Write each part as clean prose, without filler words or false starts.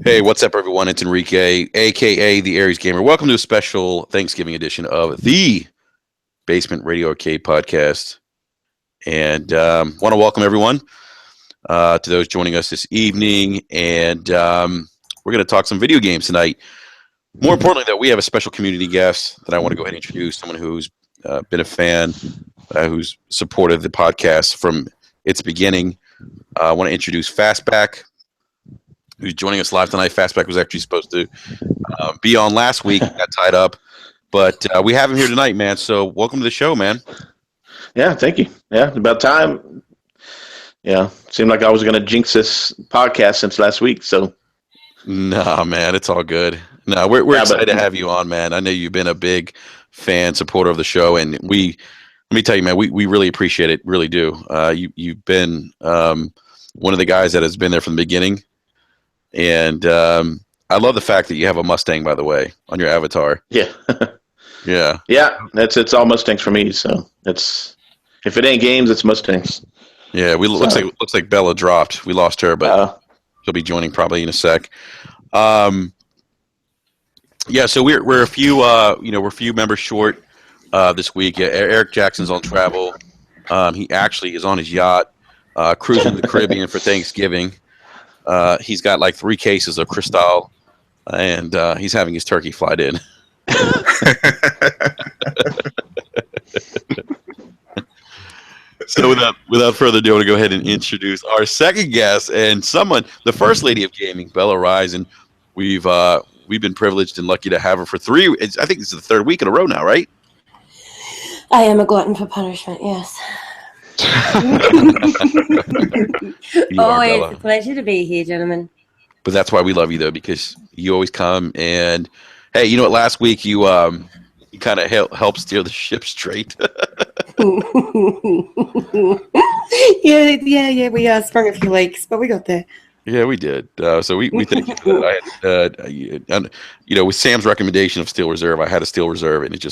Hey, what's up, everyone? It's Enrique, aka the Aries Gamer. Welcome to a special Thanksgiving edition of the Basement Radio Arcade Podcast, and want to welcome everyone to those joining us this evening. And we're going to talk some video games tonight. More importantly, though, we have a special community guest that I want to go ahead and introduce. Someone who's been a fan, who's supported the podcast from its beginning. I want to introduce Fastback, who's joining us live tonight. Fastback was actually supposed to be on last week, got tied up, but we have him here tonight, man. So welcome to the show, man. Yeah, thank you. Yeah, about time. Yeah, seemed like I was going to jinx this podcast since last week. So, nah, man, it's all good. No, we're excited to have you on, man. I know you've been a big fan, supporter of the show, and let me tell you, man, we really appreciate it, really do. You've been one of the guys that has been there from the beginning. And I love the fact that you have a Mustang, by the way, on your avatar. Yeah. Yeah. Yeah, it's all Mustangs for me. So it's if it ain't games, it's Mustangs. Yeah, looks like Bella dropped. We lost her, but she'll be joining probably in a sec. Yeah, so we're a few we're a few members short this week. Yeah, Eric Jackson's on travel. He actually is on his yacht cruising the Caribbean for Thanksgiving. He's got like 3 cases of Cristal, and he's having his turkey flight in. So without further ado, I want to go ahead and introduce our second guest and the first lady of gaming, Bella Rise, and we've been privileged and lucky to have her for I think this is the 3rd week in a row now, right? I am a glutton for punishment, yes. Always a pleasure to be here, gentlemen. But that's why we love you, though, because you always come and hey, you know what? Last week you kind of helped steer the ship straight. yeah. We sprung a few leaks, but we got there. Yeah, we did. So we thank you for that. With Sam's recommendation of Steel Reserve, I had a Steel Reserve, and it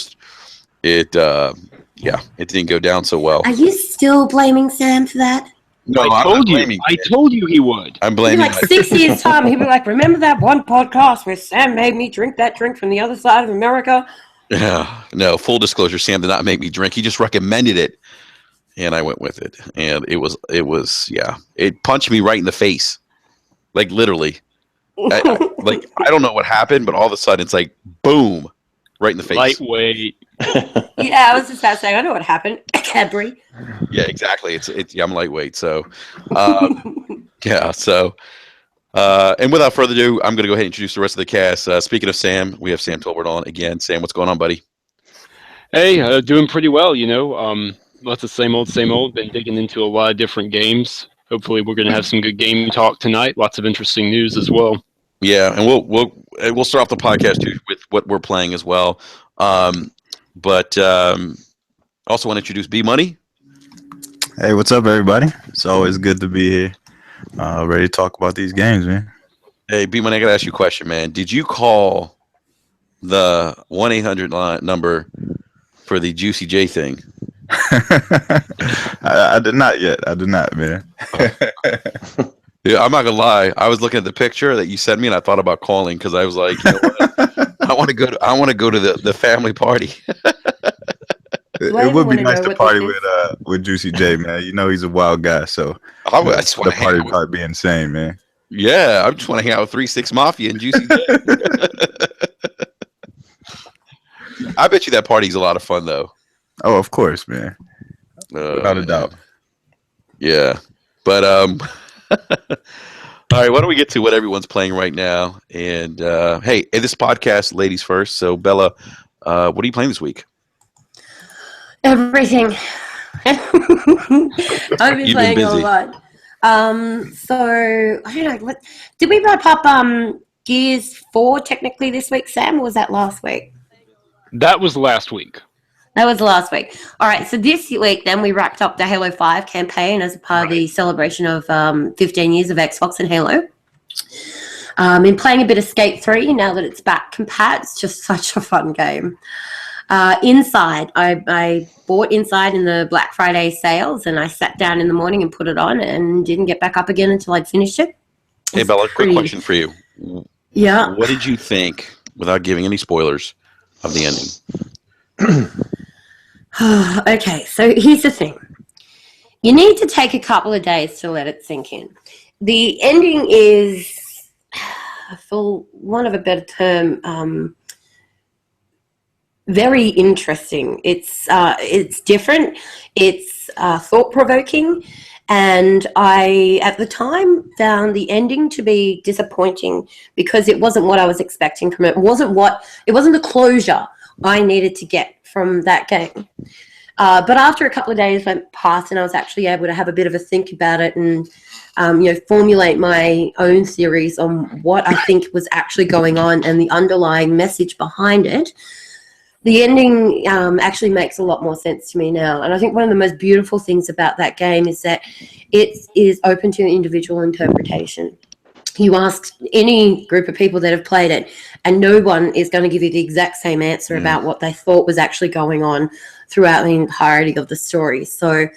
didn't go down so well. Are you still blaming Sam for that? No, I told you he would. I'm blaming. In like 6 years' time, he'll be like, "Remember that one podcast where Sam made me drink that drink from the other side of America?" Yeah, no. Full disclosure: Sam did not make me drink. He just recommended it, and I went with it. And it was. It punched me right in the face, like literally. I don't know what happened, but all of a sudden it's like boom, right in the face. Lightweight. Yeah, I was just about to say, I know what happened. Cadbury. Yeah, exactly. I'm lightweight, so yeah. So, and without further ado, I'm going to go ahead and introduce the rest of the cast. Speaking of Sam, we have Sam Tolbert on again. Sam, what's going on, buddy? Hey, doing pretty well. Lots of same old. Been digging into a lot of different games. Hopefully, we're going to have some good game talk tonight. Lots of interesting news as well. Yeah, and we'll start off the podcast too with what we're playing as well. But also want to introduce B Money. Hey, what's up, everybody? It's always good to be here. Ready to talk about these games, man. Hey, B Money, I got to ask you a question, man. Did you call the 1-800 number for the Juicy J thing? I did not yet. I did not, man. Yeah, I'm not gonna lie. I was looking at the picture that you sent me, and I thought about calling because I was like, you know what? I want to go to the family party. It would be nice to party with Juicy J, man. You know he's a wild guy, so the party would probably be insane, man. Yeah, I just want to hang out with 3-6 Mafia and Juicy J. I bet you that party's a lot of fun, though. Oh, of course, man. Without a doubt. Yeah, but all right, why don't we get to what everyone's playing right now? And hey, this podcast, ladies first. So, Bella, what are you playing this week? Everything. I've been playing a lot. So I don't know. Did we wrap up Gears 4 technically this week, Sam, or was that last week? That was last week. That was last week. All right, so this week then we wrapped up the Halo 5 campaign as a part of the celebration of 15 years of Xbox and Halo. Been playing a bit of Skate 3 now that it's back compat. It's just such a fun game. Inside, I bought Inside in the Black Friday sales, and I sat down in the morning and put it on and didn't get back up again until I'd finished it. Hey, Bella, quick question for you. Yeah. What did you think, without giving any spoilers, of the ending? Okay, so here's the thing. You need to take a couple of days to let it sink in. The ending is, for want of a better term, very interesting. It's different. It's thought-provoking. And I, at the time, found the ending to be disappointing because it wasn't what I was expecting from it. It wasn't the closure I needed to get from that game. But after a couple of days went past and I was actually able to have a bit of a think about it and, formulate my own theories on what I think was actually going on and the underlying message behind it, the ending actually makes a lot more sense to me now. And I think one of the most beautiful things about that game is that it is open to individual interpretation. You ask any group of people that have played it, and no one is going to give you the exact same answer about what they thought was actually going on throughout the entirety of the story. So,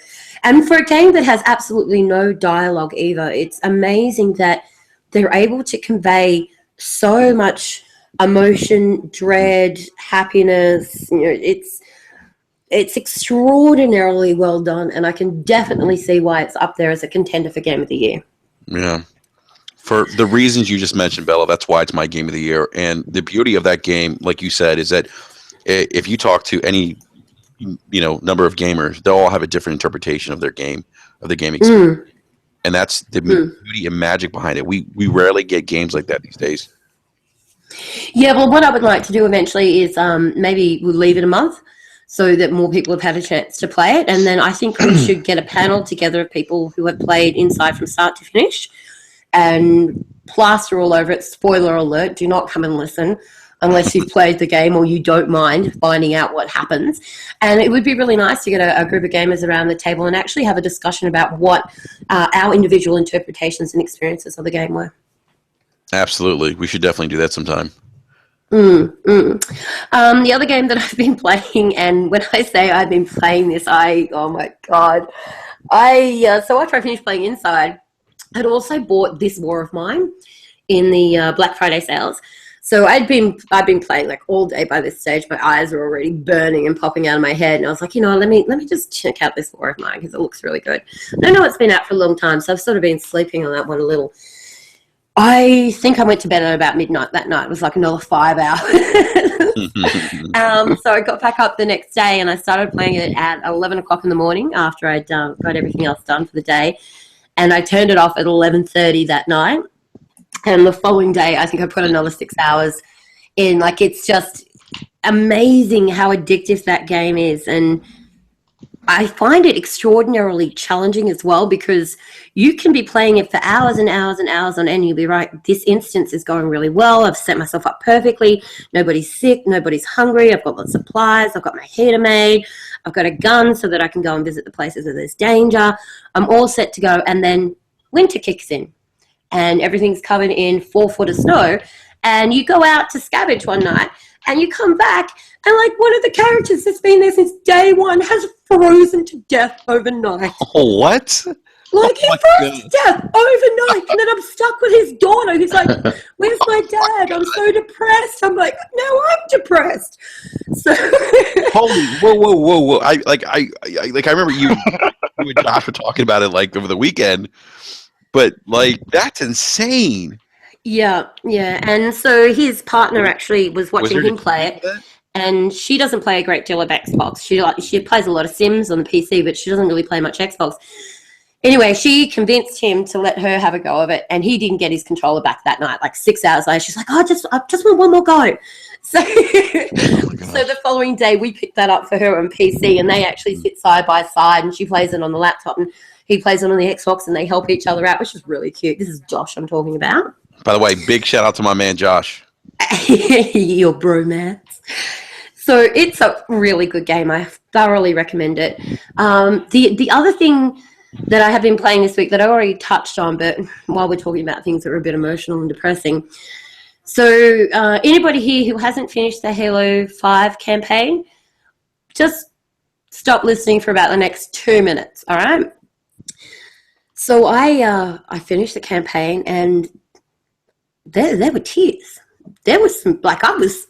and for a game that has absolutely no dialogue either, it's amazing that they're able to convey so much emotion, dread, happiness. It's extraordinarily well done, and I can definitely see why it's up there as a contender for Game of the Year. Yeah. For the reasons you just mentioned, Bella, that's why it's my Game of the Year. And the beauty of that game, like you said, is that if you talk to any number of gamers, they'll all have a different interpretation of their game, of the game experience. And that's the beauty and magic behind it. We rarely get games like that these days. Yeah, well, what I would like to do eventually is maybe we'll leave it a month so that more people have had a chance to play it. And then I think we should get a panel together of people who have played Inside from start to finish and plaster all over it. Spoiler alert, do not come and listen unless you've played the game or you don't mind finding out what happens. And it would be really nice to get a group of gamers around the table and actually have a discussion about what our individual interpretations and experiences of the game were. Absolutely. We should definitely do that sometime. The other game that I've been playing, and when I say I've been playing this, oh my God. So after I finished playing Inside, I'd also bought This War of Mine in the Black Friday sales. So I've been playing like all day by this stage. My eyes are already burning and popping out of my head. And I was like, let me just check out This War of Mine because it looks really good. I know it's been out for a long time, so I've sort of been sleeping on that one a little. I think I went to bed at about midnight that night. It was like another 5 hours. So I got back up the next day and I started playing it at 11 o'clock in the morning after I'd got everything else done for the day. And I turned it off at 11:30 that night. And the following day, I think I put another 6 hours in. Like, it's just amazing how addictive that game is. And I find it extraordinarily challenging as well because you can be playing it for hours and hours and hours on end. You'll be right, this instance is going really well. I've set myself up perfectly. Nobody's sick. Nobody's hungry. I've got lots of supplies. I've got my heater made. I've got a gun so that I can go and visit the places where there's danger. I'm all set to go. And then winter kicks in and everything's covered in 4 foot of snow. And you go out to scavenge one night and you come back and like one of the characters that's been there since day one has frozen to death overnight. Oh, what? Like he froze to death overnight, and then I'm stuck with his daughter. He's like, "Where's my dad? I'm so depressed." I'm like, "No, I'm depressed." So, holy, whoa! I remember you and Josh were talking about it like over the weekend, but like that's insane. Yeah, and so his partner actually was watching him play it. And she doesn't play a great deal of Xbox. She plays a lot of Sims on the PC, but she doesn't really play much Xbox. Anyway, she convinced him to let her have a go of it, and he didn't get his controller back that night. Like 6 hours later, she's like, I just want one more go. So, so the following day, we picked that up for her on PC, and they actually sit side by side, and she plays it on the laptop, and he plays it on the Xbox, and they help each other out, which is really cute. This is Josh I'm talking about. By the way, big shout out to my man, Josh. Your bromance. So it's a really good game. I thoroughly recommend it. The other thing that I have been playing this week that I already touched on, but while we're talking about things that are a bit emotional and depressing. So anybody here who hasn't finished the Halo 5 campaign, just stop listening for about the next 2 minutes, all right? So I finished the campaign, and there were tears. There was some, like, was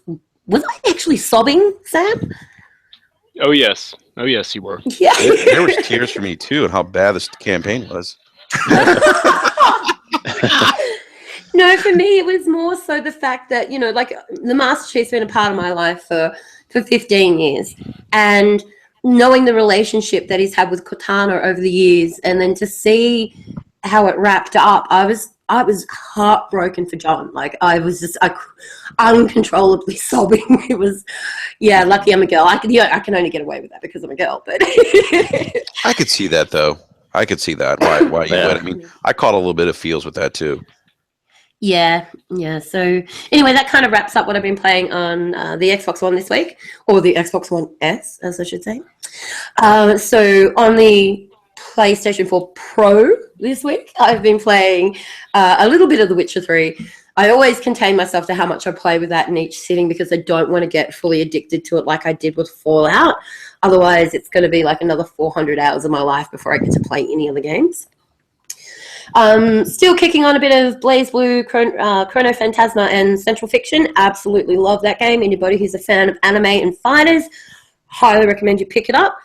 I actually sobbing, Sam? Oh yes, you were. Yeah. There was tears for me too, and how bad this campaign was. No, for me, it was more so the fact that, like, the Master Chief's been a part of my life for 15 years. And knowing the relationship that he's had with Cortana over the years, and then to see how it wrapped up, I was heartbroken for John. Like, I was just uncontrollably sobbing. It was, yeah, lucky I'm a girl. I can only get away with that because I'm a girl. But I could see that, though. I could see that. Why you would. I mean, I caught a little bit of feels with that, too. Yeah. So anyway, that kind of wraps up what I've been playing on the Xbox One this week, or the Xbox One S, as I should say. So on the PlayStation 4 Pro this week, I've been playing a little bit of The Witcher 3. I always contain myself to how much I play with that in each sitting because I don't want to get fully addicted to it like I did with Fallout. Otherwise, it's going to be like another 400 hours of my life before I get to play any other games. Still kicking on a bit of BlazBlue, Chrono Phantasma, and Central Fiction. Absolutely love that game. Anybody who's a fan of anime and fighters, highly recommend you pick it up.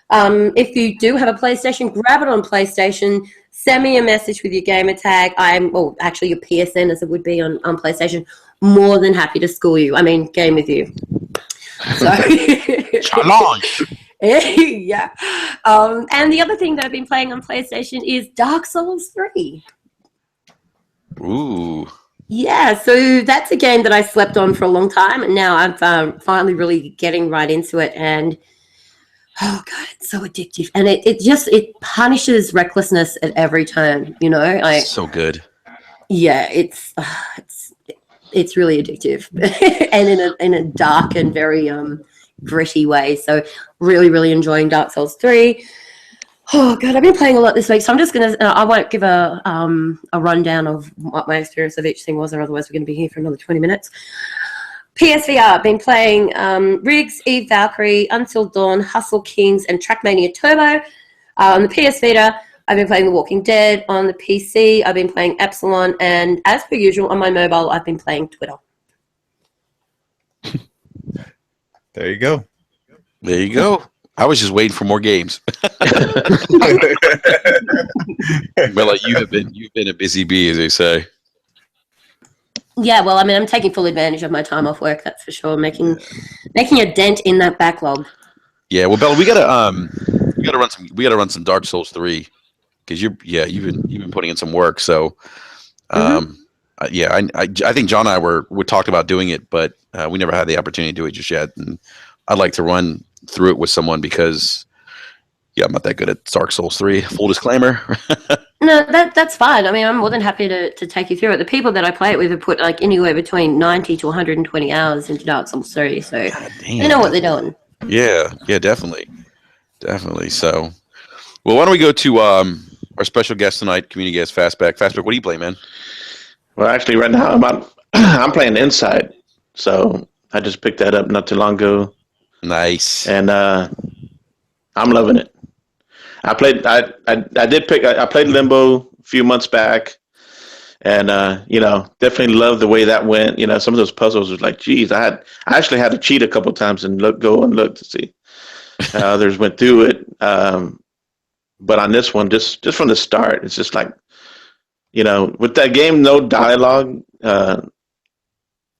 If you do have a PlayStation, grab it on PlayStation. Send me a message with your gamer tag. Actually your PSN as it would be on PlayStation. More than happy to school you. I mean, game with you. So Challenge. Yeah. And the other thing that I've been playing on PlayStation is Dark Souls 3. Ooh. Yeah, so that's a game that I slept on for a long time, and now I'm finally really getting right into it. And oh god, it's so addictive, and it punishes recklessness at every turn. Like, so good. Yeah, it's really addictive, and in a dark and very gritty way. So really, really enjoying Dark Souls 3. Oh god, I've been playing a lot this week, so I'm just gonna. I won't give a rundown of what my experience of each thing was, or otherwise we're gonna be here for another 20 minutes. PSVR, I've been playing Riggs, Eve Valkyrie, Until Dawn, Hustle Kings, and Trackmania Turbo. On the PS Vita, I've been playing The Walking Dead. On the PC, I've been playing Epsilon, and as per usual, on my mobile, I've been playing Twitter. There you go. There you go. I was just waiting for more games. Bella, you've been a busy bee, as they say. Yeah, well, I mean, I'm taking full advantage of my time off work. That's for sure. Making a dent in that backlog. Yeah, well, Bella, we gotta run some Dark Souls 3 because you've been putting in some work. So, I think John and I we talked about doing it, but we never had the opportunity to do it just yet. And I'd like to run through it with someone because, I'm not that good at Dark Souls 3. Full disclaimer. No, that's fine. I mean, I'm more than happy to take you through it. The people that I play it with have put like anywhere between 90 to 120 hours into Dark Souls 3, so they know what they're doing. Yeah, definitely. So, well, why don't we go to our special guest tonight, community guest Fastback. Fastback, what do you play, man? Well, actually, right now I'm playing Inside, so I just picked that up not too long ago. Nice. And I'm loving it. I played Limbo a few months back, and definitely love the way that went. Some of those puzzles was like, geez, I actually had to cheat a couple times and look to see how others went through it. But on this one, just from the start, it's just like, with that game, no dialogue.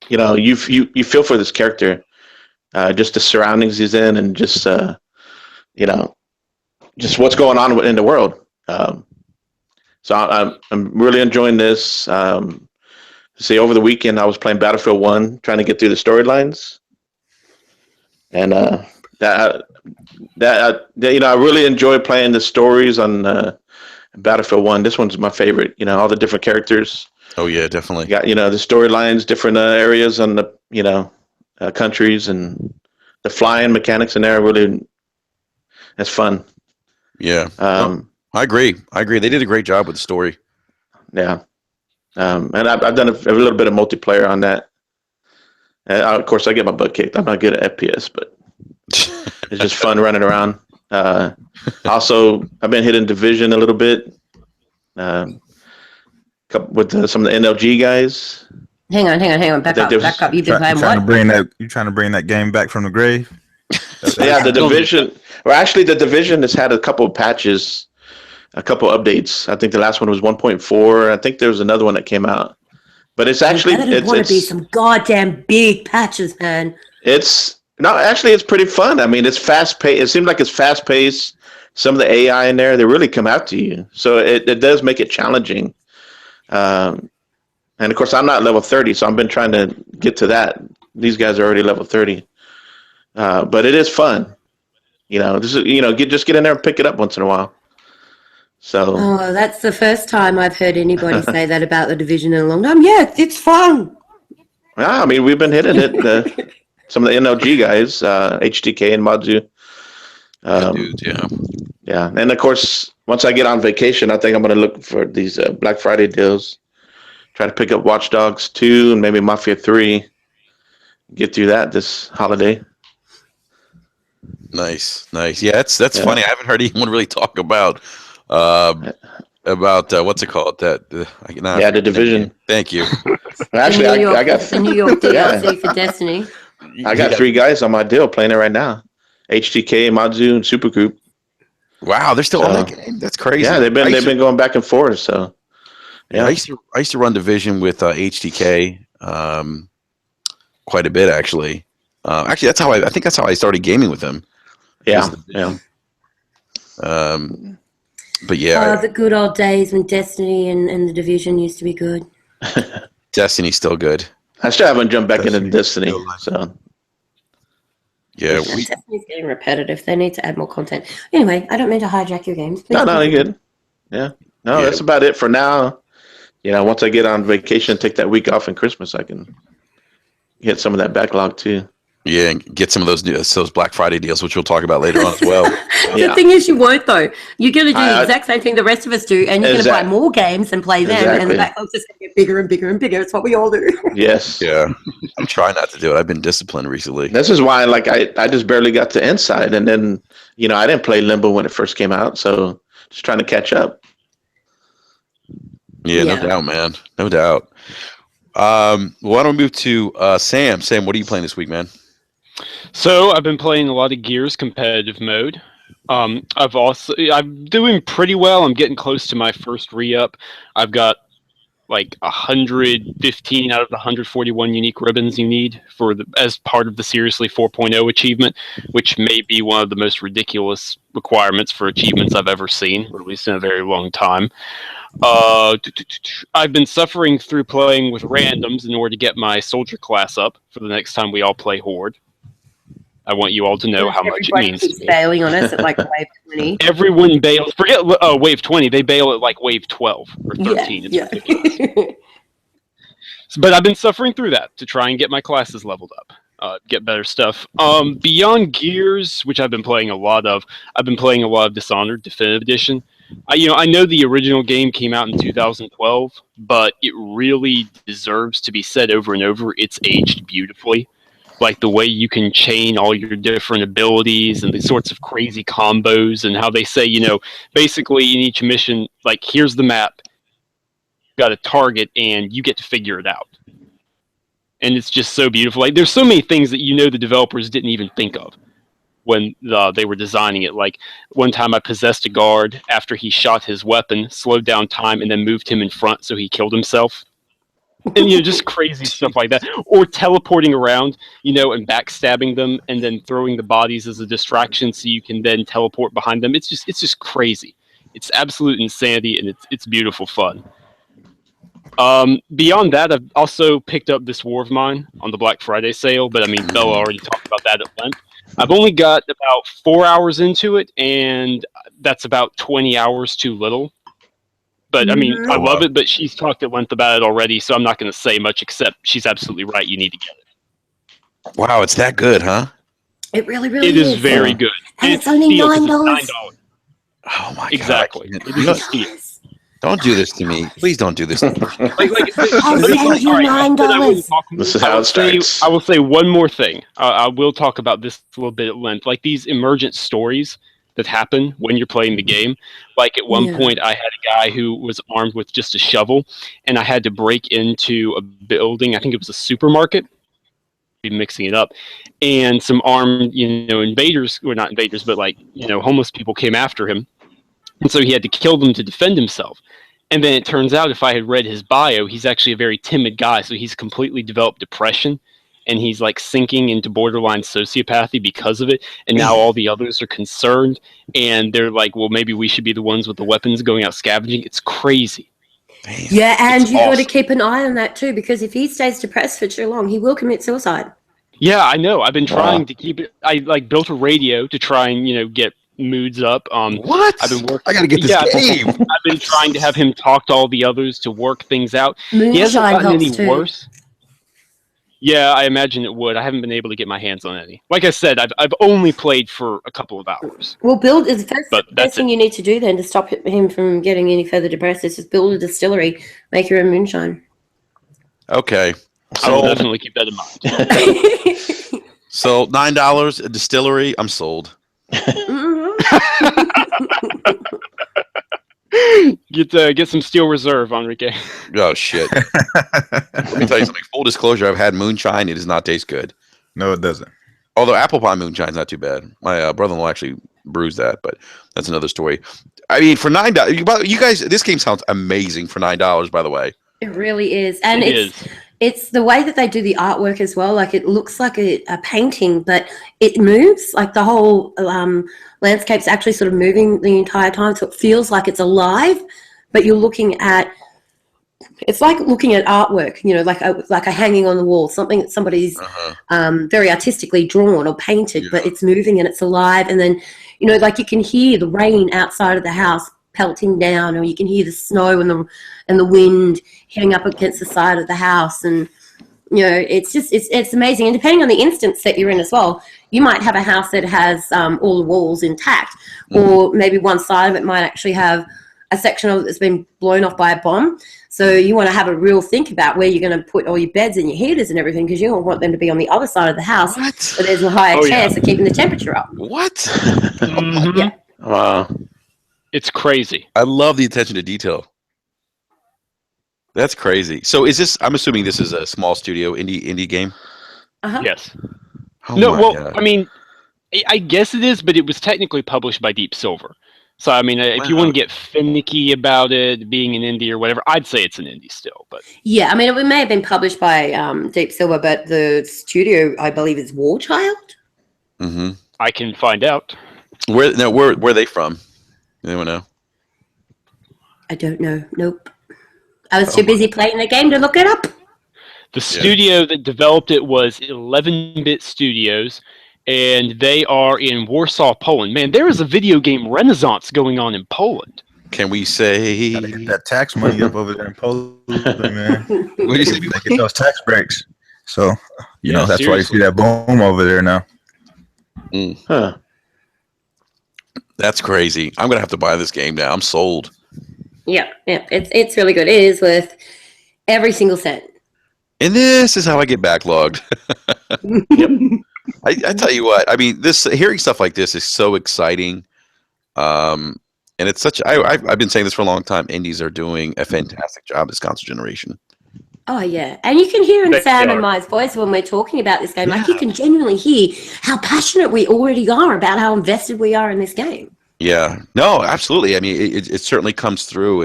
You feel for this character, just the surroundings he's in, and just just what's going on in the world. So I'm really enjoying this. Over the weekend I was playing Battlefield 1, trying to get through the storylines, and I really enjoy playing the stories on Battlefield 1. This one's my favorite. All the different characters. Oh yeah, definitely. You got the storylines, different areas on the countries, and the flying mechanics in there. Really, it's fun. Yeah. I agree. They did a great job with the story. Yeah. And I've done a little bit of multiplayer on that. Of course, I get my butt kicked. I'm not good at FPS, but it's just fun running around. Also, I've been hitting Division a little bit with some of the NLG guys. Hang on. Back up. You've been playing what? You trying to bring that game back from the grave? Yeah, the Division. Well, actually, the Division has had a couple of patches, a couple updates. I think the last one was 1.4. I think there was another one that came out. But it's actually to be some goddamn big patches, man. It's pretty fun. I mean, it's fast paced. It seems like it's fast paced. Some of the AI in there, they really come out to you. So it does make it challenging. And of course, I'm not level 30, so I've been trying to get to that. These guys are already level 30. But it is fun. Just get in there and pick it up once in a while. So. Oh, that's the first time I've heard anybody say that about the Division in a long time. Yeah, it's fun. Yeah, I mean, we've been hitting it. Some of the NLG guys, HTK and Madzu. Yeah. And of course, once I get on vacation, I think I'm going to look for these Black Friday deals. Try to pick up Watch Dogs 2 and maybe Mafia 3. Get through that this holiday. Nice. Yeah, that's funny. I haven't heard anyone really talk about what's it called? The Division. Thank you. Actually, I got the New York DLC for Destiny. I got 3 guys on my deal playing it right now. HTK, Madzu, and Supergroup. Wow, they're still on that game. That's crazy. Yeah, they've been going back and forth. So, yeah. I used to run Division with HTK quite a bit, actually. Actually, I think that's how I started gaming with him. Yeah. But yeah, the good old days when Destiny and the Division used to be good. Destiny's still good. I still haven't jumped back into Destiny. So. Yeah, Destiny's getting repetitive. They need to add more content. Anyway, I don't mean to hijack your games. No, you're good. Yeah. No, that's about it for now. Once I get on vacation, take that week off in Christmas, I can get some of that backlog too. Yeah, and get some of those Black Friday deals, which we'll talk about later on as well. The thing is, you won't though. You're going to do the exact same thing the rest of us do, and you're going to buy more games and play them, and the backlog's just going to get bigger and bigger and bigger. It's what we all do. Yes. Yeah. I'm trying not to do it. I've been disciplined recently. This is why, I just barely got to Inside, and then I didn't play Limbo when it first came out, so just trying to catch up. Yeah, no doubt, man. No doubt. Why don't we move to Sam? Sam, what are you playing this week, man? So I've been playing a lot of Gears competitive mode. I'm doing pretty well. I'm getting close to my first re-up. I've got like 115 out of the 141 unique ribbons you need as part of the Seriously 4.0 achievement, which may be one of the most ridiculous requirements for achievements I've ever seen, or at least in a very long time. I've been suffering through playing with randoms in order to get my soldier class up for the next time we all play Horde. I want you all to know how much it means to me. Bailing on us at like wave 20. Everyone bails. Forget wave 20. They bail at like wave 12 or 13. It's ridiculous. But I've been suffering through that to try and get my classes leveled up, get better stuff. Beyond Gears, which I've been playing a lot of, I've been playing a lot of Dishonored Definitive Edition. I know the original game came out in 2012, but it really deserves to be said over and over. It's aged beautifully. Like the way you can chain all your different abilities and the sorts of crazy combos, and how they say, basically in each mission, like, here's the map, you got a target, and you get to figure it out. And it's just so beautiful. Like, there's so many things that the developers didn't even think of when they were designing it. Like, one time I possessed a guard after he shot his weapon, slowed down time, and then moved him in front so he killed himself. And just crazy stuff like that, or teleporting around, and backstabbing them, and then throwing the bodies as a distraction so you can then teleport behind them. It's just crazy. It's absolute insanity, and it's beautiful fun. Beyond that, I've also picked up this War of Mine on the Black Friday sale, but Bella already talked about that at length. I've only got about 4 hours into it, and that's about 20 hours too little. But I love it, but she's talked at length about it already, so I'm not going to say much, except she's absolutely right. You need to get it. Wow, it's that good, huh? It really is. It is very good. And it's only $9. Oh my god! Exactly. Don't do this to me. Please don't do this to me. I'll send you $9. This is how it starts. I will say one more thing. I will talk about this a little bit at length. Like, these emergent stories, that happen when you're playing the game. Like at one point, I had a guy who was armed with just a shovel, and I had to break into a building. I think it was a supermarket. Be mixing it up, and some armed, invaders, or not invaders, but homeless people came after him, and so he had to kill them to defend himself. And then it turns out, if I had read his bio, he's actually a very timid guy, so he's completely developed depression, and he's like sinking into borderline sociopathy because of it. And now all the others are concerned, and they're like, well, maybe we should be the ones with the weapons going out scavenging. It's crazy. Damn, yeah, and you got to keep an eye on that too, because if he stays depressed for too long, he will commit suicide. Yeah, I know. I've been trying to keep it. I built a radio to try and get moods up. What? I've been working. I gotta get this game. I've been trying to have him talk to all the others to work things out. Moonshine he hasn't gotten any too. Worse. Yeah, I imagine it would. I haven't been able to get my hands on any. Like I said, I've only played for a couple of hours. Well, build is the first thing you need to do then to stop him from getting any further depressed is just build a distillery, make your own moonshine. Okay. I will definitely keep that in mind. So $9 a distillery, I'm sold. Get some Steel Reserve, Enrique. Oh shit! Let me tell you something. Full disclosure: I've had moonshine. It does not taste good. No, it doesn't. Although apple pie moonshine's not too bad. My brother-in-law actually brews that, but that's another story. I mean, for $9, you guys, this game sounds amazing for $9. By the way, it really is, and it's the way that they do the artwork as well. Like it looks like a painting, but it moves. Like the whole landscape's actually sort of moving the entire time, so it feels like it's alive. But you're looking at, it's like looking at artwork, like a hanging on the wall, something that somebody's very artistically drawn or painted, but it's moving and it's alive. And then, like you can hear the rain outside of the house pelting down, or you can hear the snow and the wind hitting up against the side of the house. And it's just it's amazing. And depending on the instance that you're in as well, you might have a house that has all the walls intact, or maybe one side of it might actually have a section of it that's been blown off by a bomb. So you want to have a real think about where you're going to put all your beds and your heaters and everything, because you don't want them to be on the other side of the house where there's a higher chance of keeping the temperature up. What? Mm-hmm. Yeah. Wow. It's crazy. I love the attention to detail. That's crazy. So is this? I'm assuming this is a small studio indie game. Yes. Oh no, well, God. I mean, I guess it is, but it was technically published by Deep Silver. So I mean, if you want to get finicky about it being an indie or whatever, I'd say it's an indie still. But yeah, I mean, it may have been published by Deep Silver, but the studio, I believe, is War Child. Mm-hmm. I can find out. Where are they from? Anyone know? I don't know. Nope. I was too busy playing the game to look it up. The studio that developed it was 11-Bit Studios, and they are in Warsaw, Poland. Man, there is a video game renaissance going on in Poland. Can we say Gotta get that tax money up over there in Poland, man? What do you say? They get those tax breaks. So, Yeah, that's why you see seriously. that boom over there now. Huh. That's crazy. I'm gonna have to buy this game now. I'm sold. Yeah, it's really good. It is worth every single cent. And this is how I get backlogged. I tell you what. I mean, hearing stuff like this is so exciting. And it's such. I've been saying this for a long time. Indies are doing a fantastic job this console generation. Oh, yeah. And you can hear in They Sam are. and my voice when we're talking about this game. Like, you can genuinely hear how passionate we already are about how invested we are in this game. Yeah. No, absolutely. I mean, it certainly comes through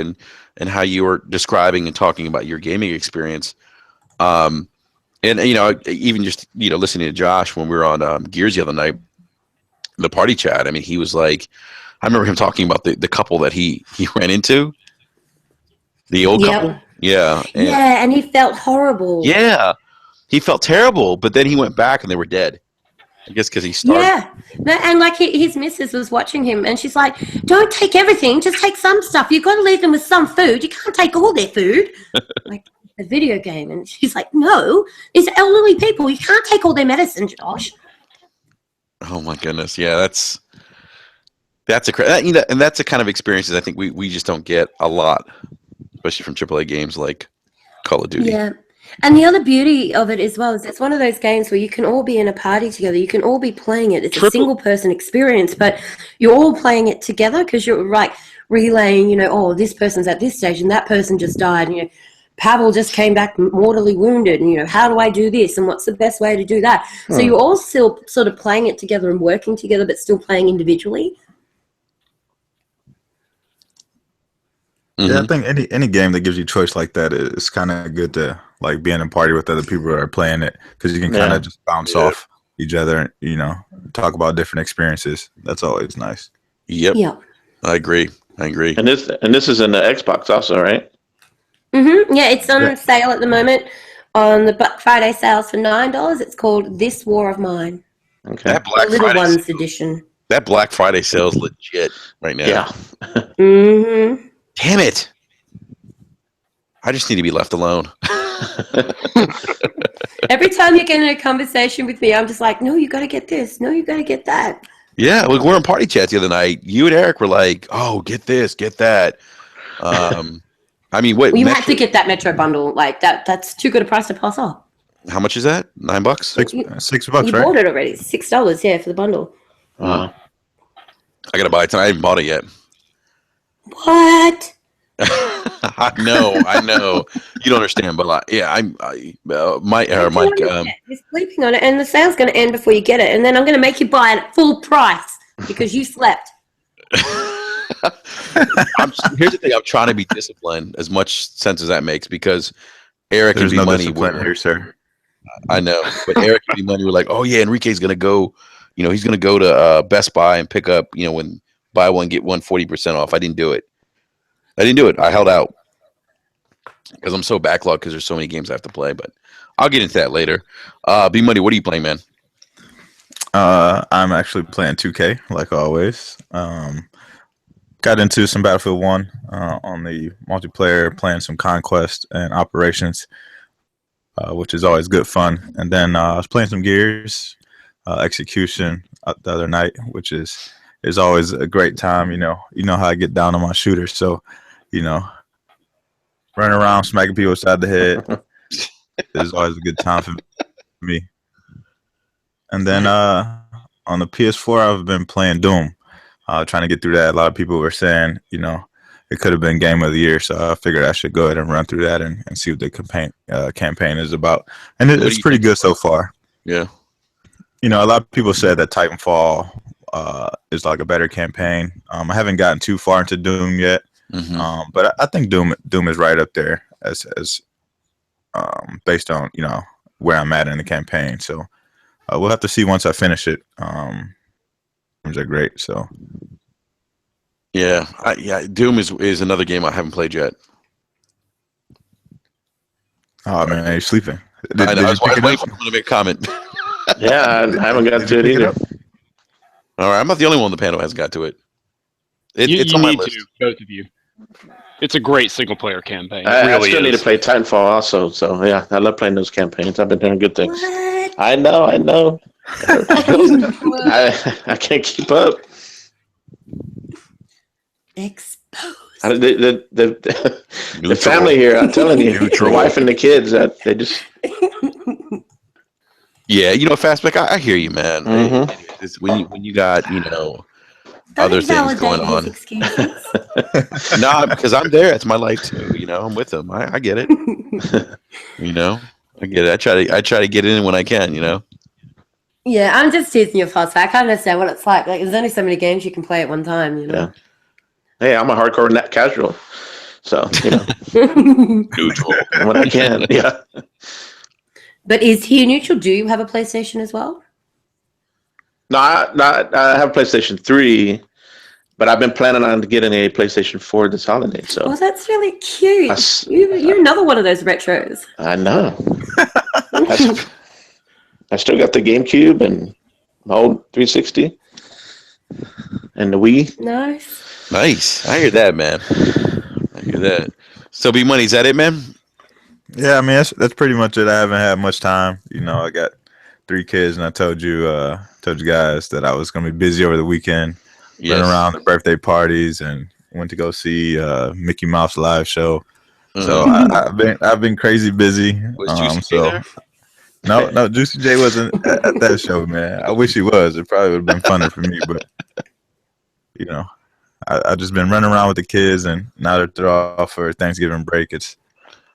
in how you were describing and talking about your gaming experience. And even just listening to Josh when we were on Gears the other night, the party chat. I mean, he was like, I remember him talking about the couple that he ran into, the old couple. Yeah. And he felt horrible. Yeah. He felt terrible, but then he went back and they were dead. I guess because he started. Yeah. No, and like his missus was watching him and she's like, don't take everything, just take some stuff. You've got to leave them with some food. You can't take all their food. Like a video game. And she's like, no, it's elderly people. You can't take all their medicine, Josh. Oh my goodness. Yeah, that's and that's the kind of experiences I think we just don't get a lot, especially from AAA games like Call of Duty. Yeah. And the other beauty of it as well is it's one of those games where you can all be in a party together. You can all be playing it. It's a single person experience, but you're all playing it together because you're like relaying, you know, oh, this person's at this stage and that person just died. You know, Pavel just came back mortally wounded. And, you know, how do I do this? And what's the best way to do that? So you're all still sort of playing it together and working together, but still playing individually. Yeah, I think any game that gives you choice like that is kind of good to like be in a party with other people who are playing it because you can kind of just bounce off each other and, you know, talk about different experiences. That's always nice. Yep. I agree. And this is in the Xbox also, right? Yeah, it's on sale at the moment on the Black Friday sales for $9. It's called This War of Mine. Okay. That Black the Little Friday Ones sale, edition. That Black Friday sale is legit right now. Yeah. Damn it. I just need to be left alone. Every time you get in a conversation with me, I'm just like, no, you got to get this. No, you got to get that. Yeah, like we're in party chat the other night. You and Eric were like, oh, get this, get that. I mean, wait. Well, you have to get that Metro bundle. Like, that's too good a price to pass up. How much is that? $9? $6, you right? You bought it already. $6, yeah, for the bundle. Wow. I got to buy it tonight. I haven't bought it yet. What? I know. You don't understand, but like, yeah, Mike. You're sleeping on it, and the sale's going to end before you get it, and then I'm going to make you buy it at full price because you slept. Here's the thing: I'm trying to be disciplined, as much sense as that makes, because Eric There's and no money discipline here, sir. I know, but Eric and money were like, oh yeah, Enrique's going to go. You know, he's going to go to Best Buy and pick up. You know, when buy one get one 40% off. I didn't do it. I held out because I'm so backlogged because there's so many games I have to play. But I'll get into that later. B Money, what are you playing, man? I'm actually playing 2K like always. Got into some Battlefield 1 on the multiplayer, playing some Conquest and Operations, which is always good fun. And then I was playing some Gears, Execution the other night, which is always a great time. You know how I get down on my shooters, so you know, running around smacking people upside the head is always a good time for me. And then on the PS4, I've been playing Doom, trying to get through that. A lot of people were saying, you know, it could have been Game of the Year, so I figured I should go ahead and run through that and see what the campaign is about. And it's pretty good so far. Yeah. You know, a lot of people said that Titanfall is like a better campaign. I haven't gotten too far into Doom yet, but I think Doom is right up there as based on, you know, where I'm at in the campaign. So we'll have to see once I finish it. Games are great, so. Yeah, Doom is another game I haven't played yet. Oh man, you're sleeping. I was waiting for someone to make a comment. Yeah, I haven't gotten to it either. All right, I'm not the only one on the panel who hasn't got to it. It's on my list. To, both of you. It's a great single-player campaign. I still need to play Titanfall also. So yeah, I love playing those campaigns. I've been doing good things. What? I know. I can't keep up. Exposed. The family here, I'm telling you, the wife and the kids, they just. Yeah, you know, Fastback, I hear you, man. When you got, you know, other things going on. No, because I'm there. It's my life too. You know, I'm with them. I get it. You know, I get it. I try to get in when I can. You know. Yeah, I'm just teasing you, Fastback. I can't understand what it's like. Like, there's only so many games you can play at one time. You know. Yeah. Hey, I'm a hardcore net casual, so you know, neutral when I can. Yeah. But is he neutral? Do you have a PlayStation as well? No, I have a PlayStation 3, but I've been planning on getting a PlayStation 4 this holiday. So. Oh, that's really cute. You're another one of those retros. I know. I still got the GameCube and my old 360 and the Wii. Nice. I hear that, man. I hear that. So, B Money, is that it, man? Yeah, I mean that's pretty much it. I haven't had much time. You know, I got 3 kids, and I told you guys that I was gonna be busy over the weekend, running around the birthday parties, and went to go see Mickey Mouse live show. So I've been crazy busy. Was Juicy J there? No, Juicy J wasn't at that show, man. I wish he was. It probably would have been funner for me, but I just been running around with the kids, and now that they're off for Thanksgiving break, it's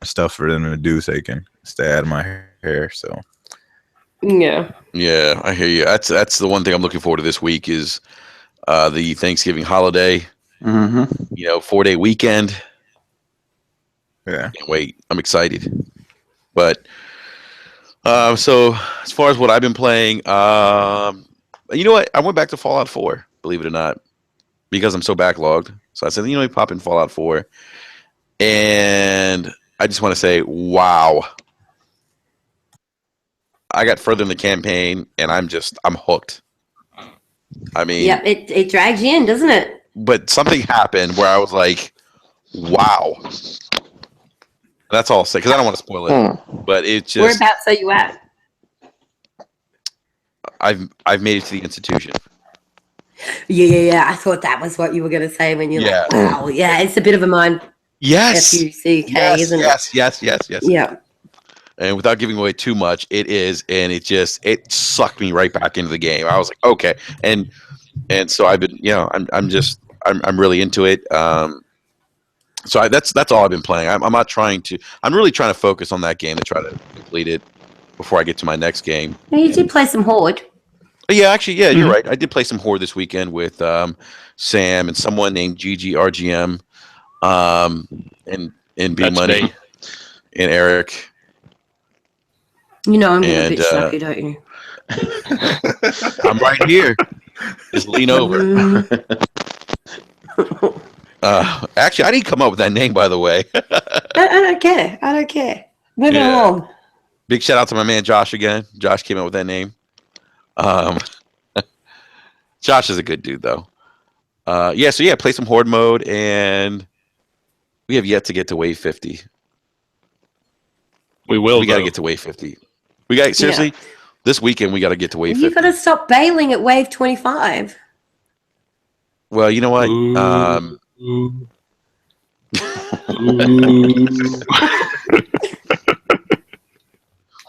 stuff for them to do so they can stay out of my hair. So yeah, I hear you. That's the one thing I'm looking forward to this week is the Thanksgiving holiday. Mm-hmm. 4-day weekend. Yeah, can't wait. I'm excited. But so as far as what I've been playing, you know what? I went back to Fallout 4, believe it or not, because I'm so backlogged. So I said, pop in Fallout 4. And I just want to say, wow. I got further in the campaign, and I'm hooked. I mean... Yep, it drags you in, doesn't it? But something happened where I was like, wow. That's all I'll say, because I don't want to spoil it. But it just... Whereabouts are you at? I've made it to the institution. Yeah. I thought that was what you were going to say when you're like, wow. Yeah, it's a bit of a mind. Yes. F-U-C-K, isn't it? Yes. Yeah. And without giving away too much, it is, and it sucked me right back into the game. I was like, okay, and so I've been, I'm really into it. So that's all I've been playing. I'm not trying to. I'm really trying to focus on that game to try to complete it before I get to my next game. Now, you did play some Horde. Yeah, actually, you're right. I did play some Horde this weekend with Sam and someone named GGRGM, and B Money me. and Eric. I'm being a bit snappy, don't you? I'm right here. Just lean over. Actually, I didn't come up with that name, by the way. I don't care. Moving along. Big shout out to my man Josh again. Josh came up with that name. Josh is a good dude, though. Play some Horde mode, and we have yet to get to wave 50. We got to get to wave 50. We got seriously this weekend. We got to get to wave 50. You got to stop bailing at wave 25. Well, you know what?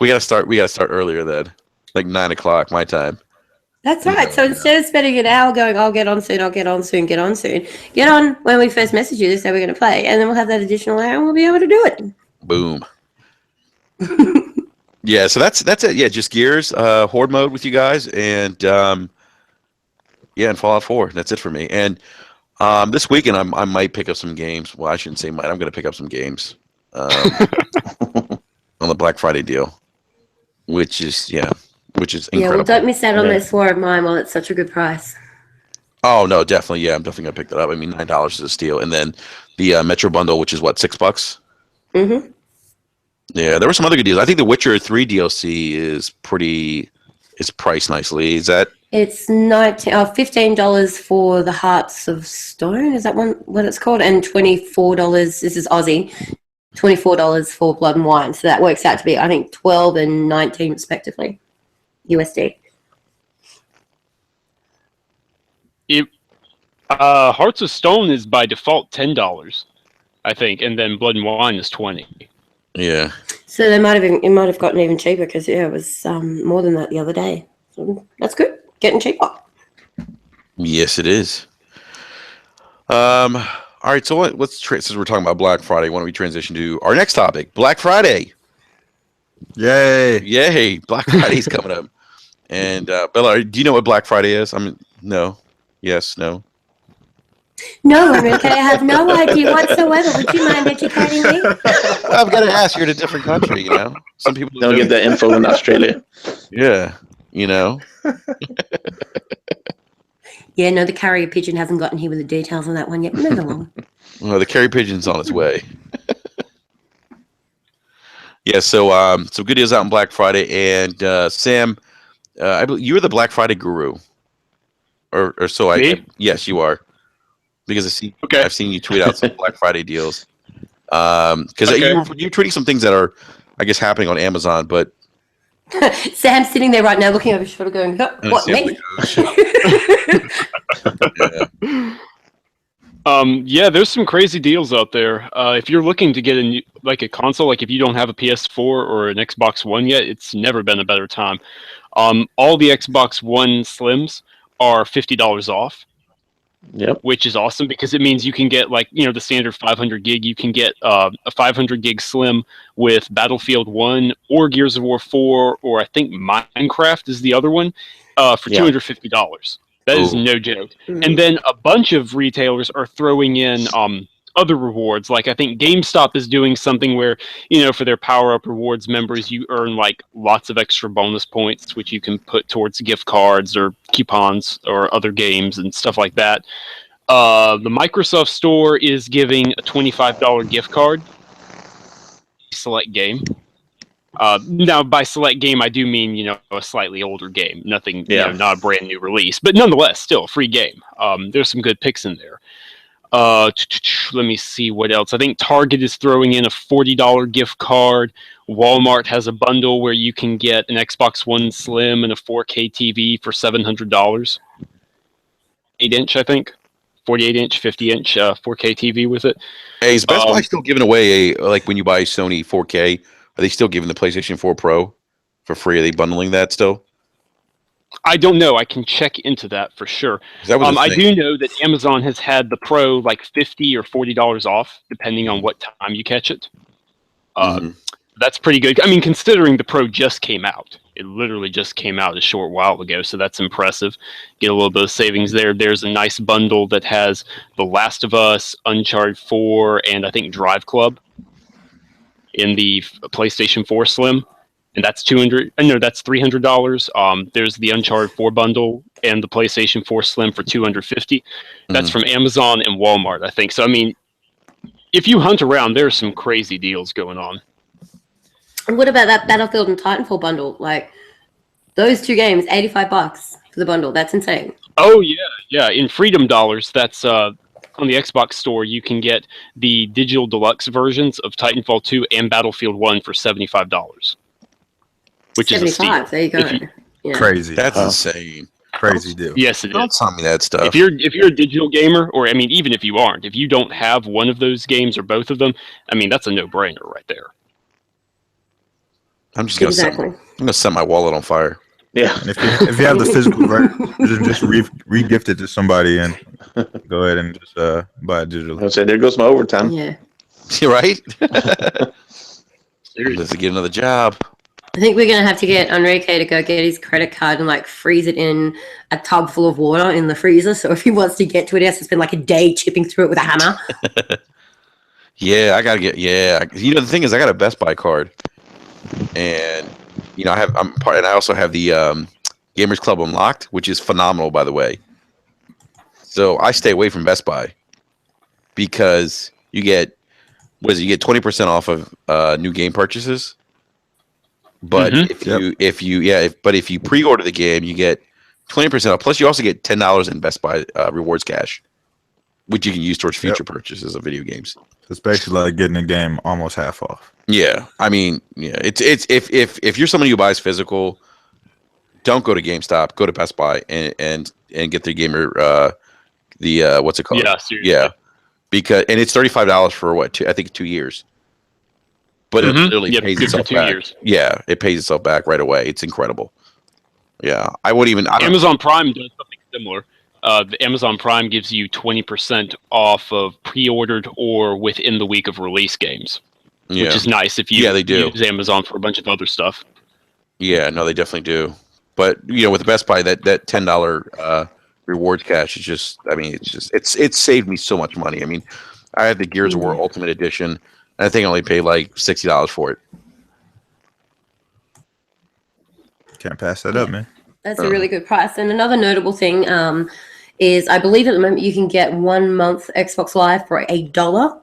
We got to start earlier then, like 9:00 my time. That's right. So instead of spending an hour going, I'll get on soon, get on when we first message you to say we're going to play, and then we'll have that additional hour and we'll be able to do it. Boom. Yeah, so that's it. Yeah, just Gears, Horde mode with you guys, and and Fallout 4. That's it for me. And this weekend I might pick up some games. Well, I shouldn't say might. I'm going to pick up some games on the Black Friday deal, which is incredible. Yeah, well, don't miss out on those 4 of mine while it's such a good price. Oh no, definitely. Yeah, I'm definitely going to pick that up. I mean, $9 is a steal, and then the Metro bundle, which is what, $6. Mm-hmm. Yeah, there were some other good deals. I think the Witcher 3 DLC is priced nicely. Is that? It's $15 for the Hearts of Stone. Is that what it's called? And $24. This is Aussie. $24 for Blood and Wine. So that works out to be, I think, $12 and $19 respectively, USD. Hearts of Stone is by default $10, I think, and then Blood and Wine is $20. Yeah. So it might have gotten even cheaper because it was more than that the other day. So that's good. Getting cheaper. Yes, it is. All right. So since we're talking about Black Friday, why don't we transition to our next topic? Black Friday. Yay! Black Friday's coming up. And Bella, do you know what Black Friday is? I mean, no. Yes. No. No, Enrique, I have no idea whatsoever. Would you mind educating me? I've got to ask. You're in a different country, Some people don't get that info in Australia. Yeah, Yeah, no, the carrier pigeon hasn't gotten here with the details on that one yet. Move along. Well, the carrier pigeon's on its way. Yeah, so some good deals out on Black Friday, and Sam, I believe you're the Black Friday guru, or so Me? Yes, you are. Because I've seen you tweet out some Black Friday deals. Because you're tweeting some things that are, I guess, happening on Amazon. But Sam's sitting there right now, looking over his shoulder, going, "What me?" Yeah, there's some crazy deals out there. If you're looking to get a console, like if you don't have a PS4 or an Xbox One yet, it's never been a better time. All the Xbox One Slims are $50 off. Yep. Which is awesome because it means you can get the standard 500 gig. You can get a 500 gig Slim with Battlefield 1 or Gears of War 4, or I think Minecraft is the other one, for $250. That is no joke. Mm-hmm. And then a bunch of retailers are throwing in other rewards. Like I think GameStop is doing something where, for their Power Up Rewards members, you earn lots of extra bonus points, which you can put towards gift cards or coupons or other games and stuff like that. The Microsoft Store is giving a $25 gift card. Select game. Now, by select game, I do mean, a slightly older game. Nothing, not a brand new release. But nonetheless, still a free game. There's some good picks in there. Let me see what else. I think Target is throwing in a $40 gift card. Walmart has a bundle where you can get an Xbox One Slim and a 4K TV for $700. 8-inch, I think. 48-inch, 50-inch 4K TV with it. Hey, is Best Buy still giving away when you buy Sony 4K? Are they still giving the PlayStation 4 Pro for free? Are they bundling that still? I don't know. I can check into that for sure. I do know that Amazon has had the Pro $50 or $40 off, depending on what time you catch it. That's pretty good. I mean, considering the Pro just came out. It literally just came out a short while ago, so that's impressive. Get a little bit of savings there. There's a nice bundle that has The Last of Us, Uncharted 4, and I think Drive Club in the PlayStation 4 Slim. And that's $300. There's the Uncharted 4 bundle and the PlayStation 4 Slim for $250. That's from Amazon and Walmart, I think. So, I mean, if you hunt around, there's some crazy deals going on. And what about that Battlefield and Titanfall bundle? Those two games, $85 for the bundle. That's insane. Oh, yeah. In Freedom Dollars, that's on the Xbox Store, you can get the digital deluxe versions of Titanfall 2 and Battlefield 1 for $75. Which is a steal. There you go. Crazy. That's insane. Crazy deal. Yes, it is. Don't tell me that stuff. If you're a digital gamer, or I mean, even if you aren't, if you don't have one of those games or both of them, I mean, that's a no-brainer right there. I'm just gonna set my wallet on fire. Yeah. And if you have the physical version, just re-gift it to somebody and go ahead and just buy it digitally. I said, there goes my overtime. Yeah. You're right. Let's get another job. I think we're going to have to get Enrique to go get his credit card and freeze it in a tub full of water in the freezer. So if he wants to get to it, he has to spend a day chipping through it with a hammer. Yeah, I got to get, the thing is I got a Best Buy card and, I'm part, and I also have the Gamers Club Unlocked, which is phenomenal, by the way. So I stay away from Best Buy because you get 20% off of new game purchases. But if you pre-order the game, you get 20% off. Plus, you also get $10 in Best Buy rewards cash, which you can use towards future purchases of video games. It's basically like getting a game almost half off. Yeah, I mean, it's if you're somebody who buys physical, don't go to GameStop. Go to Best Buy and get the gamer what's it called? Yeah, seriously. Yeah, because it's $35 for 2 years. But it literally pays itself back. 2 years. Yeah, it pays itself back right away. It's incredible. Yeah, Amazon Prime does something similar. The Amazon Prime gives you 20% off of pre-ordered or within the week of release games, which is nice if you they do. use Amazon for a bunch of other stuff. Yeah, no, they definitely do. But with the Best Buy, that $10 rewards cash is just, I mean, it's saved me so much money. I mean, I had the Gears of War Ultimate Edition. I think I only paid $60 for it. Can't pass that up, man. That's a really good price. And another notable thing is I believe at the moment you can get 1 month Xbox Live for $1.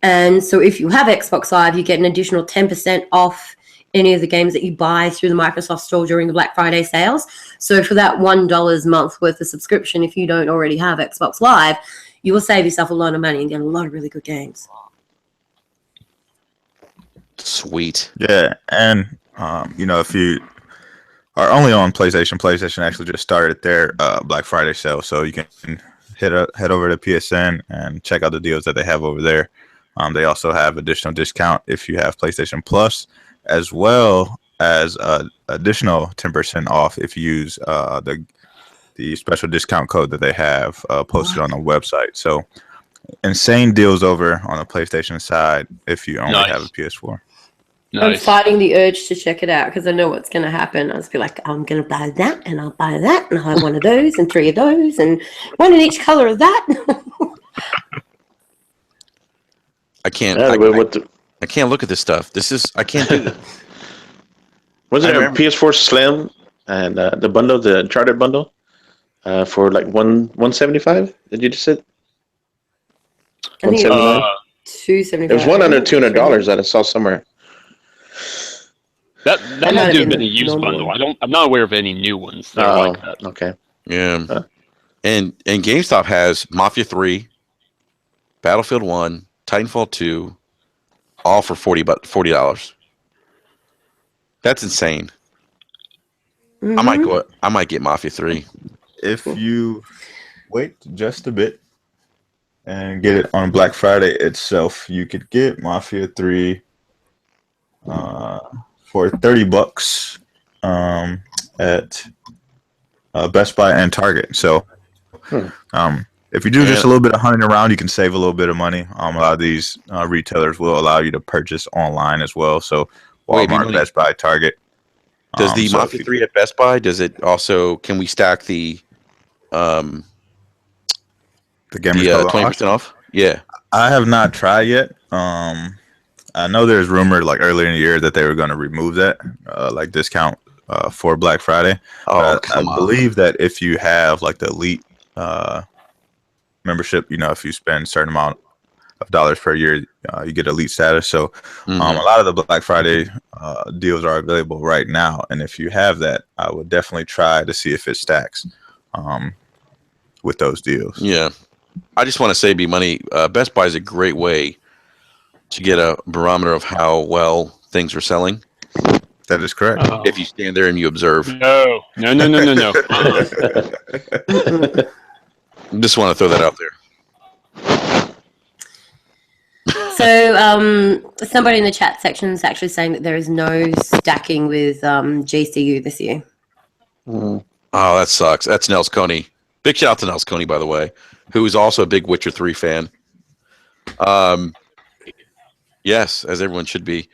And so if you have Xbox Live, you get an additional 10% off any of the games that you buy through the Microsoft Store during the Black Friday sales. So for that $1 a month worth of subscription, if you don't already have Xbox Live, you will save yourself a lot of money and get a lot of really good games. Sweet. Yeah, and if you are only on PlayStation actually just started their Black Friday sale, so you can head over to PSN and check out the deals that they have over there. They also have additional discount if you have PlayStation Plus, as well as additional 10% off if you use the special discount code that they have posted on the website. So insane deals over on the PlayStation side if you only have a PS4. I'm fighting the urge to check it out because I know what's going to happen. I'll just be like, I'm going to buy that, and I'll buy that, and I'll have one of those, and 3 of those, and one in each color of that. I can't. Yeah, I can't look at this stuff. I can't do it. Wasn't there a PS4 Slim and the bundle, the Uncharted bundle, for like $175? Did you just say? I think it was $275. There was one under $200 that I saw somewhere. That had to have been a used bundle. I'm not aware of any new ones that are like that. Okay. Yeah. And GameStop has Mafia 3, Battlefield 1, Titanfall 2, all for $40. That's insane. Mm-hmm. I might get Mafia 3. If you wait just a bit and get it on Black Friday itself, you could get Mafia 3 for $30 at Best Buy and Target. So if you do just a little bit of hunting around, you can save a little bit of money. A lot of these retailers will allow you to purchase online as well. So Walmart, Best Buy, Target. Does the Mafia 3 at Best Buy, can we stack the gamers 20% off? Yeah. I have not tried yet. I know there's rumored like earlier in the year that they were going to remove that like discount for Black Friday. I believe that if you have like the elite membership, if you spend a certain amount of dollars per year, you get elite status. So a lot of the Black Friday deals are available right now, and if you have that, I would definitely try to see if it stacks with those deals. Yeah, I just want to save you money. Best Buy is a great way to get a barometer of how well things are selling. That is correct. If you stand there and you observe. No. Just want to throw that out there. So somebody in the chat section is actually saying that there is no stacking with GCU this year. Oh, that sucks. That's Nels Coney. Big shout out to Nels Coney, by the way, who is also a big Witcher 3 fan. Yes, as everyone should be.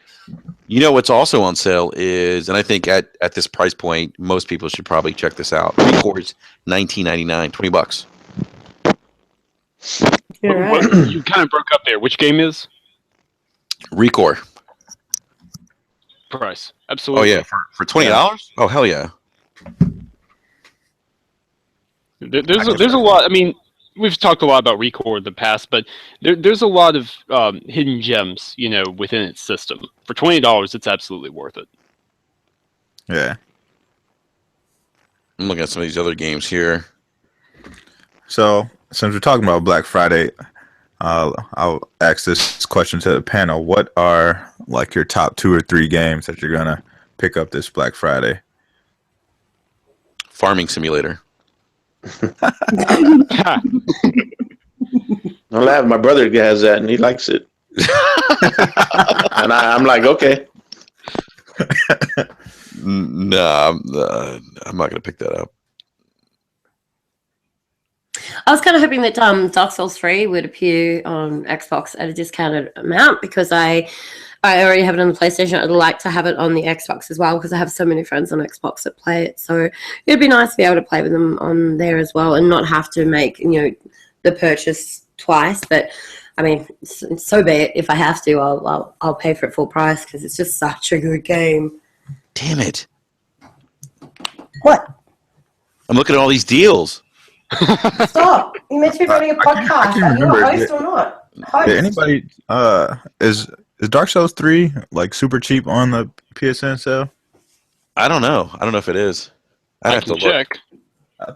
What's also on sale is, and I think at this price point, most people should probably check this out. Records $19.99, $20. Right. You kind of broke up there. Which game is? Recore. Price. Absolutely. Oh, yeah. For $20? Yeah. Oh, hell yeah. There's a lot. I mean, we've talked a lot about Recore in the past, but there's a lot of hidden gems, within its system. For $20, it's absolutely worth it. Yeah. I'm looking at some of these other games here. So, since we're talking about Black Friday, I'll ask this question to the panel. What are like your top 2 or 3 games that you're gonna pick up this Black Friday? Farming Simulator. Don't laugh. My brother has that, and he likes it. And I'm like, okay. No, I'm not gonna pick that up. I was kind of hoping that Dark Souls 3 would appear on Xbox at a discounted amount because I already have it on the PlayStation. I'd like to have it on the Xbox as well because I have so many friends on Xbox that play it. So it'd be nice to be able to play with them on there as well and not have to make the purchase twice. But I mean, so be it. If I have to, I'll pay for it full price because it's just such a good game. Damn it! What? I'm looking at all these deals. Stop! You meant to be running a podcast. Are you a host or not? Did anybody is Dark Souls 3 like super cheap on the PSN sale? I don't know. I don't know if it is. I have to check.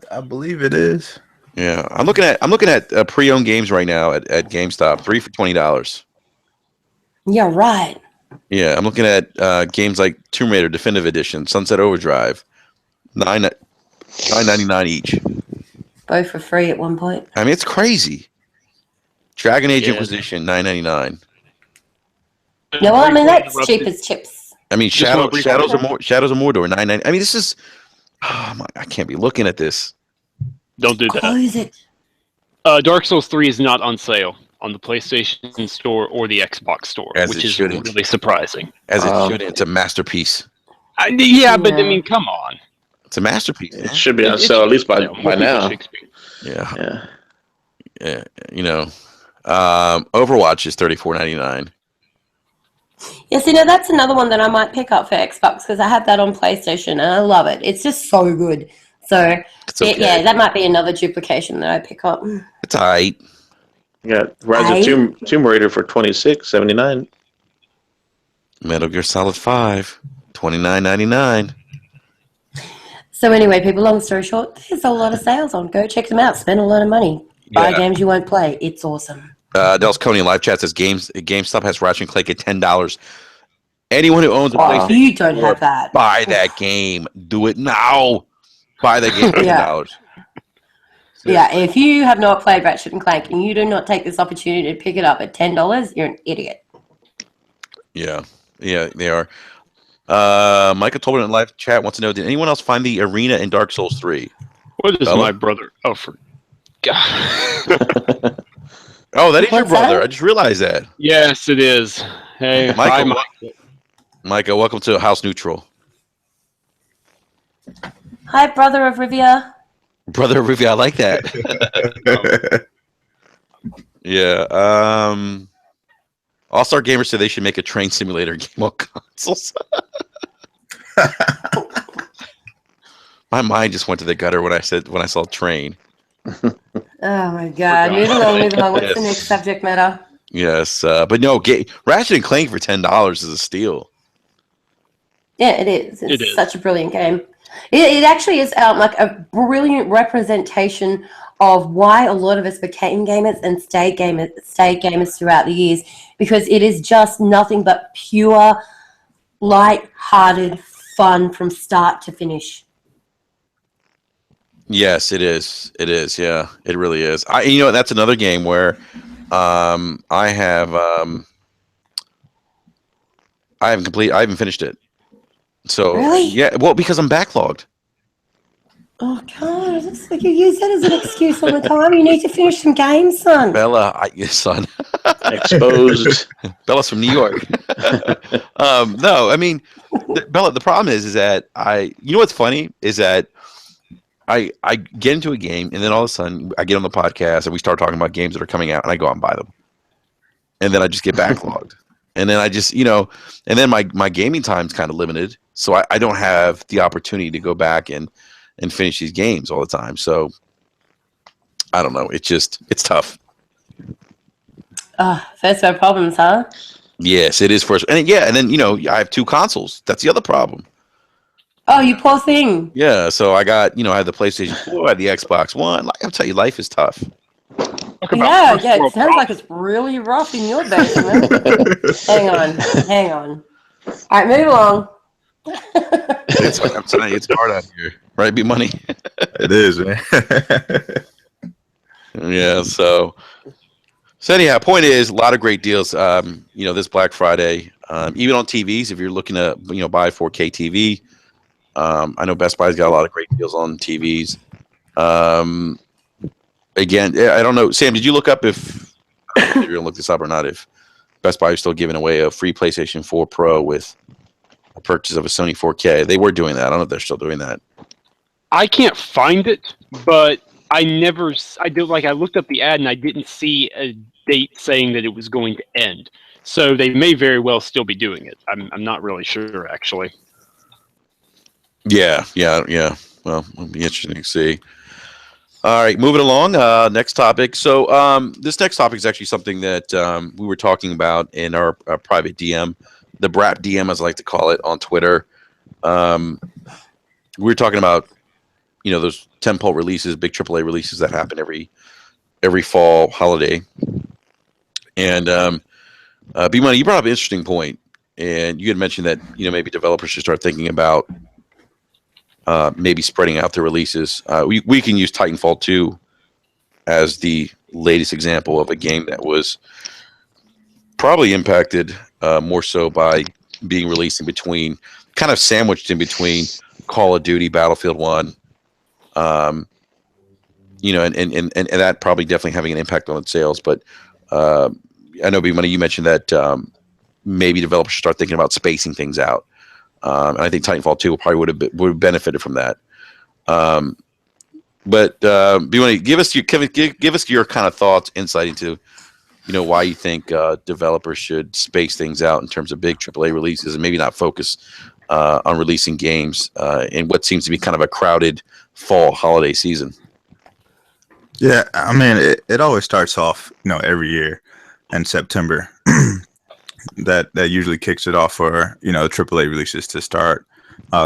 I believe it is. Yeah, I'm looking at pre-owned games right now at GameStop. 3 for $20. Yeah, right. Yeah, I'm looking at games like Tomb Raider Definitive Edition, Sunset Overdrive, $9.99 each. both for free at one point. I mean, it's crazy. Dragon Age Yeah. Inquisition, $9.99. Yeah, well, I mean that's cheap as chips. I mean, Just want to Shadows of Mordor, $9.99. I mean, this is. I can't be looking at this. Don't do that. Close it. Dark Souls 3 is not on sale on the PlayStation Store or the Xbox Store, As which it is shouldn't. really surprising. As it should. It's a masterpiece. Yeah, but I Yeah. mean, come on. It's a masterpiece. It should be on sale at least by now. Yeah. Yeah. You know, Overwatch is $34.99. Yeah, see, now that's another one that I might pick up for Xbox because I have that on PlayStation and I love it. It's just so good. So, It's okay. yeah, that might be another duplication that I pick up. It's all right. You got Rise of Tomb Raider for $26.79. Metal Gear Solid 5, $29.99. So anyway, people, long story short, there's a lot of sales on. Go check them out. Spend a lot of money. Buy Yeah. games you won't play. It's awesome. Dels Coney in live chat says GameStop has Ratchet and Clank at $10. Anyone who owns a Wow. PlayStation, You don't have that. buy that game. Do it now. Buy that game for $10. Yeah, if you have not played Ratchet and Clank and you do not take this opportunity to pick it up at $10, you're an idiot. Yeah, they are. Michael Tolbert in live chat wants to know: did anyone else find the arena in Dark Souls 3? What is Bella? my brother? Oh, for God. Oh, that is your What's brother. that? I just realized that. Yes, it is. Hey, Michael, hi, Micah, welcome to House Neutral. Hi, brother of Rivia. Brother Rivia, I like that. Yeah. All-Star Gamers said they should make a train simulator game on consoles. My mind just went to the gutter when I saw train. Oh my God! Move along. What's Yes. the next subject matter? Yes, but no, Ratchet and Clank for $10 is a steal. Yeah, it is. It's It is. such a brilliant game. It actually is like a brilliant representation of why a lot of us became gamers and stayed gamers throughout the years, because it is just nothing but pure, light-hearted fun from start to finish. Yes, it is. It is. Yeah, it really is. That's another game where I haven't finished it. So Really? yeah, well, because I'm backlogged. Oh God! It's like you use that as an excuse all the time. You need to finish some games, son. Bella, son. Exposed. Bella's from New York. No, I mean, Bella. The problem is that what's funny is that I get into a game and then all of a sudden I get on the podcast and we start talking about games that are coming out and I go out and buy them, and then I just get backlogged, and then I just and then my gaming time's kind of limited, so I don't have the opportunity to go back and finish these games all the time. So I don't know. It's tough. First world problems, huh? Yes, it is first, and then I have two consoles. That's the other problem. Oh, you poor thing. Yeah, so I got I have the PlayStation 4, I have the Xbox One. Like, I'll tell you, life is tough. Talk about Yeah. It first world sounds like it's really rough in your basement. Hang on. All right, move along. I'm telling you, it's hard out here. Right, be money. It is, man. Yeah. So anyhow, point is, a lot of great deals. This Black Friday, even on TVs, if you're looking to buy a 4K TV. I know Best Buy's got a lot of great deals on TVs. Again, I don't know. Sam, did you look up if you're gonna look this up or not? If Best Buy is still giving away a free PlayStation 4 Pro with a purchase of a Sony 4K? They were doing that. I don't know if they're still doing that. I can't find it, but I looked up the ad and I didn't see a date saying that it was going to end. So they may very well still be doing it. I'm not really sure, actually. Yeah. Well, it'll be interesting to see. All right, moving along. Next topic. So this next topic is actually something that we were talking about in our private DM, the BRAP DM, as I like to call it, on Twitter. We were talking about those tentpole releases, big AAA releases that happen every fall holiday. And B-Money, you brought up an interesting point, and you had mentioned that maybe developers should start thinking about maybe spreading out the releases. We can use Titanfall 2 as the latest example of a game that was probably impacted more so by being released in between, kind of sandwiched in between Call of Duty, Battlefield 1, and that probably definitely having an impact on its sales. But I know, B-Money, you mentioned that maybe developers should start thinking about spacing things out. And I think Titanfall 2 probably would have benefited from that. But B-Money, give us your kind of thoughts, insight into why you think developers should space things out in terms of big AAA releases and maybe not focus on releasing games in what seems to be kind of a crowded fall holiday season. Yeah, I mean, it always starts off, every year in September. that usually kicks it off for, AAA releases to start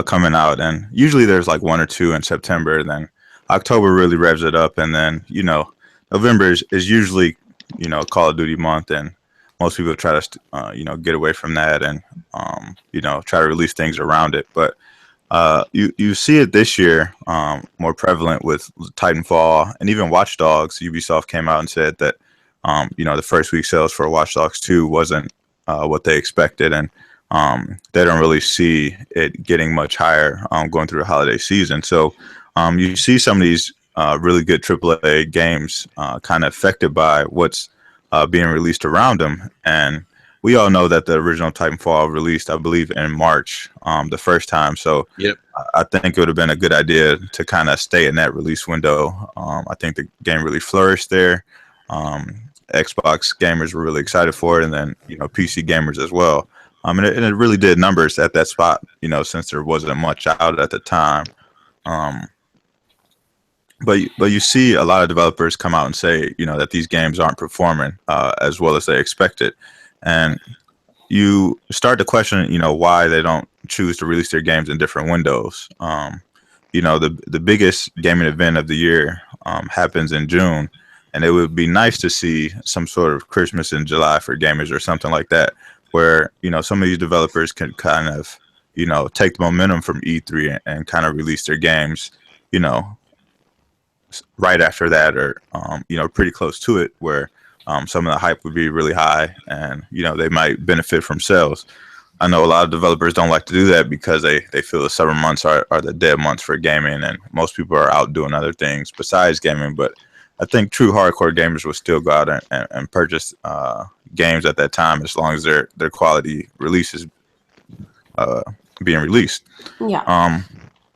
coming out. And usually there's like one or two in September. Then October really revs it up. And then, November is usually, Call of Duty month. And most people try to, get away from that and, try to release things around it. But you see it this year more prevalent with Titanfall and even Watch Dogs. Ubisoft came out and said that, the first week sales for Watch Dogs 2 wasn't what they expected. And they don't really see it getting much higher going through the holiday season. So you see some of these really good AAA games kind of affected by what's being released around them. And we all know that the original Titanfall released, I believe, in March the first time. So yep. I think it would have been a good idea to kind of stay in that release window. I think the game really flourished there. Xbox gamers were really excited for it, and then PC gamers as well. And it really did numbers at that spot. Since there wasn't much out at the time. But you see a lot of developers come out and say that these games aren't performing as well as they expected, and you start to question why they don't choose to release their games in different windows. The biggest gaming event of the year happens in June. And it would be nice to see some sort of Christmas in July for gamers or something like that, where, some of these developers can kind of, take the momentum from E3 and kind of release their games, right after that or, pretty close to it, where some of the hype would be really high and, they might benefit from sales. I know a lot of developers don't like to do that because they feel the summer months are the dead months for gaming, and most people are out doing other things besides gaming. But I think true hardcore gamers will still go out and purchase games at that time as long as their quality releases being released. Yeah.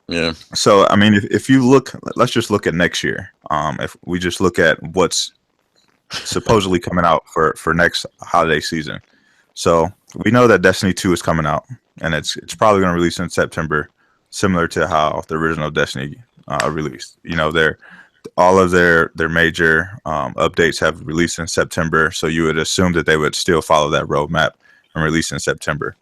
Yeah. So I mean, if you look, let's just look at next year. If we just look at what's supposedly coming out for next holiday season, so we know that Destiny 2 is coming out, and it's probably going to release in September, similar to how the original Destiny released. All of their major updates have released in September, so you would assume that they would still follow that roadmap and release in September.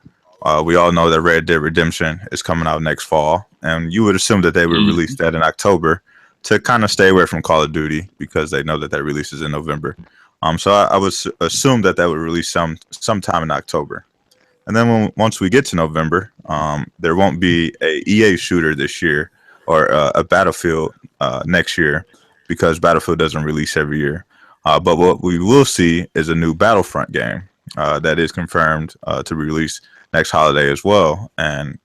We all know that Red Dead Redemption is coming out next fall, and you would assume that they would release that in October to kind of stay away from Call of Duty because they know that releases in November. So I would assume that would release sometime in October. And then once we get to November, there won't be a EA shooter this year or a Battlefield next year because Battlefield doesn't release every year. But what we will see is a new Battlefront game that is confirmed to be released next holiday as well. And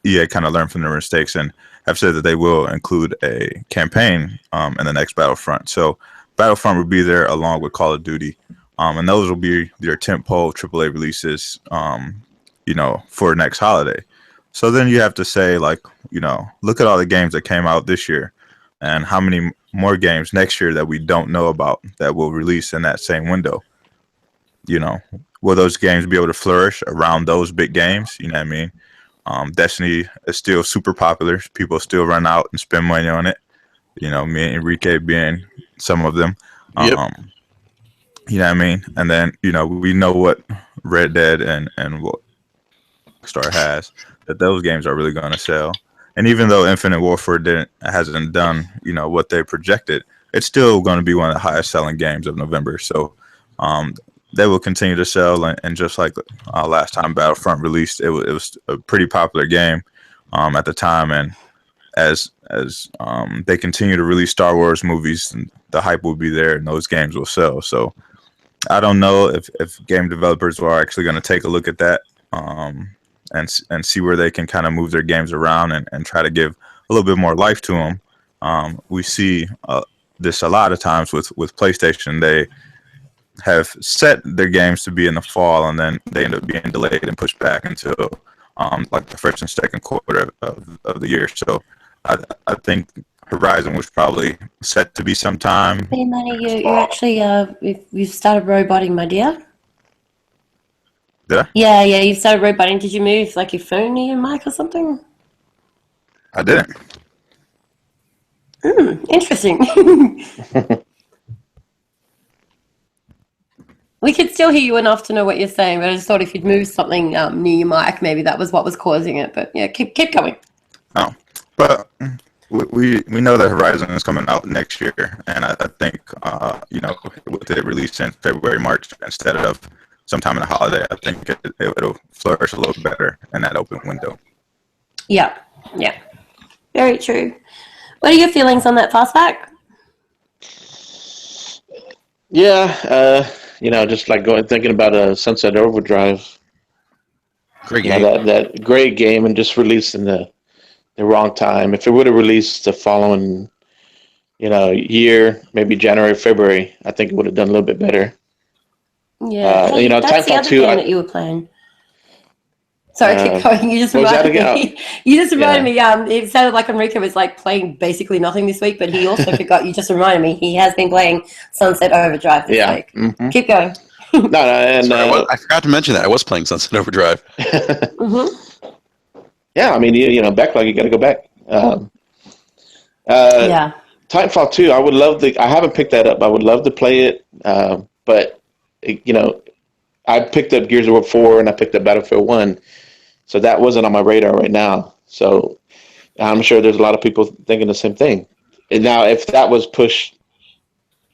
EA kind of learned from their mistakes and have said that they will include a campaign in the next Battlefront. So Battlefront will be there along with Call of Duty. And those will be their tentpole AAA releases, for next holiday. So then you have to say, look at all the games that came out this year and how many more games next year that we don't know about that will release in that same window. Will those games be able to flourish around those big games? You know what I mean? Destiny is still super popular. People still run out and spend money on it. Me and Enrique being some of them. Yep. You know what I mean? And then, we know what Red Dead and what Rockstar has, that those games are really going to sell. And even though Infinite Warfare hasn't done, what they projected, it's still going to be one of the highest selling games of November. So they will continue to sell. And just like last time Battlefront released, it was a pretty popular game. at the time, and as they continue to release Star Wars movies, the hype will be there, and those games will sell. So I don't know if game developers are actually going to take a look at that and see where they can kind of move their games around and try to give a little bit more life to them. We see this a lot of times with PlayStation. They have set their games to be in the fall, and then they end up being delayed and pushed back until like the first and second quarter of the year. So I think Horizon was probably set to be sometime. Hey, Manny, you actually you've started roboting, my dear. Did I? Yeah, you started roboting. Did you move like your phone near your mic or something? I didn't. Interesting. We could still hear you enough to know what you're saying, but I just thought if you'd move something near your mic, maybe that was what was causing it. But yeah, keep going. No, but we know that Horizon is coming out next year, and I think with it released in February, March instead of sometime in the holiday, I think it'll flourish a little better in that open window. Yeah, very true. What are your feelings on that fastback? Yeah, just like thinking about Sunset Overdrive. Great game. That great game, and just released in the wrong time. If it would have released the following, year, maybe January, February, I think it would have done a little bit better. Yeah, that's Titanfall the other 2, game that you were playing. Sorry, keep going. You just what was that reminded again? me. You just reminded me. It sounded like Enrico was like playing basically nothing this week, but he also forgot. You just reminded me he has been playing Sunset Overdrive this week. Mm-hmm. Keep going. And Sorry, I forgot to mention that I was playing Sunset Overdrive. Mm-hmm. Yeah, I mean, backlog, you got to go back. Yeah. Titanfall 2, I haven't picked that up. I would love to play it, but I picked up Gears of War 4 and I picked up Battlefield 1, so that wasn't on my radar right now. So I'm sure there's a lot of people thinking the same thing. And now, if that was pushed,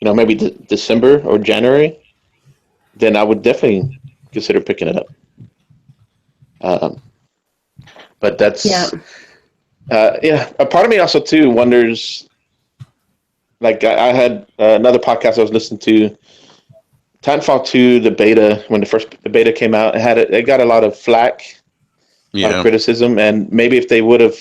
maybe December or January, then I would definitely consider picking it up. But that's a part of me also too wonders. Like I had another podcast I was listening to, Titanfall 2, the beta, when the beta came out, it got a lot of flack, a lot of criticism, and maybe if they would have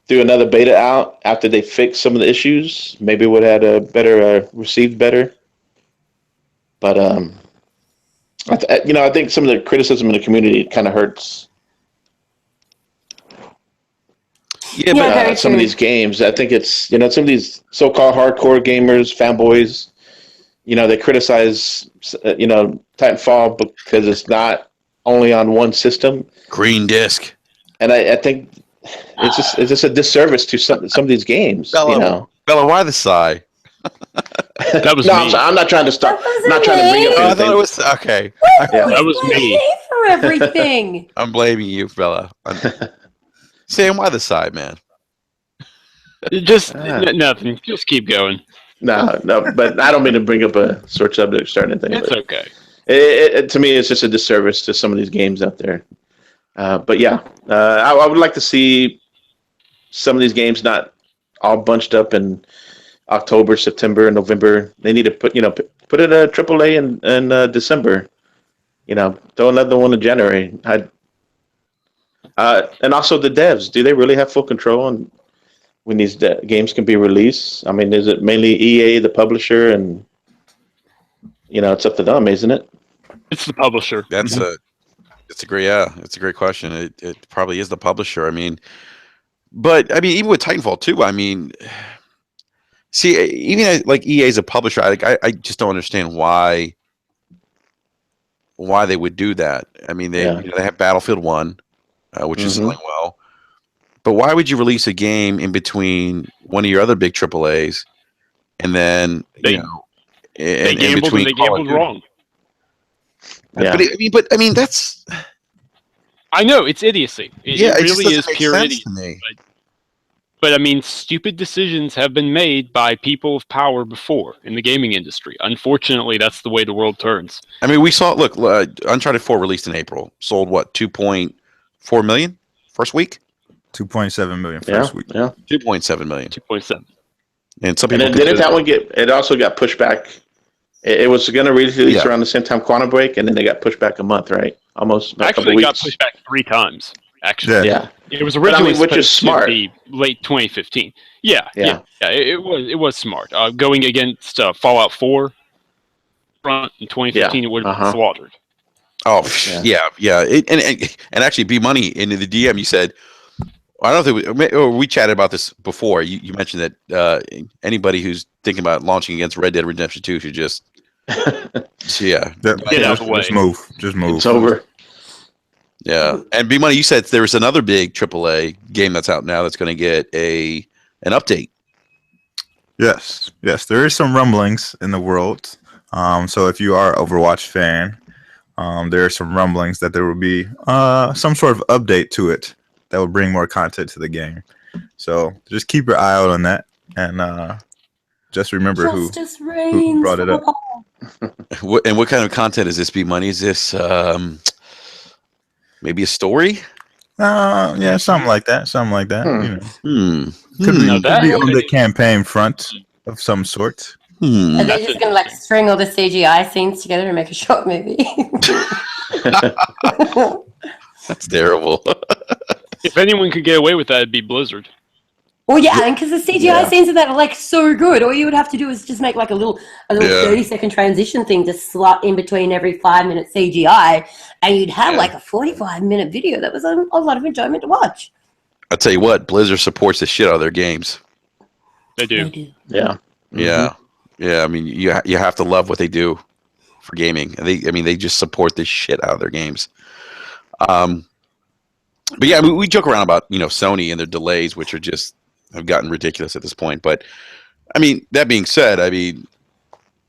threw another beta out after they fixed some of the issues, maybe it would have had a better received better. But I think some of the criticism in the community kind of hurts. Yeah, but some of these games, I think it's some of these so-called hardcore gamers, fanboys. They criticize, Titanfall because it's not only on one system. Green disc. And I think it's just a disservice to some of these games. Bella, why the sigh? That was no, me. I'm not trying to stop. I'm not trying to bring up Oh, I anything. thought it was okay. That was me. For everything. I'm blaming you, Bella. Sam, why the sigh, man? Just nothing. Just keep going. No, but I don't mean to bring up a sore subject or start anything. It's but okay. To me, it's just a disservice to some of these games out there. But yeah, I would like to see some of these games not all bunched up in October, September, and November. They need to put it at AAA in December. Throw another one in January. And also the devs. Do they really have full control on when these games can be released? I mean, is it mainly EA, the publisher, and it's up to them, isn't it? It's the publisher. It's a great question. It probably is the publisher. I mean, but even with Titanfall 2, I mean, see, even like EA is a publisher, I just don't understand why they would do that. I mean, they have Battlefield 1, which is selling well. But why would you release a game in between one of your other big AAAs, and then they gambled and they gambled wrong? Yeah. But I mean that's. I know it's idiocy. It really is pure idiocy. To me. But I mean, stupid decisions have been made by people of power before in the gaming industry. Unfortunately, that's the way the world turns. I mean, we saw. Look, Uncharted 4 released in April, sold what 2.4 million first week. 2.7 million Yeah, first week. yeah. 2.7 million. 2.7. And some And people then didn't that one get? It also got pushed back. It was going to release Yeah. around the same time Quantum Break, and then they got pushed back a month, right? Almost a Actually, couple it weeks. got pushed back 3 times. Actually, Yeah. Yeah, it was originally which is supposed smart. to be late 2015. Yeah. Yeah. It was smart. Going against Fallout 4 front in 2015, Yeah. it would have been Uh-huh. slaughtered. Oh, Yeah. yeah. And actually, B Money in the DM, you said, I don't think we chatted about this before. You mentioned that anybody who's thinking about launching against Red Dead Redemption 2 should just, yeah, Get out of the way. Just move. Just move. It's over. yeah. And B Money, you said there's another big AAA game that's out now that's going to get an update. Yes. There is some rumblings in the world. So if you are an Overwatch fan, there are some rumblings that there will be some sort of update to it that will bring more content to the game. So just keep your eye out on that, and just remember who brought it up. And what kind of content is this, B Money? Is this maybe a story? Yeah, something like that. You know. Could be on the campaign front of some sort. Are they just going to string all the CGI scenes together and make a short movie? That's terrible. If anyone could get away with that, it'd be Blizzard. Well, yeah, and because the CGI scenes of that are so good, all you would have to do is just make a little 30-second transition thing to slot in between every 5-minute CGI, and you'd have a 45-minute video that was a lot of enjoyment to watch. I'll tell you what, Blizzard supports the shit out of their games. They do. Yeah. Yeah. I mean, you have to love what they do for gaming. They just support the shit out of their games. But yeah, we joke around about Sony and their delays, which have gotten ridiculous at this point. But I mean, that being said,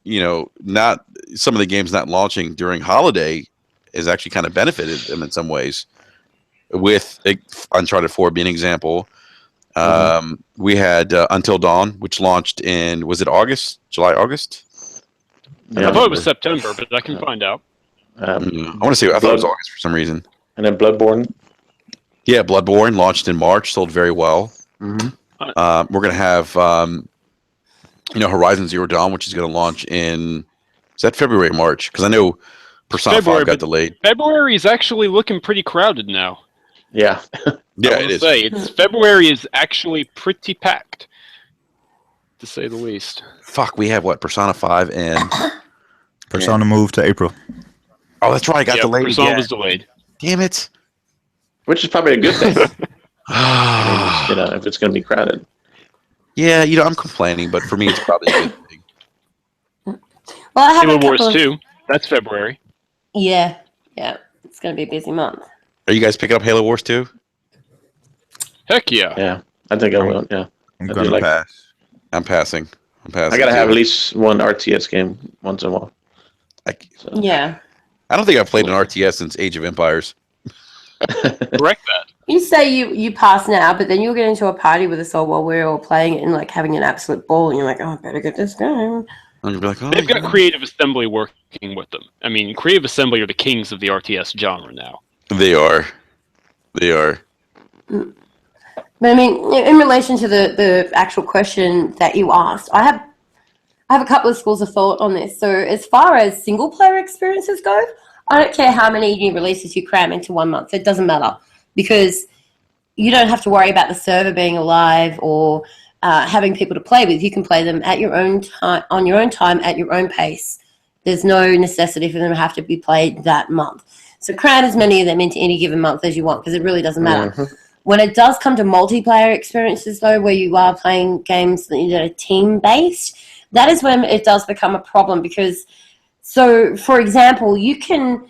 not some of the games not launching during holiday has actually kind of benefited them in some ways. With Uncharted 4 being an example, we had Until Dawn, which launched in July, August. Yeah. I thought it was September, but I can find out. I want to say I thought it was August for some reason. And then Bloodborne. Yeah, Bloodborne launched in March, sold very well. Mm-hmm. We're going to have, Horizon Zero Dawn, which is going to launch in, is that February or March? Because I know Persona 5 got delayed. February is actually looking pretty crowded now. Yeah. Yeah, it is. February is actually pretty packed, to say the least. Fuck, we have Persona 5 and Persona moved to April. Oh, that's right, got delayed. Persona was delayed. Damn it. Which is probably a good thing. If it's going to be crowded. Yeah, I'm complaining, but for me, it's probably a good thing. Well, I have Halo Wars 2. That's February. Yeah, it's going to be a busy month. Are you guys picking up Halo Wars 2? Heck yeah. Yeah, I think I will. Yeah, I'm going to pass. I'm passing. I gotta have at least one RTS game once in a while. Yeah. I don't think I've played an RTS since Age of Empires. Correct that. You say you pass now, but then you'll get into a party with us all while we're all playing it and having an absolute ball, and you're like, I better get this going. And you'll be like, They've got Creative Assembly working with them. I mean, Creative Assembly are the kings of the RTS genre now. They are. But I mean, in relation to the actual question that you asked, I have a couple of schools of thought on this. So as far as single player experiences go, I don't care how many new releases you cram into 1 month. It doesn't matter because you don't have to worry about the server being alive or having people to play with. You can play them at your own time, on your own time, at your own pace. There's no necessity for them to have to be played that month. So cram as many of them into any given month as you want because it really doesn't matter. Mm-hmm. When it does come to multiplayer experiences, though, where you are playing games that are team-based, that is when it does become a problem because, so, for example, you can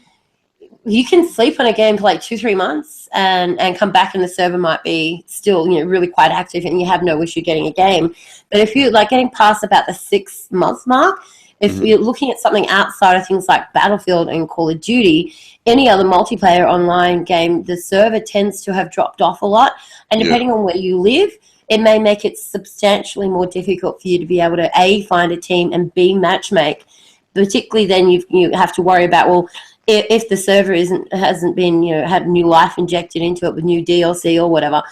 sleep on a game for 2-3 months and come back and the server might be still, really quite active and you have no issue getting a game. But if you're, getting past about the 6-month mark, if you're looking at something outside of things like Battlefield and Call of Duty, any other multiplayer online game, the server tends to have dropped off a lot. And depending on where you live, it may make it substantially more difficult for you to be able to, A, find a team, and B, matchmake. Particularly then you have to worry about, well, if the server hasn't been, had new life injected into it with new DLC or whatever,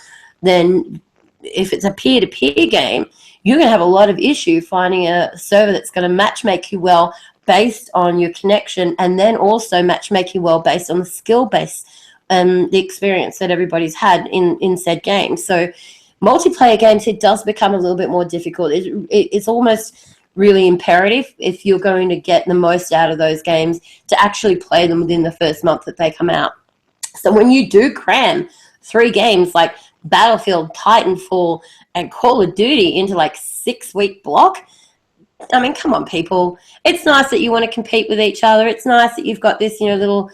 then if it's a peer-to-peer game, you're going to have a lot of issue finding a server that's going to matchmake you well based on your connection, and then also matchmake you well based on the skill base and the experience that everybody's had in said game. So multiplayer games, it does become a little bit more difficult. It's almost really imperative, if you're going to get the most out of those games, to actually play them within the first month that they come out. So when you do cram 3 games like Battlefield, Titanfall, and Call of Duty into like 6-week block, I mean, come on, people. It's nice that you want to compete with each other. It's nice that you've got this, little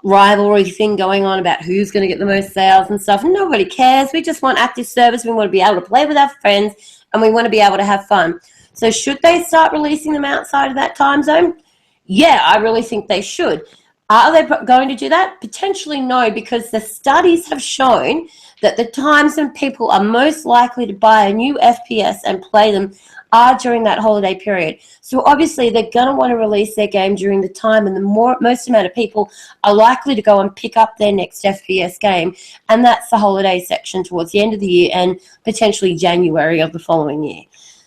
rivalry thing going on about who's going to get the most sales and stuff. Nobody cares. We just want active service. We want to be able to play with our friends, and we want to be able to have fun. So should they start releasing them outside of that time zone? Yeah, I really think they should. Are they going to do that? Potentially no, because the studies have shown that the times when people are most likely to buy a new FPS and play them are during that holiday period. So obviously they're going to want to release their game during the time when the most amount of people are likely to go and pick up their next FPS game, and that's the holiday section towards the end of the year and potentially January of the following year.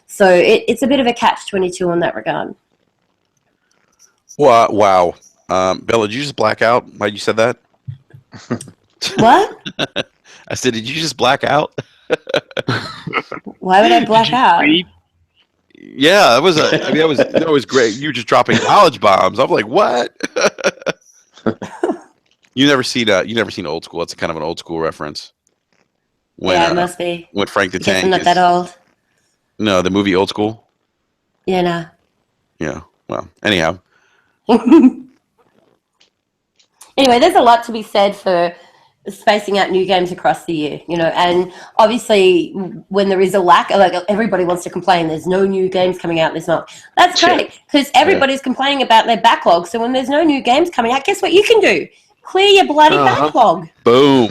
So it's a bit of a catch-22 in that regard. Wow. Bella, did you just black out? Why you said that? What? I said, did you just black out? Why would I black out? Yeah, it was great. You were just dropping knowledge bombs. I'm like, what? You never seen Old School. It's kind of an old school reference. Yeah, it must be. When Frank the I guess Tank. I'm not that old. No, the movie Old School. Yeah, no. Yeah. Well, anyhow. Anyway, there's a lot to be said for spacing out new games across the year, and obviously when there is a lack, like everybody wants to complain, there's no new games coming out this month. That's great, because everybody's complaining about their backlog. So when there's no new games coming out, guess what you can do? Clear your bloody backlog. Boom.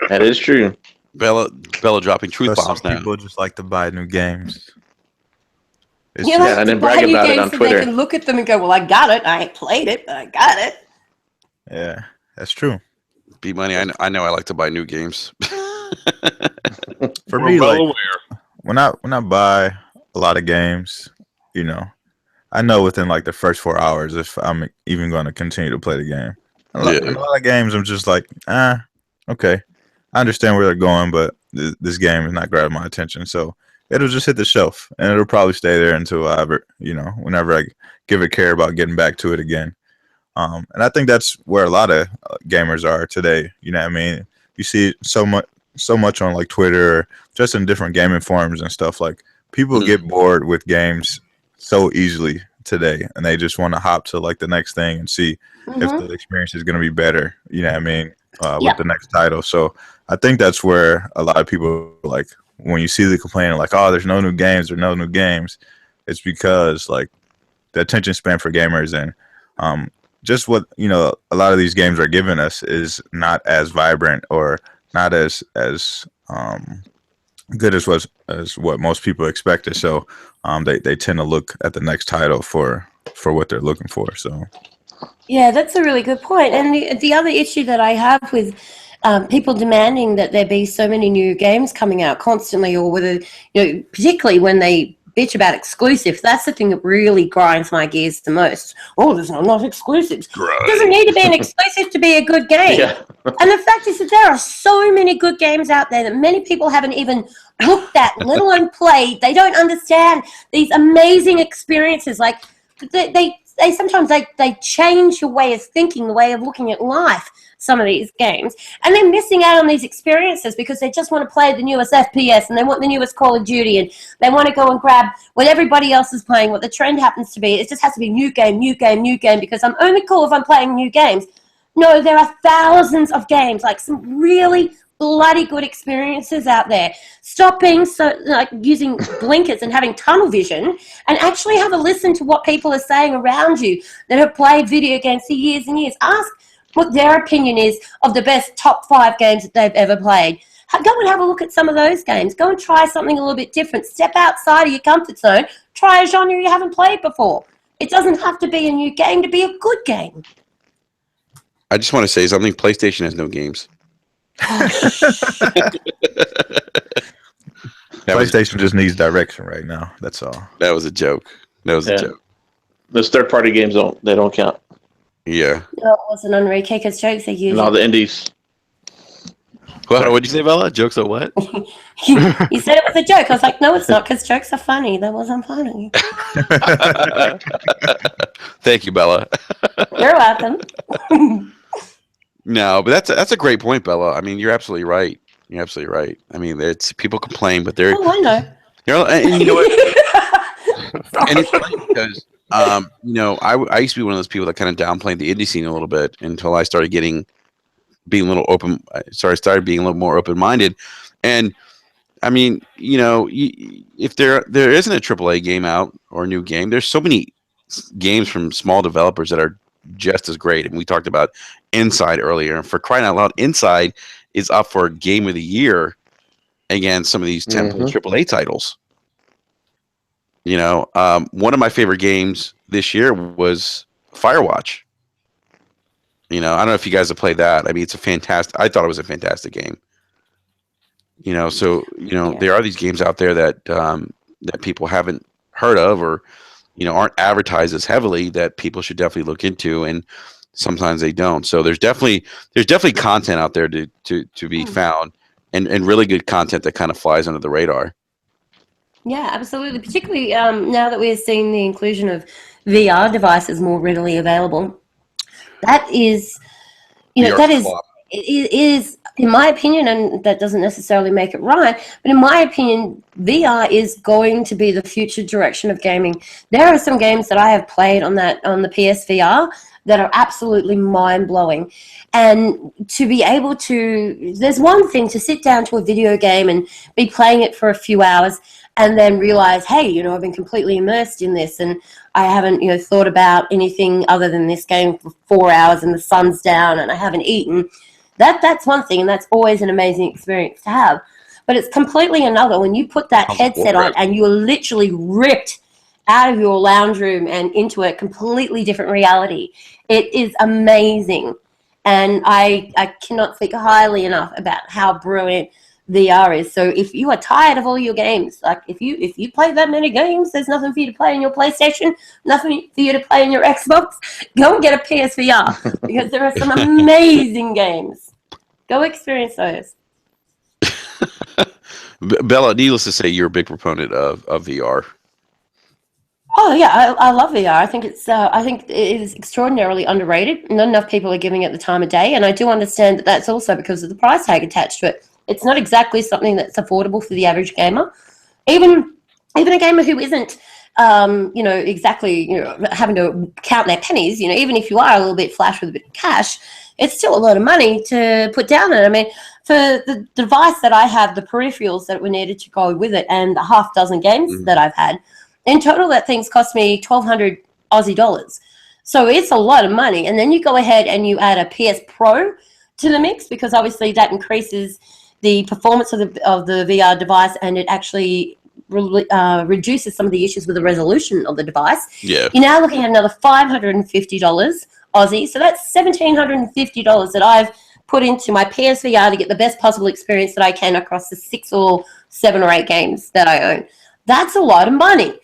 That is true. Bella dropping truth bombs some now. people just like to buy new games. It's You Yeah, and then brag about it on so Twitter. they can look at them and go, well, I got it. I ain't played it, but I got it. yeah, that's true. Beat money. I know I like to buy new games. For We're me, well like aware. when I buy a lot of games, I know within like the first 4 hours if I'm even going to continue to play the game. A lot of games, I'm just like, okay, I understand where they're going, but this game is not grabbing my attention, so it'll just hit the shelf, and it'll probably stay there until whenever I give a care about getting back to it again. And I think that's where a lot of gamers are today. You know what I mean? You see so much on like Twitter, or just in different gaming forums and stuff. Like people get bored with games so easily today, and they just want to hop to like the next thing and see if the experience is going to be better. You know what I mean? With the next title. So I think that's where a lot of people, like when you see the complaining like, oh, there's no new games or no new games, it's because like the attention span for gamers and just what a lot of these games are giving us is not as vibrant or not as good as what most people expected. So they tend to look at the next title for what they're looking for. So yeah, that's a really good point. And the other issue that I have with people demanding that there be so many new games coming out constantly, or whether particularly when they bitch about exclusive, that's the thing that really grinds my gears the most. Oh, there's not enough exclusives. It doesn't need to be an exclusive to be a good game. Yeah. And the fact is that there are so many good games out there that many people haven't even looked at, let alone played. They don't understand these amazing experiences. Like they sometimes they change your way of thinking, the way of looking at life, some of these games, and they're missing out on these experiences because they just want to play the newest FPS and they want the newest Call of Duty and they want to go and grab what everybody else is playing, what the trend happens to be. It just has to be new game because I'm only cool if I'm playing new games. No, there are thousands of games, like some really bloody good experiences out there. Stop being so like using blinkers and having tunnel vision, and actually have a listen to what people are saying around you that have played video games for years and years. Ask what their opinion is of the best top 5 games that they've ever played. Go and have a look at some of those games. Go and try something a little bit different. Step outside of your comfort zone. Try a genre you haven't played before. It doesn't have to be a new game to be a good game. I just want to say something. PlayStation has no games. PlayStation just needs direction right now. That's all. That was a joke. That was a joke. Those third-party games don't count. Yeah. No, it wasn't Enrique because jokes are And usually. all the indies. What'd you say, Bella? Jokes are what? You said it was a joke. I was like, no, it's not because jokes are funny. That wasn't funny. Thank you, Bella. You're welcome. No, but that's a great point, Bella. I mean, you're absolutely right. You're absolutely right. I mean, it's people complain, but they're Oh, I know. and you know what? And it's funny because I used to be one of those people that kind of downplayed the indie scene a little bit until I started being a little open. Sorry, I started being a little more open minded, and I mean, if there isn't a AAA game out or a new game, there's so many games from small developers that are just as great. And we talked about Inside earlier, and for crying out loud, Inside is up for Game of the Year against some of these template AAA titles. One of my favorite games this year was Firewatch. I don't know if you guys have played that. I mean, I thought it was a fantastic game. There are these games out there that that people haven't heard of or, aren't advertised as heavily that people should definitely look into, and sometimes they don't. So there's definitely content out there to be found, and really good content that kind of flies under the radar. Yeah, absolutely. Particularly now that we're seeing the inclusion of VR devices more readily available. That is, it is, in my opinion, and that doesn't necessarily make it right, but in my opinion, VR is going to be the future direction of gaming. There are some games that I have played on the PSVR that are absolutely mind-blowing. And to be able to, there's one thing to sit down to a video game and be playing it for a few hours and then realize, hey, I've been completely immersed in this and I haven't, thought about anything other than this game for 4 hours and the sun's down and I haven't eaten. That's one thing, and that's always an amazing experience to have. But it's completely another when you put that headset on and you're literally ripped out of your lounge room and into a completely different reality. It is amazing. And I cannot speak highly enough about how brilliant VR is. So if you are tired of all your games, like if you play that many games, there's nothing for you to play in your PlayStation, nothing for you to play in your Xbox, go and get a PSVR because there are some amazing games. Go experience those. Bella, needless to say, you're a big proponent of VR. Oh yeah, I love VR. I think it is extraordinarily underrated. Not enough people are giving it the time of day, and I do understand that that's also because of the price tag attached to it. It's not exactly something that's affordable for the average gamer. Even a gamer who isn't, exactly, having to count their pennies. Even if you are a little bit flash with a bit of cash, it's still a lot of money to put down on. I mean, for the device that I have, the peripherals that were needed to go with it, and the half dozen games that I've had. In total, that thing's cost me 1,200 Aussie dollars. So it's a lot of money. And then you go ahead and you add a PS Pro to the mix because obviously that increases the performance of the VR device and it actually reduces some of the issues with the resolution of the device. Yeah. You're now looking at another $550 Aussie. So that's $1,750 that I've put into my PSVR to get the best possible experience that I can across the 6 or 7 or 8 games that I own. That's a lot of money.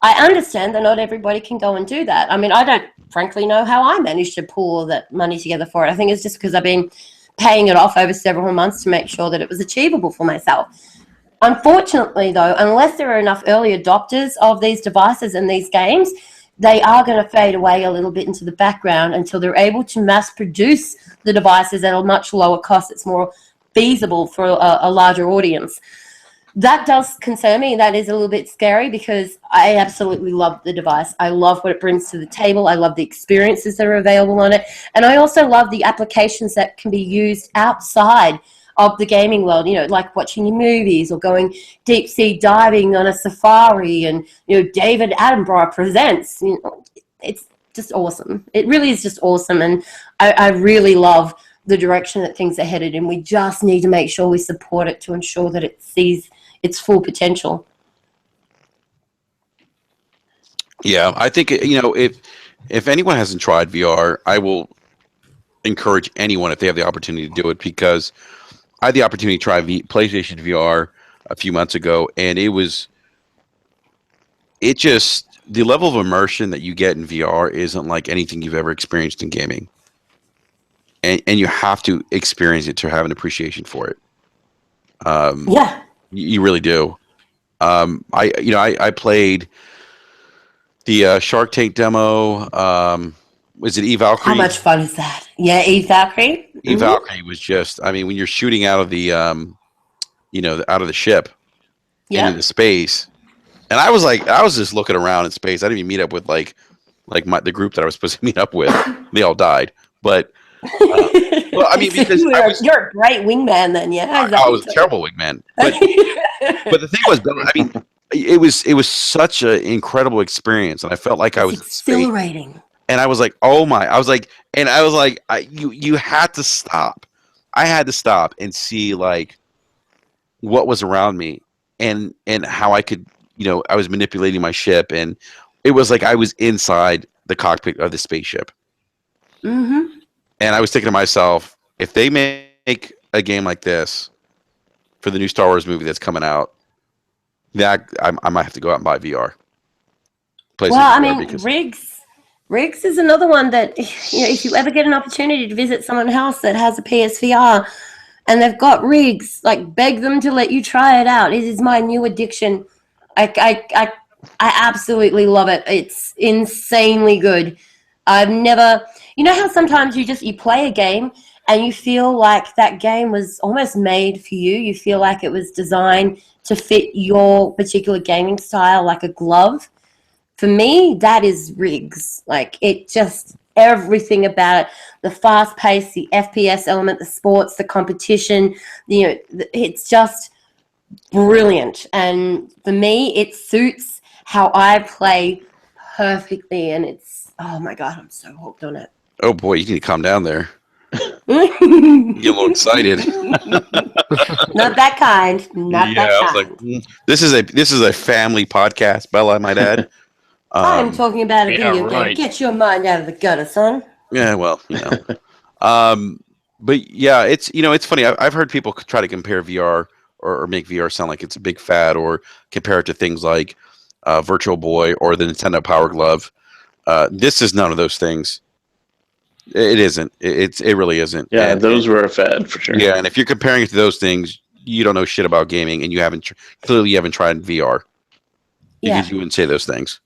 I understand that not everybody can go and do that. I mean, I don't frankly know how I managed to pull all that money together for it. I think it's just because I've been paying it off over several months to make sure that it was achievable for myself. Unfortunately, though, unless there are enough early adopters of these devices and these games, they are going to fade away a little bit into the background until they're able to mass produce the devices at a much lower cost. It's more feasible for a larger audience. That does concern me. That is a little bit scary because I absolutely love the device. I love what it brings to the table. I love the experiences that are available on it. And I also love the applications that can be used outside of the gaming world, like watching your movies or going deep sea diving on a safari and, David Attenborough presents. It's just awesome. It really is just awesome. And I really love the direction that things are headed in. We just need to make sure we support it to ensure that it sees its full potential. Yeah, I think if anyone hasn't tried VR, I will encourage anyone if they have the opportunity to do it because I had the opportunity to try PlayStation VR a few months ago, and the level of immersion that you get in VR isn't like anything you've ever experienced in gaming. And you have to experience it to have an appreciation for it. Yeah. You really do. I played the Shark Tank demo. Was it Eve Valkyrie? How much fun is that? Yeah, Eve Valkyrie. Eve Valkyrie was just. I mean, when you're shooting out of the, out of the ship into the space, and I was just looking around in space. I didn't even meet up with the group that I was supposed to meet up with. They all died, but. Well, I mean, because you're a great wingman, then, yeah. I was a terrible wingman, but the thing was, I mean, it was such an incredible experience, and I felt like I was exhilarating. And I was like, oh my! I was like, you had to stop. I had to stop and see like what was around me, and how I could, I was manipulating my ship, and it was like I was inside the cockpit of the spaceship. Mm-hmm. And I was thinking to myself, if they make a game like this for the new Star Wars movie that's coming out, that I might have to go out and buy VR. Riggs is another one that, if you ever get an opportunity to visit someone's house that has a PSVR and they've got Riggs, like, beg them to let you try it out. It is my new addiction. I absolutely love it. It's insanely good. I've never... You know how sometimes you play a game and you feel like that game was almost made for you? You feel like it was designed to fit your particular gaming style like a glove? For me, that is Riggs. Like, it just, everything about it, the fast pace, the FPS element, the sports, the competition, it's just brilliant. And for me, it suits how I play perfectly, and it's, oh my God, I'm so hooked on it. Oh boy, you need to calm down there. You get a little excited. Not that kind. Not that I was kind. like, this is a family podcast, Bella, I might add. I'm talking about a video game. right. Get your mind out of the gutter, son. Yeah, well, but yeah, it's funny. I've heard people try to compare VR or make VR sound like it's a big fad, or compare it to things like Virtual Boy or the Nintendo Power Glove. This is none of those things. It isn't. It really isn't. Yeah, those were a fad for sure. Yeah, and if you're comparing it to those things, you don't know shit about gaming, and you haven't tried VR because you wouldn't say those things.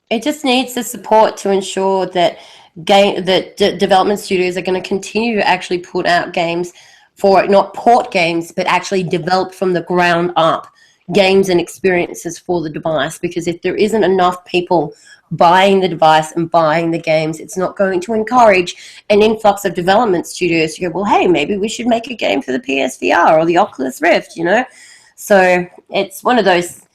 It just needs the support to ensure that development studios are going to continue to actually put out games for it, not port games, but actually develop from the ground up games and experiences for the device. Because if there isn't enough people buying the device and buying the games, it's not going to encourage an influx of development studios to go, well, hey, maybe we should make a game for the PSVR or the Oculus Rift, So it's one of those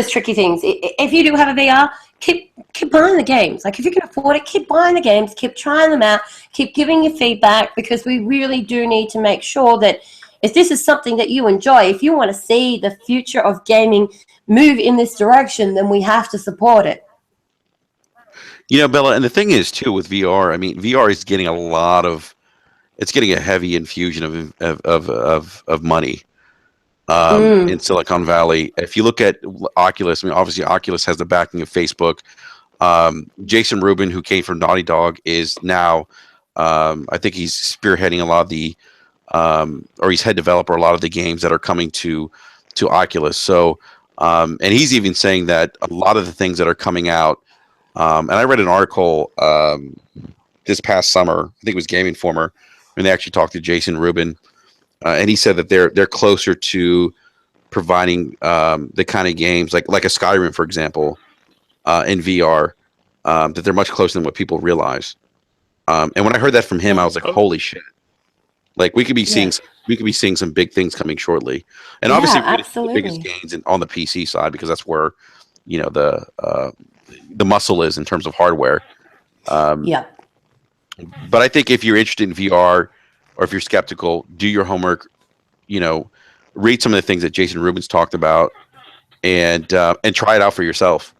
tricky things. If you do have a VR, keep buying the games. Like, if you can afford it, keep buying the games, keep trying them out, keep giving your feedback, because we really do need to make sure that if this is something that you enjoy, if you want to see the future of gaming move in this direction, then we have to support it. Bella, and the thing is too with VR. I mean, VR is getting a heavy infusion of money in Silicon Valley. If you look at Oculus, I mean, obviously Oculus has the backing of Facebook. Jason Rubin, who came from Naughty Dog, is now, I think he's spearheading a lot of the, or he's head developer a lot of the games that are coming to Oculus. So, and he's even saying that a lot of the things that are coming out. And I read an article this past summer, I think it was Game Informer, when they actually talked to Jason Rubin, and he said that they're closer to providing the kind of games like a Skyrim, for example, in VR, that they're much closer than what people realize. And when I heard that from him, I was like, "Holy shit!" Like, we could be seeing some big things coming shortly, and obviously the biggest gains on the PC side, because that's where the muscle is in terms of hardware. Yeah. But I think if you're interested in VR, or if you're skeptical, do your homework. Read some of the things that Jason Rubin's talked about, and try it out for yourself.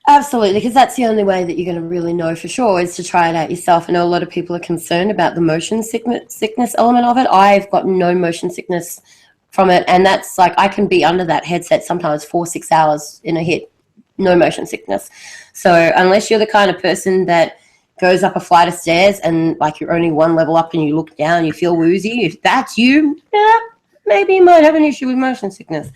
Absolutely, because that's the only way that you're going to really know for sure is to try it out yourself. I know a lot of people are concerned about the motion sickness element of it. I've got no motion sickness from it, and that's like I can be under that headset sometimes 4-6 hours in a hit, no motion sickness. So unless you're the kind of person that goes up a flight of stairs and like you're only one level up and you look down, you feel woozy, if that's you, yeah, maybe you might have an issue with motion sickness.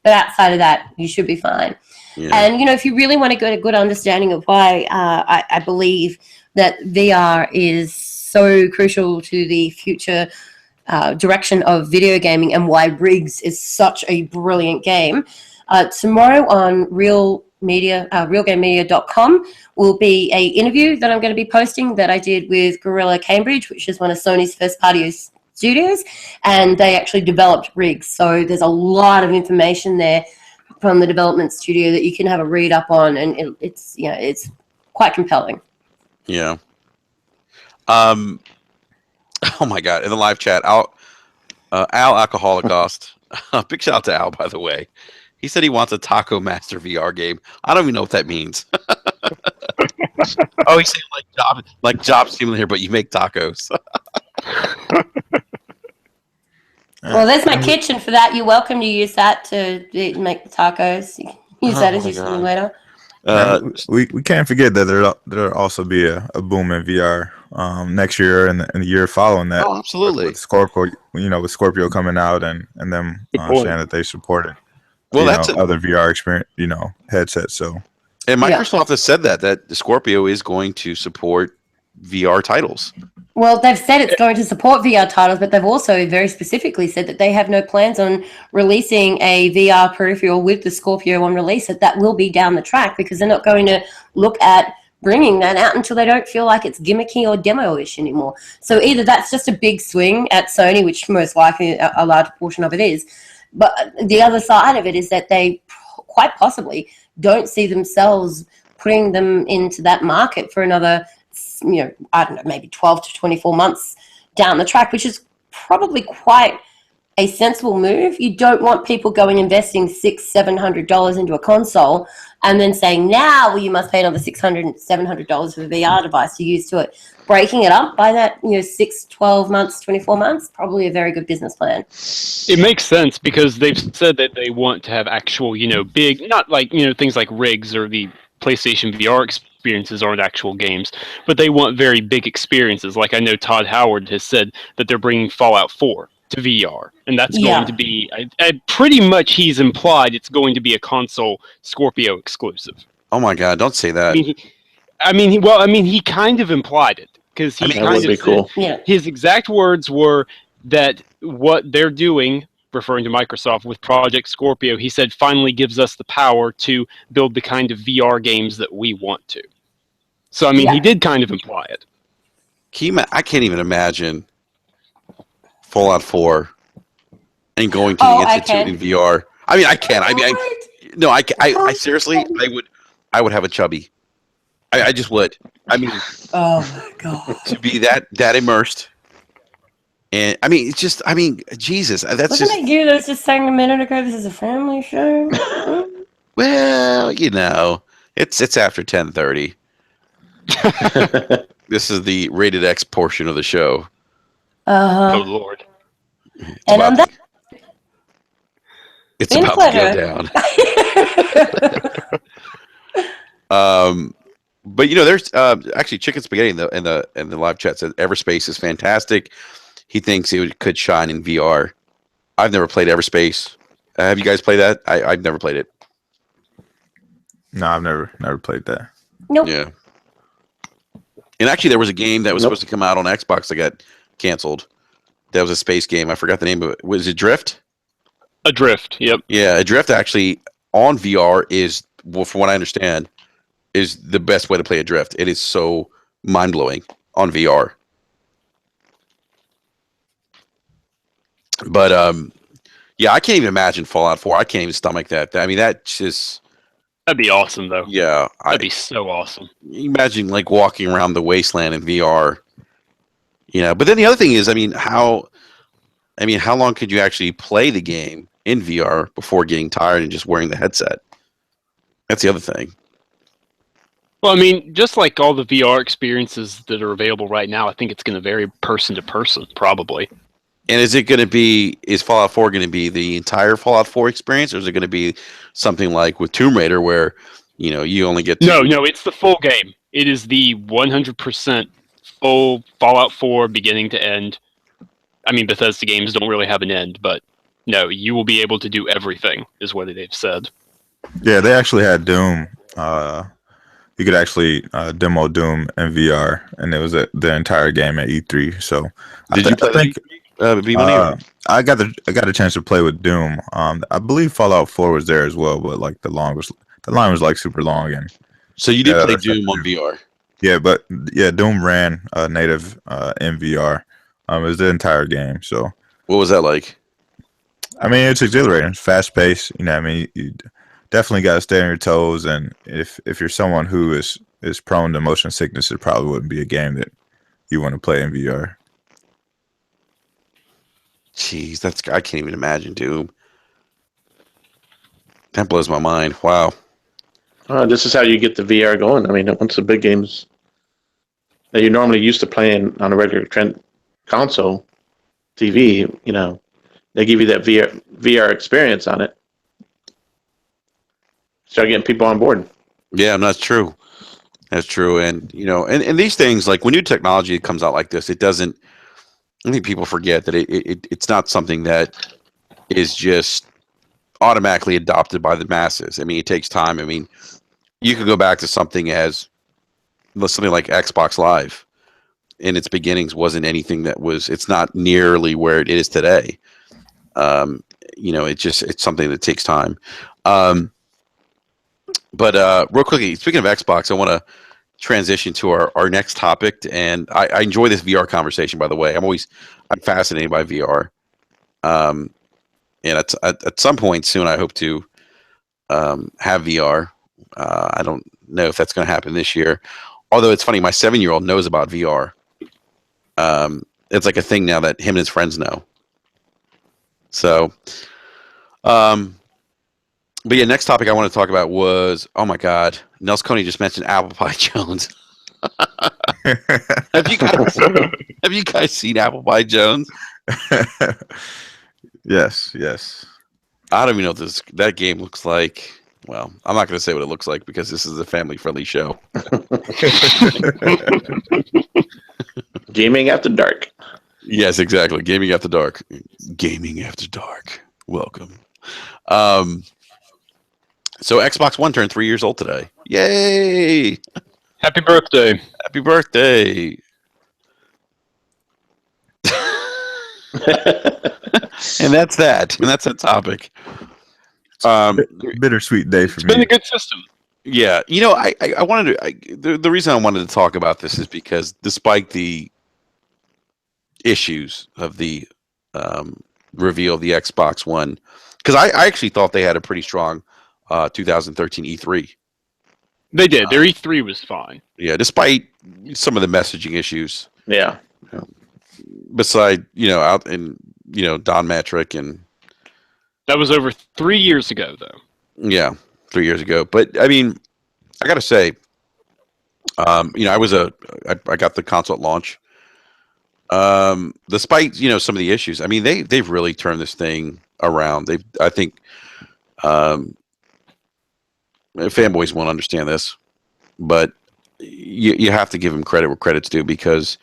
But outside of that, you should be fine. Yeah. And, if you really want to get a good understanding of why I believe that VR is so crucial to the future direction of video gaming and why Rigs is such a brilliant game, tomorrow on realgamemedia.com will be a interview that I'm going to be posting that I did with Gorilla Cambridge, which is one of Sony's first-party studios, and they actually developed Rigs. So there's a lot of information there from the development studio that you can have a read up on, and it's quite compelling. Yeah. Oh my God! In the live chat, Al Alcoholicost. Big shout out to Al, by the way. He said he wants a Taco Master VR game. I don't even know what that means. Oh, he's saying like Job Simulator, but you make tacos. Well, there's my kitchen for that. You're welcome to use that to make the tacos. You can use that as your simulator. We can't forget that there'll also be a boom in VR next year and the year following that. Oh, absolutely. With Scorpio, with Scorpio coming out and them saying that they supported other VR experience, headsets. So, and Microsoft has said that the Scorpio is going to support VR titles. Well, they've said it's going to support VR titles, but they've also very specifically said that they have no plans on releasing a VR peripheral with the Scorpio on release. That will be down the track because they're not going to look at bringing that out until they don't feel like it's gimmicky or demo-ish anymore. So either that's just a big swing at Sony, which most likely a large portion of it is, but the other side of it is that they quite possibly don't see themselves putting them into that market for another I don't know, maybe 12 to 24 months down the track, which is probably quite a sensible move. You don't want people going investing $600-700 into a console and then saying, now you must pay another $600-700 for a VR device to use to it. Breaking it up by that 6, 12 months, 24 months, probably a very good business plan. It makes sense because they've said that they want to have actual, big, not like, things like Rigs or the PlayStation VR experiences aren't actual games, but they want very big experiences. Like I know Todd Howard has said that they're bringing Fallout 4 to VR, and that's going to be pretty much he's implied it's going to be a console Scorpio exclusive. Oh my God! Don't say that. He kind of implied it because he that would be cool. Yeah. His exact words were that what they're doing, referring to Microsoft with Project Scorpio, he said finally gives us the power to build the kind of VR games that we want to. So, he did kind of imply it. I can't even imagine Fallout 4 and going to the Institute in VR. I can. I seriously, I would have a chubby. I just would. Oh my God. To be that immersed. And it's just, Jesus, that's Wasn't it you that was just saying a minute ago this is a family show? Well, it's after 10:30. This is the rated X portion of the show. Oh Lord! It's about to go down. But there's actually Chicken Spaghetti in the live chat said Everspace is fantastic. He thinks it could shine in VR. I've never played Everspace. Have you guys played that? I've never played it. No, I've never played that. Nope. Yeah. And actually, there was a game that was supposed to come out on Xbox that got canceled. That was a space game. I forgot the name of it. Was it Drift? Adrift. Yep. Yeah, Adrift actually on VR is, well, from what I understand, is the best way to play Adrift. It is so mind blowing on VR. But I can't even imagine Fallout 4. I can't even stomach that. That's just. That'd be awesome, though. Yeah, that'd be so awesome. Imagine like walking around the wasteland in VR. But then the other thing is, how long could you actually play the game in VR before getting tired and just wearing the headset? That's the other thing. Well, I mean, just like all the VR experiences that are available right now, I think it's going to vary person to person, probably. And is Fallout 4 going to be the entire Fallout 4 experience, or is it going to be something like with Tomb Raider where, you only get to... No, it's the full game. It is the 100% full Fallout 4 beginning to end. I mean, Bethesda games don't really have an end, but no, you will be able to do everything, is what they've said. Yeah, they actually had Doom. You could actually demo Doom in VR, and it was the entire game at E3. So, Did you play I think V1? I got a chance to play with Doom. I believe Fallout 4 was there as well, but like the line was like super long, and So you did play Doom on VR? yeah, but yeah, Doom ran native in VR. It was the entire game. So What was that like? I mean, it's exhilarating, it's fast paced. I mean, you definitely got to stay on your toes, and if you're someone who is prone to motion sickness, it probably wouldn't be a game that you want to play in VR. Jeez, I can't even imagine Doom. That blows my mind. Wow. This is how you get the VR going. I mean, once the big games that you're normally used to playing on a regular console, TV, they give you that VR experience on it. Start getting people on board. Yeah, that's true. That's true. And, and these things, like when new technology comes out like this, it doesn't, I think people forget that it's not something that is just automatically adopted by the masses. I mean, it takes time. I mean, you could go back to something like Xbox Live. In its beginnings wasn't anything it's not nearly where it is today. It's something that takes time. But real quickly, speaking of Xbox, I want to transition to our next topic. And I enjoy this VR conversation, by the way. I'm fascinated by VR. And at some point soon, I hope to have VR. I don't know if that's going to happen this year. Although it's funny, my 7-year-old knows about VR. It's like a thing now that him and his friends know. So, but yeah, next topic I want to talk about was, oh my God, Nels Coney just mentioned Apple Pie Jones. Have you guys seen Apple Pie Jones? Yes. I don't even know what that game looks like. Well, I'm not going to say what it looks like because this is a family-friendly show. Gaming After Dark. Yes, exactly. Gaming After Dark. Gaming After Dark. Welcome. So Xbox One turned 3 years old today. Yay! Happy birthday. Happy birthday. And that's that. And that's that topic. Bittersweet day for It's me. been a good system. Yeah, I wanted to. The reason I wanted to talk about this is because despite the issues of the reveal of the Xbox One, because I actually thought they had a pretty strong 2013 E3. They did. Their E3 was fine. Yeah, despite some of the messaging issues. Yeah. Beside, out in Don Matrick and. That was over 3 years ago, though. Yeah, 3 years ago. But I mean, I got to say, I got the console at launch. Despite some of the issues, I mean they've really turned this thing around. I think fanboys won't understand this, but you have to give them credit where credit's due because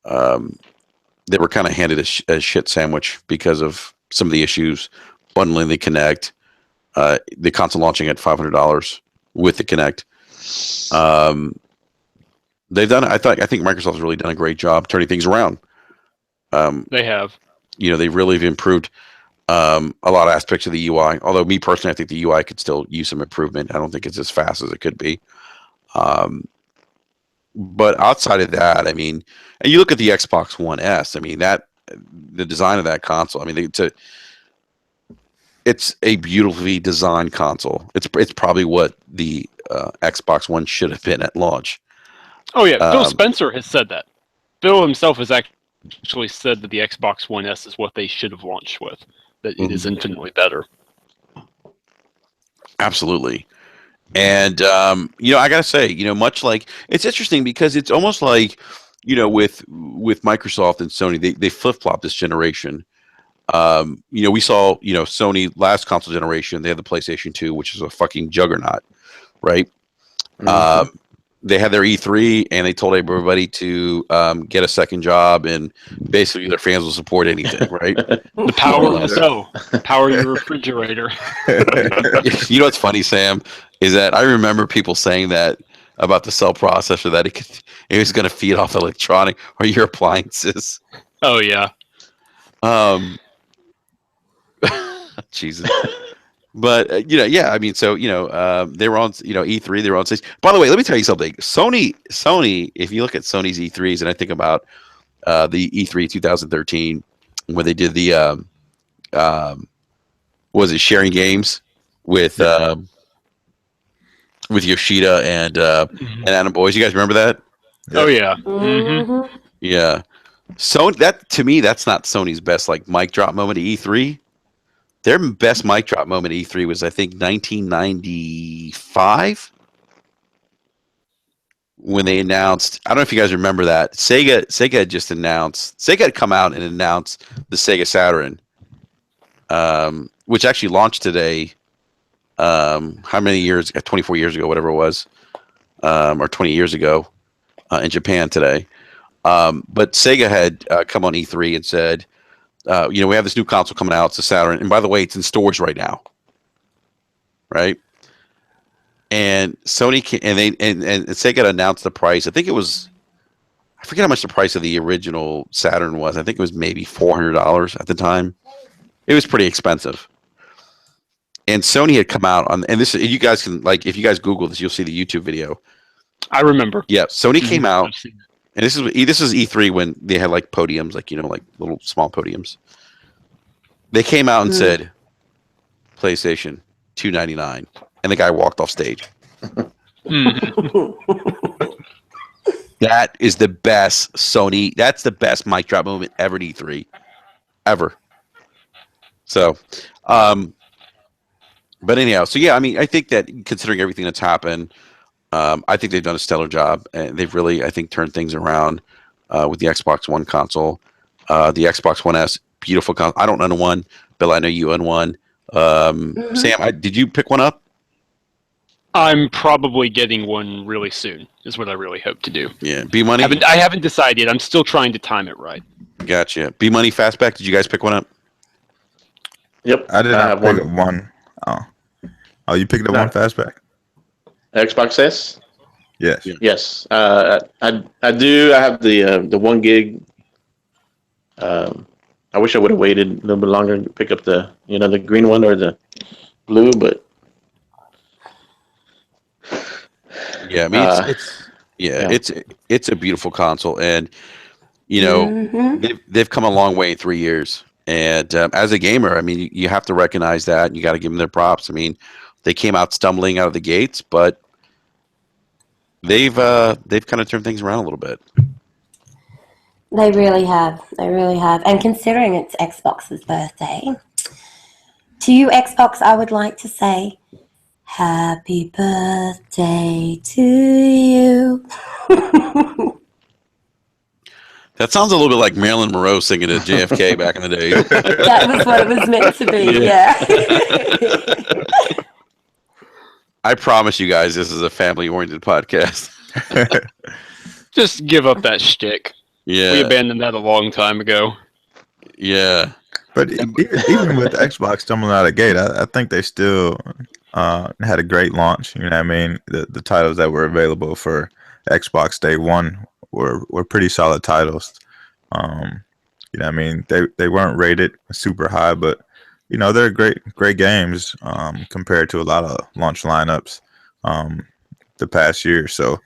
they were kind of handed a shit sandwich because of some of the issues, bundling the Kinect, the console launching at $500 with the Kinect. They've done. I think Microsoft has really done a great job turning things around. They have. They really have improved a lot of aspects of the UI. Although me personally, I think the UI could still use some improvement. I don't think it's as fast as it could be. But outside of that, I mean, and you look at the Xbox One S. I mean the design of that console. I mean, it's a beautifully designed console. It's probably what the Xbox One should have been at launch. Oh yeah, Phil Spencer has said that. Phil himself has actually said that the Xbox One S is what they should have launched with. That it is infinitely better. Absolutely, And I gotta say, much like it's interesting because it's almost like, with Microsoft and Sony, they flip flop this generation. We saw, Sony last console generation, they had the PlayStation 2, which is a fucking juggernaut, right? Mhm. They had their E3 and they told everybody to get a second job, and basically their fans will support anything, right? The power More or of less. power your refrigerator. You know what's funny, Sam, is that I remember people saying that about the cell processor, that it was going to feed off electronic or your appliances. Oh yeah. Jesus. But yeah, I mean, so they were on E3, they were on stage. By the way, let me tell you something. Sony, if you look at Sony's E3s, and I think about the E3 2013 when they did the was it sharing games with Yoshida and Adam Boys? You guys remember that? Oh yeah. Mhm. Yeah. So that, to me, that's not Sony's best like mic drop moment at E3. Their best mic drop moment at E3 was, I think, 1995 when they announced. I don't know if you guys remember that Sega had just announced. Sega had come out and announced the Sega Saturn, which actually launched today. How many years? 24 years ago, whatever it was, or 20 years ago, in Japan today. But Sega had come on E3 and said, we have this new console coming out. It's the Saturn, and by the way, it's in stores right now, right? And Sony and Sega announced the price. I think it was, I forget how much the price of the original Saturn was. I think it was maybe $400 at the time. It was pretty expensive. And Sony had come out on, and this, you guys can, like, if you guys Google this, you'll see the YouTube video. I remember. Yeah, Sony came out, I've seen it. and this is E3 when they had like podiums, like like little small podiums. They came out and said, PlayStation $299, and the guy walked off stage. That is the best Sony. That's the best mic drop moment ever at E3, ever. So, but anyhow, so yeah, I mean, I think that considering everything that's happened, I think they've done a stellar job, and they've really, I think, turned things around with the Xbox One console, the Xbox One S, beautiful console. I don't own one, Bill. I know you own one. Sam, did you pick one up? I'm probably getting one really soon. Is what I really hope to do. Yeah, B Money. I haven't decided yet. I'm still trying to time it right. Gotcha. B Money Fastback. Did you guys pick one up? Yep. I did not have pick up one. Oh, you picked up one fastback? Xbox S. Yes. Yeah. Yes. I do. I have the 1 gig. I wish I would have waited a little bit longer to pick up the the green one or the blue, but Yeah, I mean it's a beautiful console, and they've come a long way in 3 years. And as a gamer, I mean, you have to recognize that, and you got to give them their props. I mean, they came out stumbling out of the gates, but they've kind of turned things around a little bit. They really have. They really have. And considering it's Xbox's birthday, to you, Xbox, I would like to say, happy birthday to you. That sounds a little bit like Marilyn Monroe singing at JFK back in the day. That was what it was meant to be, yeah. I promise you guys, this is a family-oriented podcast. Just give up that shtick. Yeah, We abandoned that a long time ago. yeah. But even with Xbox stumbling out of the gate, I think they still had a great launch. You know what I mean? The titles that were available for Xbox Day One were pretty solid titles. You know what I mean? They weren't rated super high, but they're great games compared to a lot of launch lineups the past year. So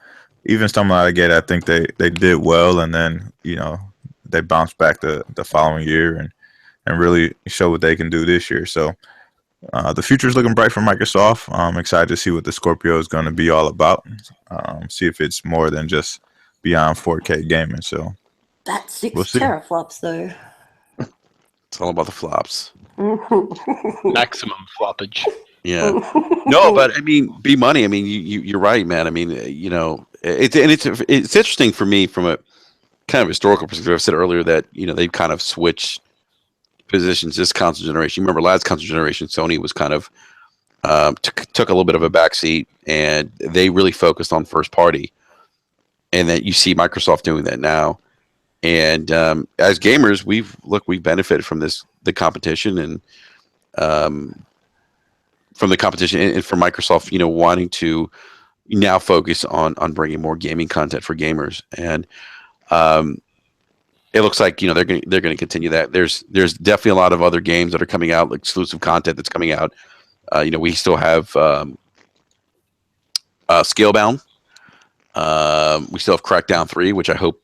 even stumbling out of the gate, I think they did well, and then they bounced back the following year and really show what they can do this year. So the future is looking bright for Microsoft. I'm excited to see what the Scorpio is going to be all about. See if it's more than just beyond 4K gaming. So That's 6 We'll see. teraflops, though. It's all about the flops. Maximum floppage. Yeah. No, but I mean, B Money. I mean, you're right, man. I mean, it's interesting for me from a kind of historical perspective. I said earlier that they've kind of switched positions this console generation. You remember last console generation, Sony was kind of took a little bit of a backseat, and they really focused on first party. And that you see Microsoft doing that now. And as gamers, we've benefited from the competition and from the competition and from Microsoft, wanting to now focus on bringing more gaming content for gamers. And it looks like they're going to continue that. There's definitely a lot of other games that are coming out, like exclusive content that's coming out. We still have Scalebound. We still have Crackdown 3, which I hope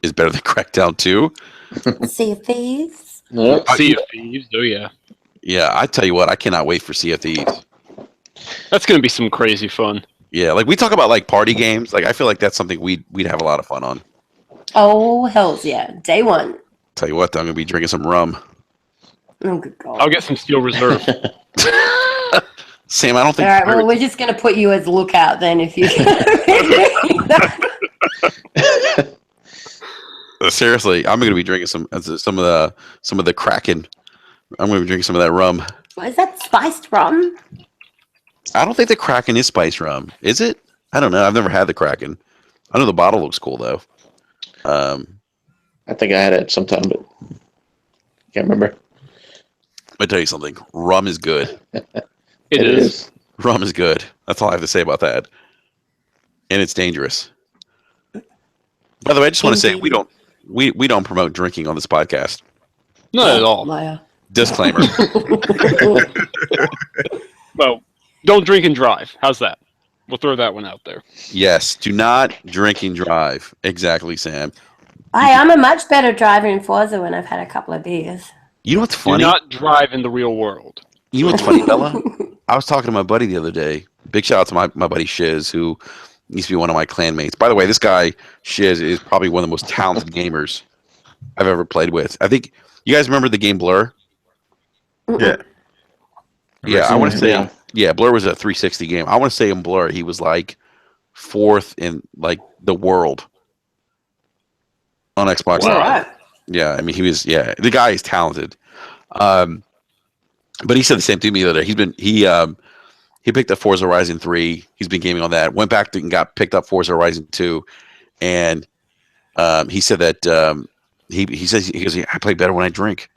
is better than Crackdown 2. Sea of Thieves. Yep. Sea of Thieves. Oh yeah. Yeah, I tell you what, I cannot wait for Sea of Thieves. That's gonna be some crazy fun. Yeah, like we talk about like party games. Like I feel like that's something we'd have a lot of fun on. Oh hells yeah! Day one. Tell you what, though, I'm gonna be drinking some rum. Oh good god. I'll get some Steel Reserve. Sam, I don't think. All right. Well, we're just going to put you as lookout then, if you. Seriously, I'm gonna be drinking some of the Kraken. I'm gonna be drinking some of that rum. What is that spiced rum? I don't think the Kraken is spiced rum. Is it? I don't know. I've never had the Kraken. I know the bottle looks cool though. I think I had it sometime, but can't remember. Let me tell you something. Rum is good. It is. Rum is good. That's all I have to say about that. And it's dangerous. By the way, I just want to say we don't promote drinking on this podcast. Not at all. Liar. Disclaimer. Well, don't drink and drive. How's that? We'll throw that one out there. Yes, do not drink and drive. Exactly, Sam. I'm a much better driver in Forza when I've had a couple of beers. You know what's Do funny? not drive in the real world. You know what's funny, Bella? I was talking to my buddy the other day. Big shout out to my buddy Shiz, who used to be one of my clanmates. By the way, this guy, Shiz, is probably one of the most talented gamers I've ever played with. I think you guys remember the game Blur? Yeah. Yeah, I want to say Yeah. Blur was a 360 game. I want to say in Blur he was like fourth in like the world on Xbox All Live. right. Yeah, I mean the guy is talented. But he said the same thing to me the other day. He picked up Forza Horizon 3. He's been gaming on that. Went back and got picked up Forza Horizon 2, and he said that he says I play better when I drink.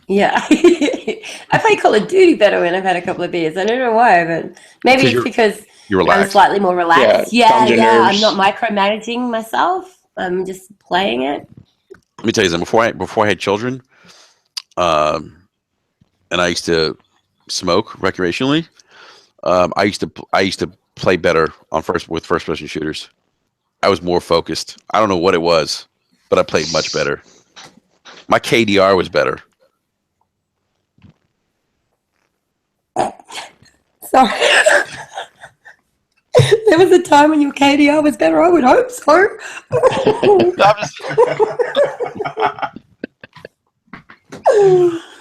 Yeah. I play Call of Duty better when I've had a couple of beers. I don't know why, but maybe it's because You're I'm relaxed. slightly more relaxed. Yeah, calms your I'm nerves. not micromanaging myself. I'm just playing it. Let me tell you something. Before I had children, and I used to smoke recreationally, I used to play better with first person shooters. I was more focused. I don't know what it was, but I played much better. My KDR was better. Sorry. There was a time when your KDR was better. I would hope so.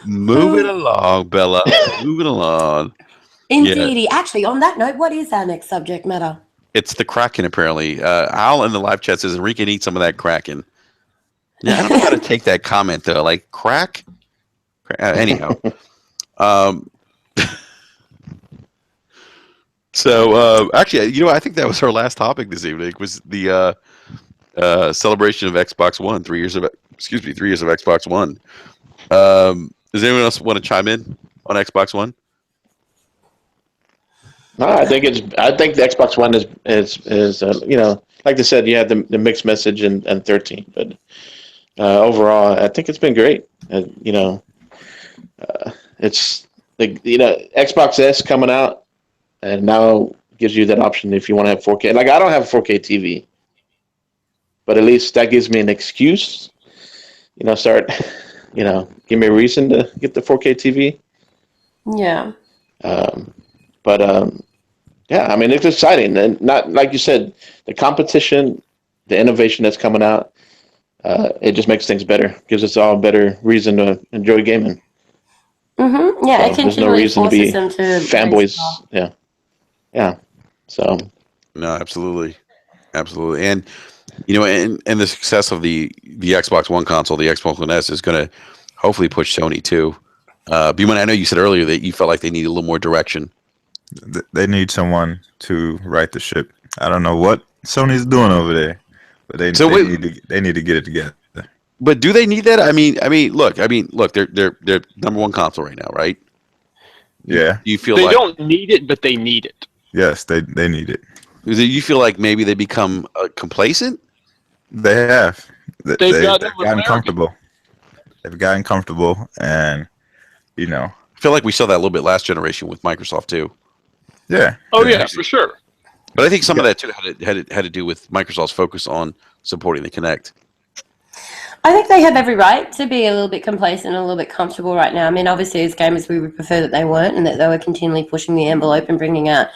Move it along, Bella. Move it along. Indeedy. Actually, on that note, what is our next subject matter? It's the Kraken, apparently. Al in the live chat says Enrique needs some of that Kraken. Yeah, I don't know how to take that comment, though. Like, crack? Anyhow. So, actually, I think that was our last topic this evening, was the celebration of Xbox One, 3 years of Xbox One. Does anyone else want to chime in on Xbox One? No, I think the Xbox One is like they said, you had the mixed message and 13, but overall, I think it's been great. It's Xbox S coming out, and now gives you that option if you want to have 4K. Like I don't have a 4K TV, but at least that gives me an excuse. Give me a reason to get the 4K TV. Yeah. Yeah, I mean, it's exciting. And not like you said, the competition, the innovation that's coming out, it just makes things better. Gives us all a better reason to enjoy gaming. Mm-hmm. Yeah, So it there's no continually reason to forces be them to fanboys. Yeah. So No, absolutely, absolutely, and and the success of the Xbox One console, the Xbox One S, is going to hopefully push Sony too. But I know you said earlier that you felt like they need a little more direction. They need someone to right the ship. I don't know what Sony's doing over there, but So wait, they need to get it together. but do they need that? Look, they're number one console right now, right? Yeah. Do you feel They like don't need it, but they need it. Yes, they need it. you feel like maybe they become complacent? They have. They've They've gotten gotten comfortable. They've gotten comfortable, and I feel like we saw that a little bit last generation with Microsoft too. yeah. Oh yeah, for sure. But I think some of that too had to do with Microsoft's focus on supporting the Kinect. I think they have every right to be a little bit complacent and a little bit comfortable right now. I mean, obviously, as gamers, we would prefer that they weren't and that they were continually pushing the envelope and bringing out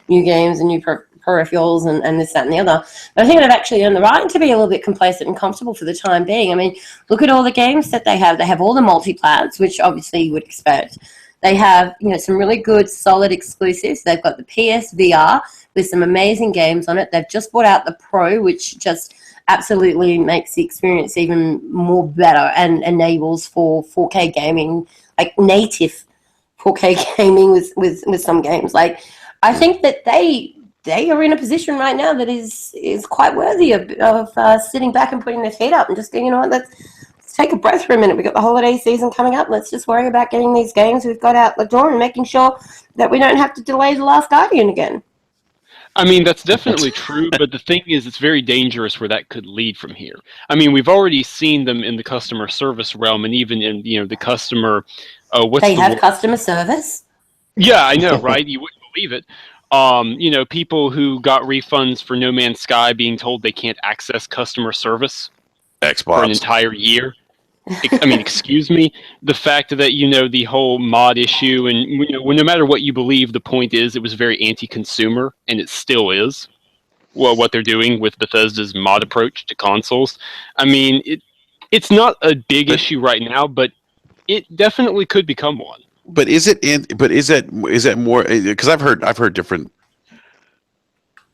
new games and new peripherals and this, that, and the other. But I think they've actually earned the right to be a little bit complacent and comfortable for the time being. I mean, look at all the games that they have. They have all the multi-plats, which obviously you would expect. They have, some really good, solid exclusives. They've got the PSVR with some amazing games on it. They've just brought out the Pro, which just absolutely makes the experience even more better and enables for 4K gaming, like native 4K gaming with some games. Like, I think that they are in a position right now that is quite worthy of sitting back and putting their feet up and just going, you know what, let's take a breath for a minute. We've got the holiday season coming up. Let's just worry about getting these games we've got out the door and making sure that we don't have to delay The Last Guardian again. I mean, that's definitely true, but the thing is, it's very dangerous where that could lead from here. I mean, we've already seen them in the customer service realm, and even in the customer. They have customer service. Yeah, I know, right? You wouldn't believe it. People who got refunds for No Man's Sky being told they can't access customer service Xbox for an entire year. I mean, excuse me. The fact that the whole mod issue, and no matter what you believe, the point is it was very anti-consumer, and it still is. Well, what they're doing with Bethesda's mod approach to consoles. I mean, it's not a big issue right now, but it definitely could become one. But is that more? Because I've heard different.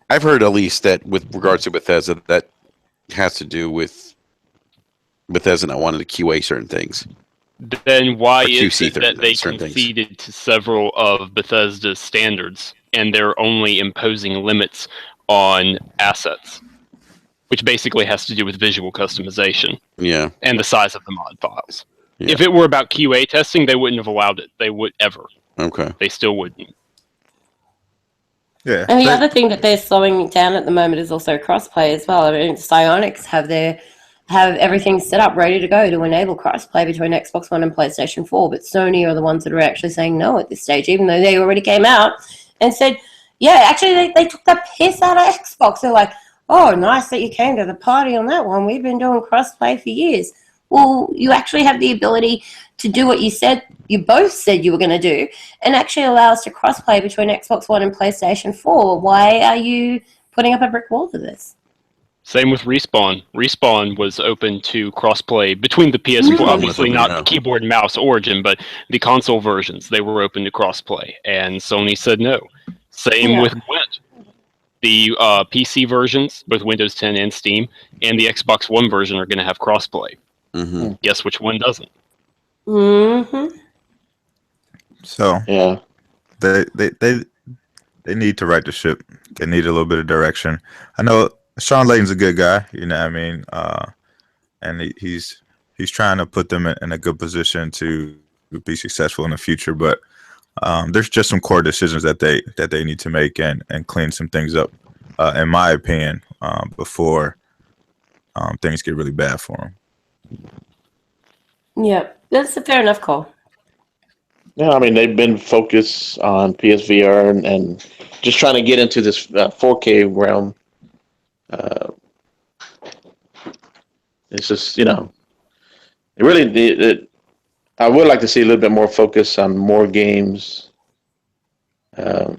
I've heard at least that with regards to Bethesda, that has to do with Bethesda not wanting to QA certain things. Then why Or is QC it that they certain conceded things. to several of Bethesda's standards, and they're only imposing limits on assets, which basically has to do with visual customization Yeah. and the size of the mod files. Yeah. If it were about QA testing, they wouldn't have allowed it. They would ever. Okay. They still wouldn't. Yeah. And the other thing that they're slowing down at the moment is also crossplay as well. I mean, Psyonix have everything set up ready to go to enable crossplay between Xbox One and PlayStation 4, but Sony are the ones that are actually saying no at this stage, even though they already came out and said, yeah, actually they took the piss out of Xbox. They're like, oh, nice that you came to the party on that one. We've been doing crossplay for years. Well, you actually have the ability to do what you both said you were going to do, and actually allow us to crossplay between Xbox One and PlayStation 4. Why are you putting up a brick wall for this? Same with Respawn. Respawn was open to crossplay between the PS4, obviously not the keyboard and mouse Origin, but the console versions. They were open to crossplay, and Sony said no. Same with Gwent. The PC versions, both Windows 10 and Steam, and the Xbox One version are going to have crossplay. Mm-hmm. Guess which one doesn't? Mm-hmm. So Yeah. they need to right the ship. They need a little bit of direction. I know Sean Layton's a good guy, you know what I mean? And he's trying to put them in a good position to be successful in the future, but there's just some core decisions that they need to make and clean some things up, in my opinion, before things get really bad for them. Yeah, that's a fair enough call. Yeah, I mean, they've been focused on PSVR and just trying to get into this 4K realm. It's just, it really, I would like to see a little bit more focus on more games. Now,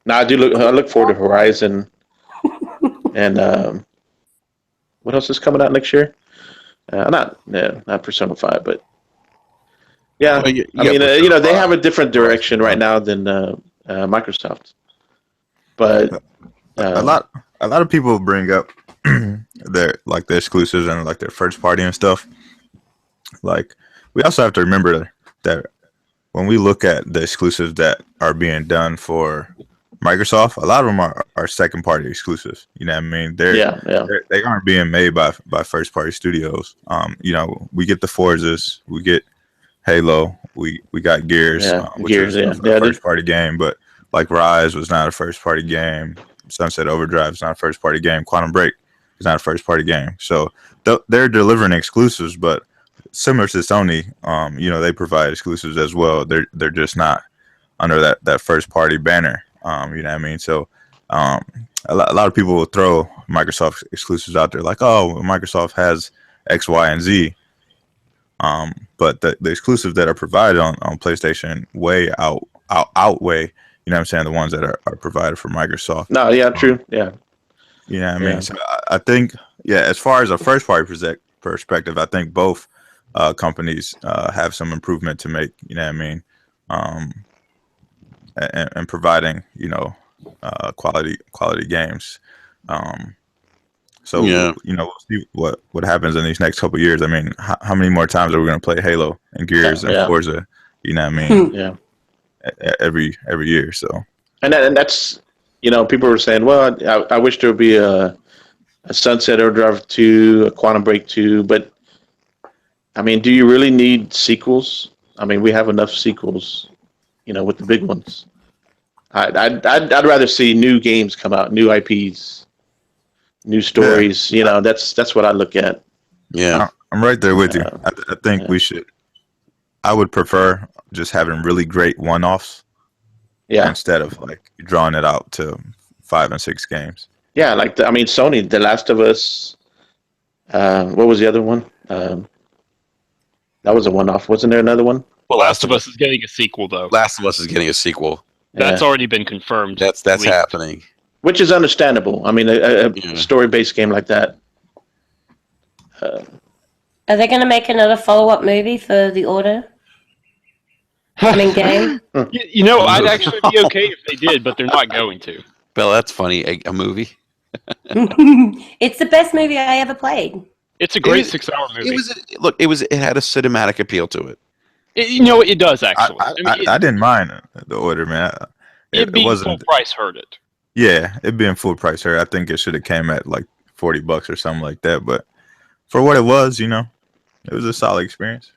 I look forward to Horizon and what else is coming out next year? Not Persona 5, but Yeah, Well, you I mean, got you know, they have a different direction right now than Microsoft. But a lot of people bring up their exclusives and like their first party and stuff. Like we also have to remember that when we look at the exclusives that are being done for Microsoft, a lot of them are second party exclusives. You know what I mean? They aren't being made by first party studios. You know, we get the Forzas, we get Halo, we got Gears, which is a first party game, but like Rise was not a first party game. Sunset Overdrive is not a first party game. Quantum Break is not a first party game. So they're delivering exclusives, but similar to Sony, you know, they provide exclusives as well. They're just not under that first party banner. You know what I mean? So a lot of people will throw Microsoft exclusives out there like, oh, Microsoft has X, Y, and Z. But the exclusives that are provided on PlayStation outweigh, you know what I'm saying, the ones that are provided for Microsoft. No, yeah, true. Yeah. You know what I mean? So I think, as far as a first party perspective, I think both companies have some improvement to make, you know what I mean? And providing, you know, quality games. So, you know, we'll see what happens in these next couple of years. I mean, how many more times are we going to play Halo and Gears and Forza? You know what I mean? Yeah. Every year. So, and that's, you know, people were saying, well, I wish there would be a Sunset Overdrive 2, a Quantum Break 2, but I mean, do you really need sequels? I mean, we have enough sequels, you know, with the big ones. I'd rather see new games come out, new IPs, new stories. You know, that's what I look at. Yeah, I'm right there with you. I think we should. I would prefer just having really great one-offs. Yeah. Instead of like drawing it out to 5 and 6 games. Yeah, like Sony, The Last of Us. What was the other one? That was a one-off. Wasn't there another one? Well, Last of Us is getting a sequel, though. Last of Us is getting a sequel. That's already been confirmed. That's happening. Which is understandable. I mean, a story-based game like that. Are they going to make another follow-up movie for The Order? Game? You know, I'd actually be okay if they did, but they're not going to. Bella, that's funny. A movie? It's the best movie I ever played. It's a great 6-hour movie. It had a cinematic appeal to it. You know, it does, actually. I didn't mind The Order, man. It being full price hurt it. Yeah, it being full price hurt. I think it should have came at like $40 or something like that. But for what it was, you know, it was a solid experience.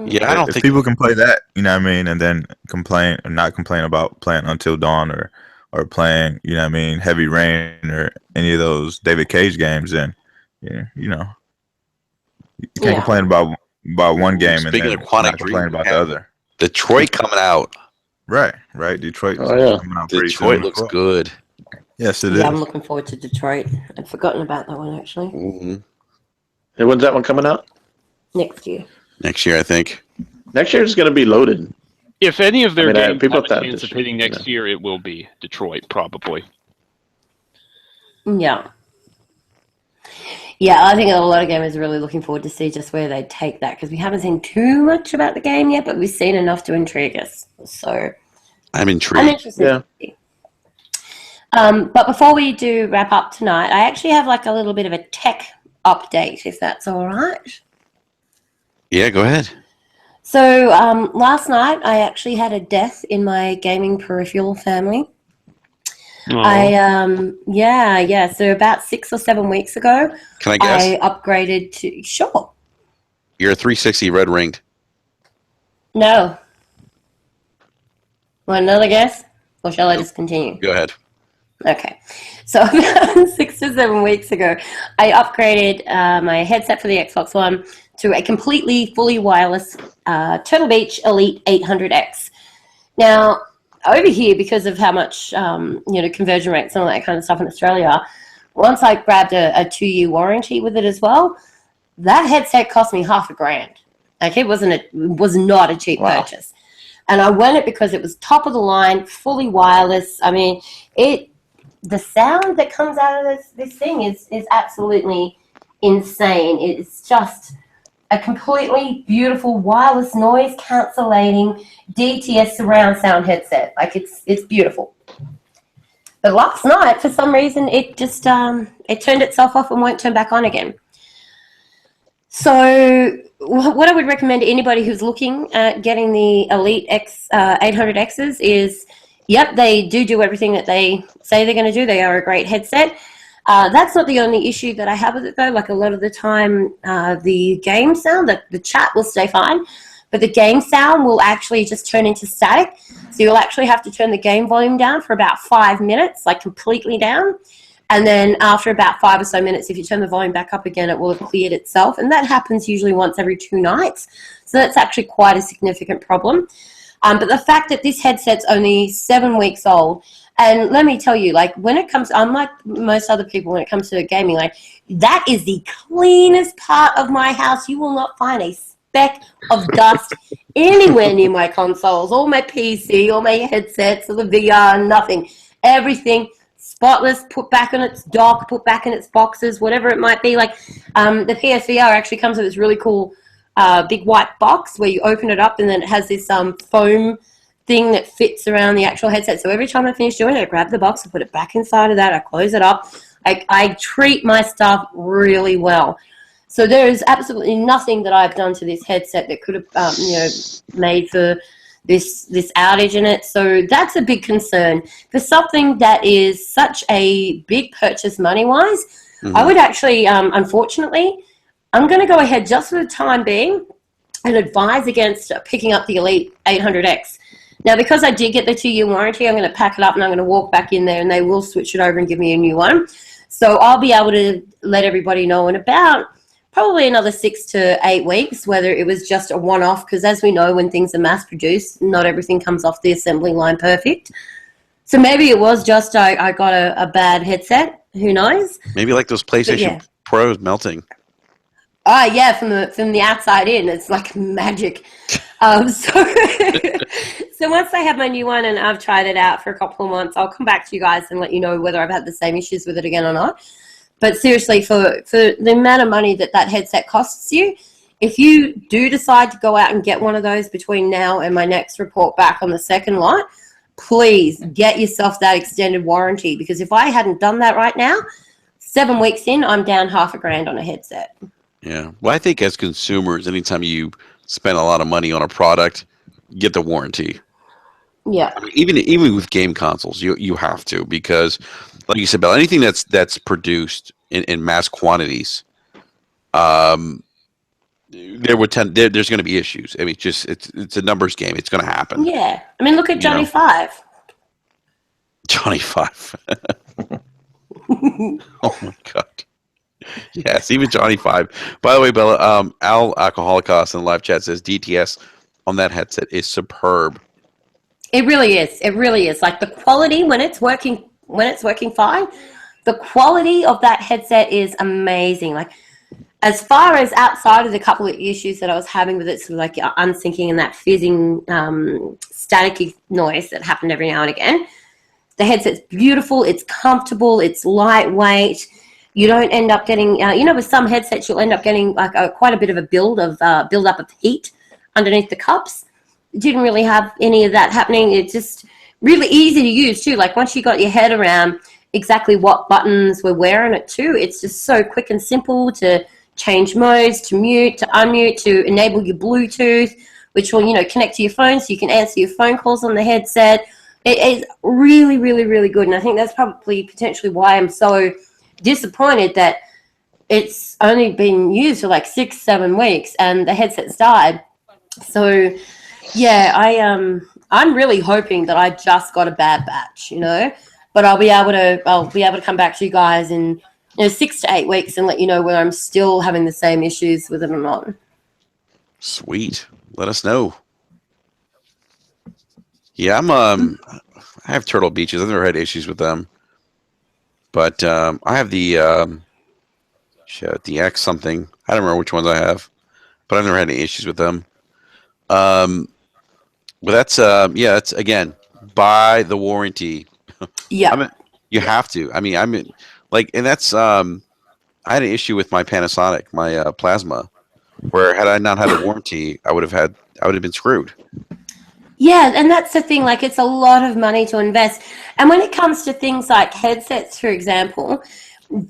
Yeah, I don't think people can play that, you know what I mean, and then not complain about playing Until Dawn or playing, you know what I mean, Heavy Rain or any of those David Cage games, then you know, you can't complain about one game. Speaking and then of Quantic not complain about the other. Detroit coming out. Right. Detroit. Coming out Detroit looks good. Yes, it is. I'm looking forward to Detroit. I'd forgotten about that one, actually. Mm-hmm. And when's that one coming out? Next year. Next year, I think. Next year is going to be loaded. If any of their games people have a chance of hitting next year, it will be Detroit, probably. Yeah. Yeah, I think a lot of gamers are really looking forward to see just where they take that, because we haven't seen too much about the game yet, but we've seen enough to intrigue us. So I'm intrigued. I'm interested to see. But before we do wrap up tonight, I actually have like a little bit of a tech update, if that's all right. Yeah, go ahead. So last night I actually had a death in my gaming peripheral family. Aww. So about 6 or 7 weeks ago, Can I guess? I upgraded to You're a 360 red ringed. No. Want another guess? Or shall I just continue? Go ahead. Okay. So about 6 to 7 weeks ago, I upgraded my headset for the Xbox One to a completely fully wireless Turtle Beach Elite 800X. Now, over here, because of how much conversion rates and all that kind of stuff in Australia, once I grabbed a 2-year warranty with it as well, that headset cost me $5,000. Like, it was not a cheap purchase. And I won it because it was top of the line, fully wireless. I mean, the sound that comes out of this thing is absolutely insane. It's just a completely beautiful wireless noise cancellating DTS surround sound headset. Like it's beautiful. But last night, for some reason, it just it turned itself off and won't turn back on again. So what I would recommend to anybody who's looking at getting the Elite X 800Xs is, yep, they do everything that they say they're going to do. They are a great headset. That's not the only issue that I have with it, though. Like a lot of the time, the game sound, the chat will stay fine, but the game sound will actually just turn into static. So you'll actually have to turn the game volume down for about 5 minutes, like completely down. And then after about 5 or so minutes, if you turn the volume back up again, it will have cleared itself. And that happens usually once every 2 nights. So that's actually quite a significant problem. But the fact that this headset's only 7 weeks old, and let me tell you, like when it comes, unlike most other people when it comes to gaming, like that is the cleanest part of my house. You will not find a speck of dust anywhere near my consoles, or my PC, or my headsets, or the VR, nothing. Everything spotless, put back on its dock, put back in its boxes, whatever it might be. Like the PSVR actually comes with this really cool big white box where you open it up and then it has this foam thing that fits around the actual headset. So every time I finish doing it, I grab the box, I put it back inside of that, I close it up. I treat my stuff really well. So there is absolutely nothing that I've done to this headset that could have, made for this outage in it. So that's a big concern. For something that is such a big purchase money-wise, I would actually, unfortunately, I'm going to go ahead just for the time being and advise against picking up the Elite 800X. Now, because I did get the 2-year warranty, I'm going to pack it up and I'm going to walk back in there and they will switch it over and give me a new one. So I'll be able to let everybody know in about probably another 6 to 8 weeks whether it was just a one-off, because as we know, when things are mass-produced, not everything comes off the assembly line perfect. So maybe it was just I got a bad headset. Who knows? Maybe like those PlayStation Pros melting. Oh, yeah, from the outside in. It's like magic. So once I have my new one and I've tried it out for a couple of months, I'll come back to you guys and let you know whether I've had the same issues with it again or not. But seriously, for the amount of money that headset costs you, if you do decide to go out and get one of those between now and my next report back on the second lot, please get yourself that extended warranty, because if I hadn't done that right now, 7 weeks in, I'm down $1,000 on a headset. Yeah. Well, I think as consumers, anytime you spend a lot of money on a product, get the warranty. Yeah. I mean, even with game consoles, you have to, because, like you said, Bill, anything that's produced in mass quantities, there's going to be issues. I mean, it's a numbers game. It's going to happen. Yeah. I mean, look at Johnny Five. Johnny Five. Oh my God. Yes, even Johnny Five. By the way, Bella, Al Alcoholicos in the live chat says DTS on that headset is superb. It really is. It really is. Like the quality when it's working fine, the quality of that headset is amazing. Like as far as outside of the couple of issues that I was having with it, sort of like unsyncing and that fizzing staticky noise that happened every now and again, the headset's beautiful. It's comfortable. It's lightweight. You don't end up getting, with some headsets, you'll end up getting like quite a bit of a build up of heat underneath the cups. Didn't really have any of that happening. It's just really easy to use too. Like once you got your head around exactly what buttons we're wearing it to, it's just so quick and simple to change modes, to mute, to unmute, to enable your Bluetooth, which will, connect to your phone so you can answer your phone calls on the headset. It is really, really, really good. And I think that's probably potentially why I'm so disappointed that it's only been used for like 6-7 weeks and the headset's died. So yeah, I'm really hoping that I just got a bad batch, but I'll be able to come back to you guys in 6 to 8 weeks and let you know whether I'm still having the same issues with it or not. Sweet. Let us know. Yeah, I have Turtle Beaches. I've never had issues with them. But I have the X something. I don't remember which ones I have, but I've never had any issues with them. But that's that's again, buy the warranty. Yeah, you have to. I mean, and that's I had an issue with my Panasonic, my Plasma, Where had I not had a warranty, I would have been screwed. Yeah, and that's the thing. Like, it's a lot of money to invest. And when it comes to things like headsets, for example,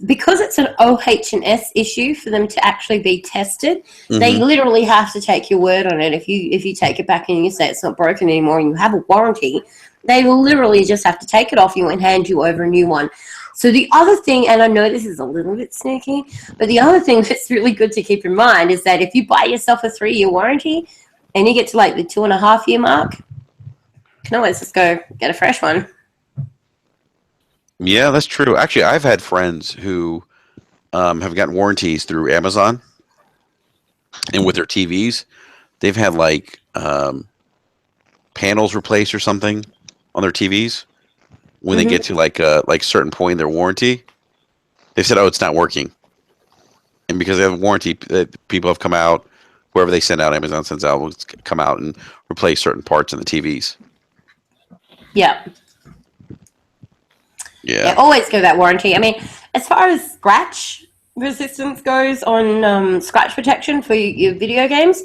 because it's an OH&S issue for them to actually be tested, they literally have to take your word on it. If you take it back and you say it's not broken anymore and you have a warranty, they will literally just have to take it off you and hand you over a new one. So the other thing, and I know this is a little bit sneaky, but the other thing that's really good to keep in mind is that if you buy yourself a 3-year warranty and you get to like the 2.5-year mark, you can always just go get a fresh one. Yeah, that's true. Actually, I've had friends who have gotten warranties through Amazon, and with their TVs, they've had like panels replaced or something on their TVs. When they get to like a certain point in their warranty, they said, "Oh, it's not working," and because they have a warranty, people have come out. Whoever they send out, Amazon sends out, will come out and replace certain parts in the TVs. Yeah. Yeah. Always go that warranty. I mean, as far as scratch resistance goes on scratch protection for your video games,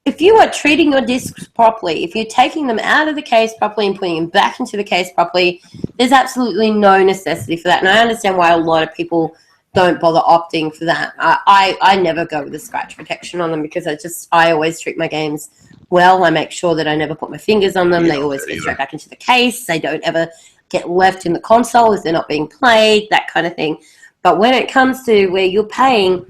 if you are treating your discs properly, if you're taking them out of the case properly and putting them back into the case properly, there's absolutely no necessity for that. And I understand why a lot of people don't bother opting for that. I never go with the scratch protection on them because I always treat my games well. I make sure that I never put my fingers on them. They always get straight back into the case. They don't ever get left in the console if they're not being played, that kind of thing. But when it comes to where you're paying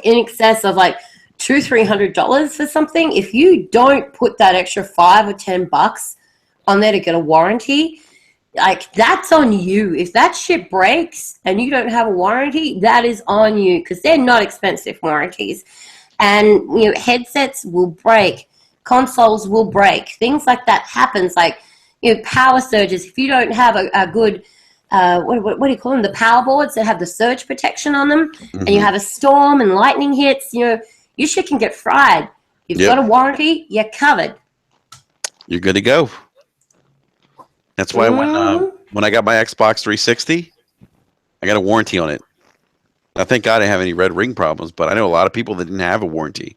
in excess of like $200-$300 for something, if you don't put that extra $5 or $10 on there to get a warranty, like, that's on you. If that shit breaks and you don't have a warranty, that is on you, because they're not expensive warranties. And, you know, headsets will break, consoles will break, things like that happens. Like, you know, power surges. If you don't have a good, what do you call them? The power boards that have the surge protection on them, and you have a storm and lightning hits, you know, your shit can get fried. You've got a warranty, you're covered. You're good to go. That's why when I got my Xbox 360, I got a warranty on it. I thank God I didn't have any red ring problems, but I know a lot of people that didn't have a warranty.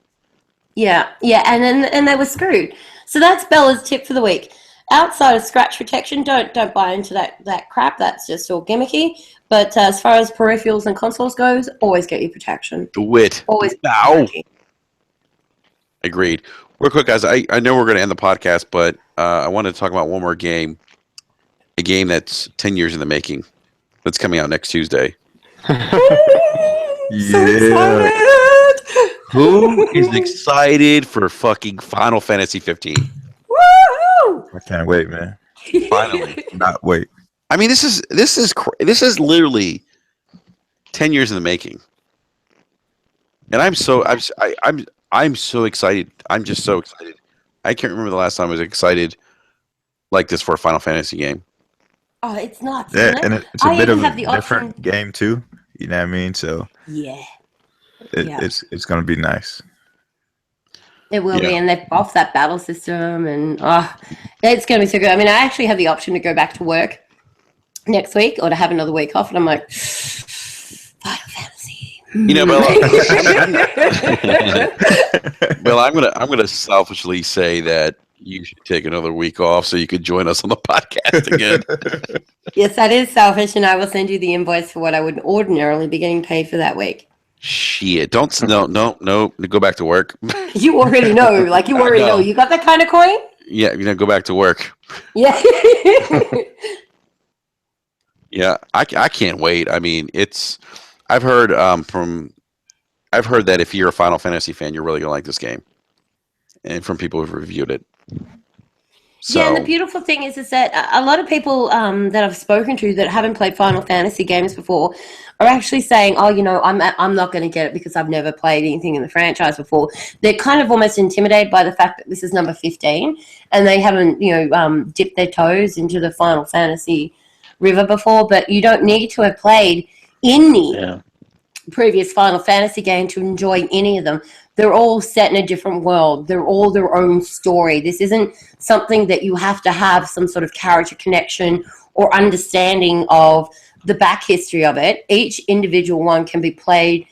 Yeah, and they were screwed. So that's Bella's tip for the week. Outside of scratch protection, don't buy into that crap. That's just all gimmicky. But as far as peripherals and consoles goes, always get your protection. Do it. Always. Now. Agreed. Real quick, guys, I know we're going to end the podcast, but I wanted to talk about one more game. A game that's 10 years in the making. That's coming out next Tuesday. Yeah. Who is excited for fucking Final Fantasy 15? Woo! I can't wait, man. Finally. Not wait. I mean, this is literally 10 years in the making. And I'm so excited. I'm just so excited. I can't remember the last time I was excited like this for a Final Fantasy game. Oh, it's nuts. Yeah, isn't it? and it's a bit of a the different option. game too. You know what I mean? So Yeah. it's gonna be nice. It will be, and they've buffed that battle system, and it's going to be so good. I mean, I actually have the option to go back to work next week or to have another week off, and I'm like, Final Fantasy. You know, Bella, Bella, I'm gonna selfishly say that you should take another week off so you could join us on the podcast again. Yes, that is selfish, and I will send you the invoice for what I would ordinarily be getting paid for that week. Shit! No. Go back to work. You already know. Like, you already know. You got that kind of coin? Yeah, go back to work. Yeah. Yeah, I can't wait. I mean, I've heard that if you're a Final Fantasy fan, you're really gonna like this game, and from people who've reviewed it. So, yeah, and the beautiful thing is that a lot of people that I've spoken to that haven't played Final Fantasy games before are actually saying, "Oh, you know, I'm not going to get it because I've never played anything in the franchise before." They're kind of almost intimidated by the fact that this is number 15, and they haven't, dipped their toes into the Final Fantasy river before. But you don't need to have played any previous Final Fantasy game to enjoy any of them. They're all set in a different world. They're all their own story. This isn't something that you have to have some sort of character connection or understanding of the back history of it. Each individual one can be played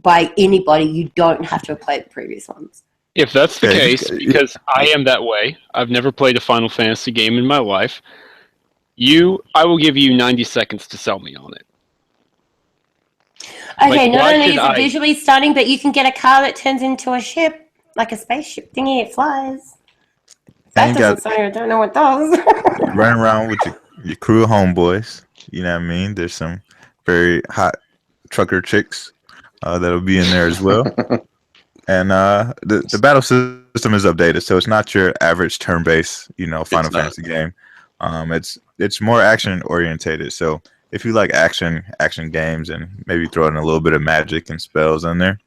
by anybody, you don't have to have played the previous ones. If that's the Yeah, case, because I am that way, I've never played a Final Fantasy game in my life. I will give you 90 seconds to sell me on it. Okay, Like, not why only should is it visually stunning, but you can get a car that turns into a ship, like a spaceship thingy. It flies. That And doesn't sound. I don't know what does. running around with your crew of homeboys. You know what I mean? There's some very hot trucker chicks that'll be in there as well. And the battle system is updated, so it's not your average turn-based, Final Fantasy game. It's more action orientated. So if you like action games and maybe throw in a little bit of magic and spells in there,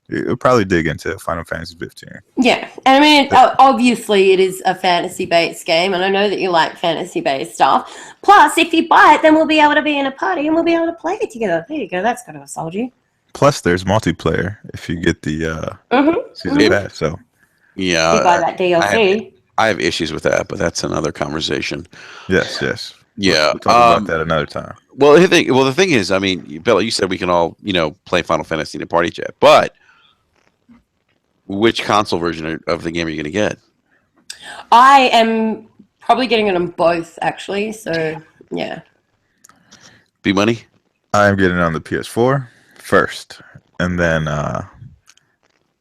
you'll probably dig into Final Fantasy 15. Yeah, and I mean, obviously it is a fantasy-based game, and I know that you like fantasy-based stuff. Plus, if you buy it, then we'll be able to be in a party and we'll be able to play it together. There you go. That's got to have sold you. Plus, there's multiplayer if you get the season pass. So Yeah, You buy that DLC. I have issues with that, but that's another conversation. yes. Yeah, We'll talk about that another time. Well, the thing is, I mean, Bella, you said we can all, play Final Fantasy in a party chat, but which console version of the game are you going to get? I am probably getting it on both, actually. So, yeah. B-Money? I'm getting it on the PS4 first, and then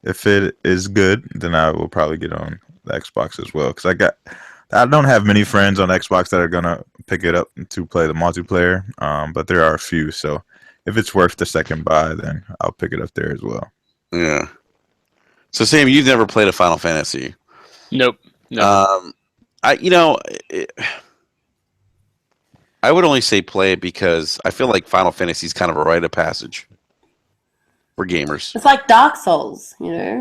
if it is good, then I will probably get on the Xbox as well. Because I don't have many friends on Xbox that are gonna pick it up to play the multiplayer, but there are a few. So if it's worth the second buy, then I'll pick it up there as well. Yeah. So, Sam, you've never played a Final Fantasy. Nope. No. I would only say play it because I feel like Final Fantasy is kind of a rite of passage for gamers. It's like Dark Souls, If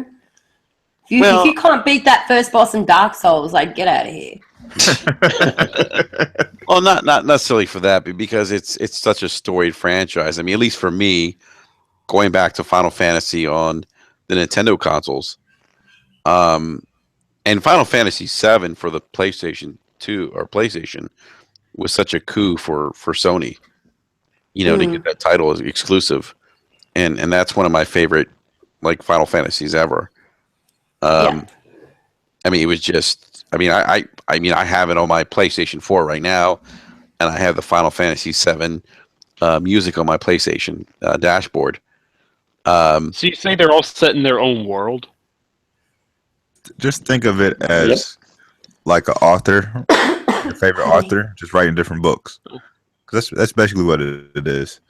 you can't beat that first boss in Dark Souls, like, get out of here. Well, not necessarily for that, but because it's such a storied franchise. I mean, at least for me, going back to Final Fantasy on the Nintendo consoles, and Final Fantasy VII for the PlayStation 2 or PlayStation was such a coup for Sony, to get that title as exclusive, and that's one of my favorite Final Fantasies ever. I mean, it was just. I mean, I have it on my PlayStation 4 right now, and I have the Final Fantasy VII music on my PlayStation dashboard. So you say they're all set in their own world? Just think of it as like an author, your favorite author, just writing different books. 'Cause that's basically what it is,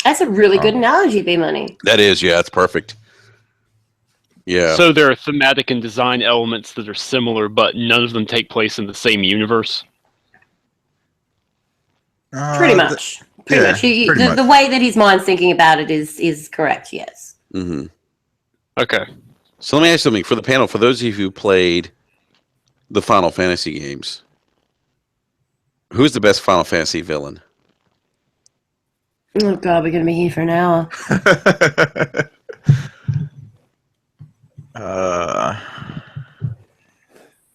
That's a really good analogy, B-Money. That is, yeah, it's perfect. Yeah. So there are thematic and design elements that are similar, but none of them take place in the same universe? Pretty much. Pretty much. The way that his mind's thinking about it is correct, yes. Mm-hmm. Okay. So let me ask you something for the panel. For those of you who played the Final Fantasy games, who's the best Final Fantasy villain? Oh, God, we're going to be here for an hour.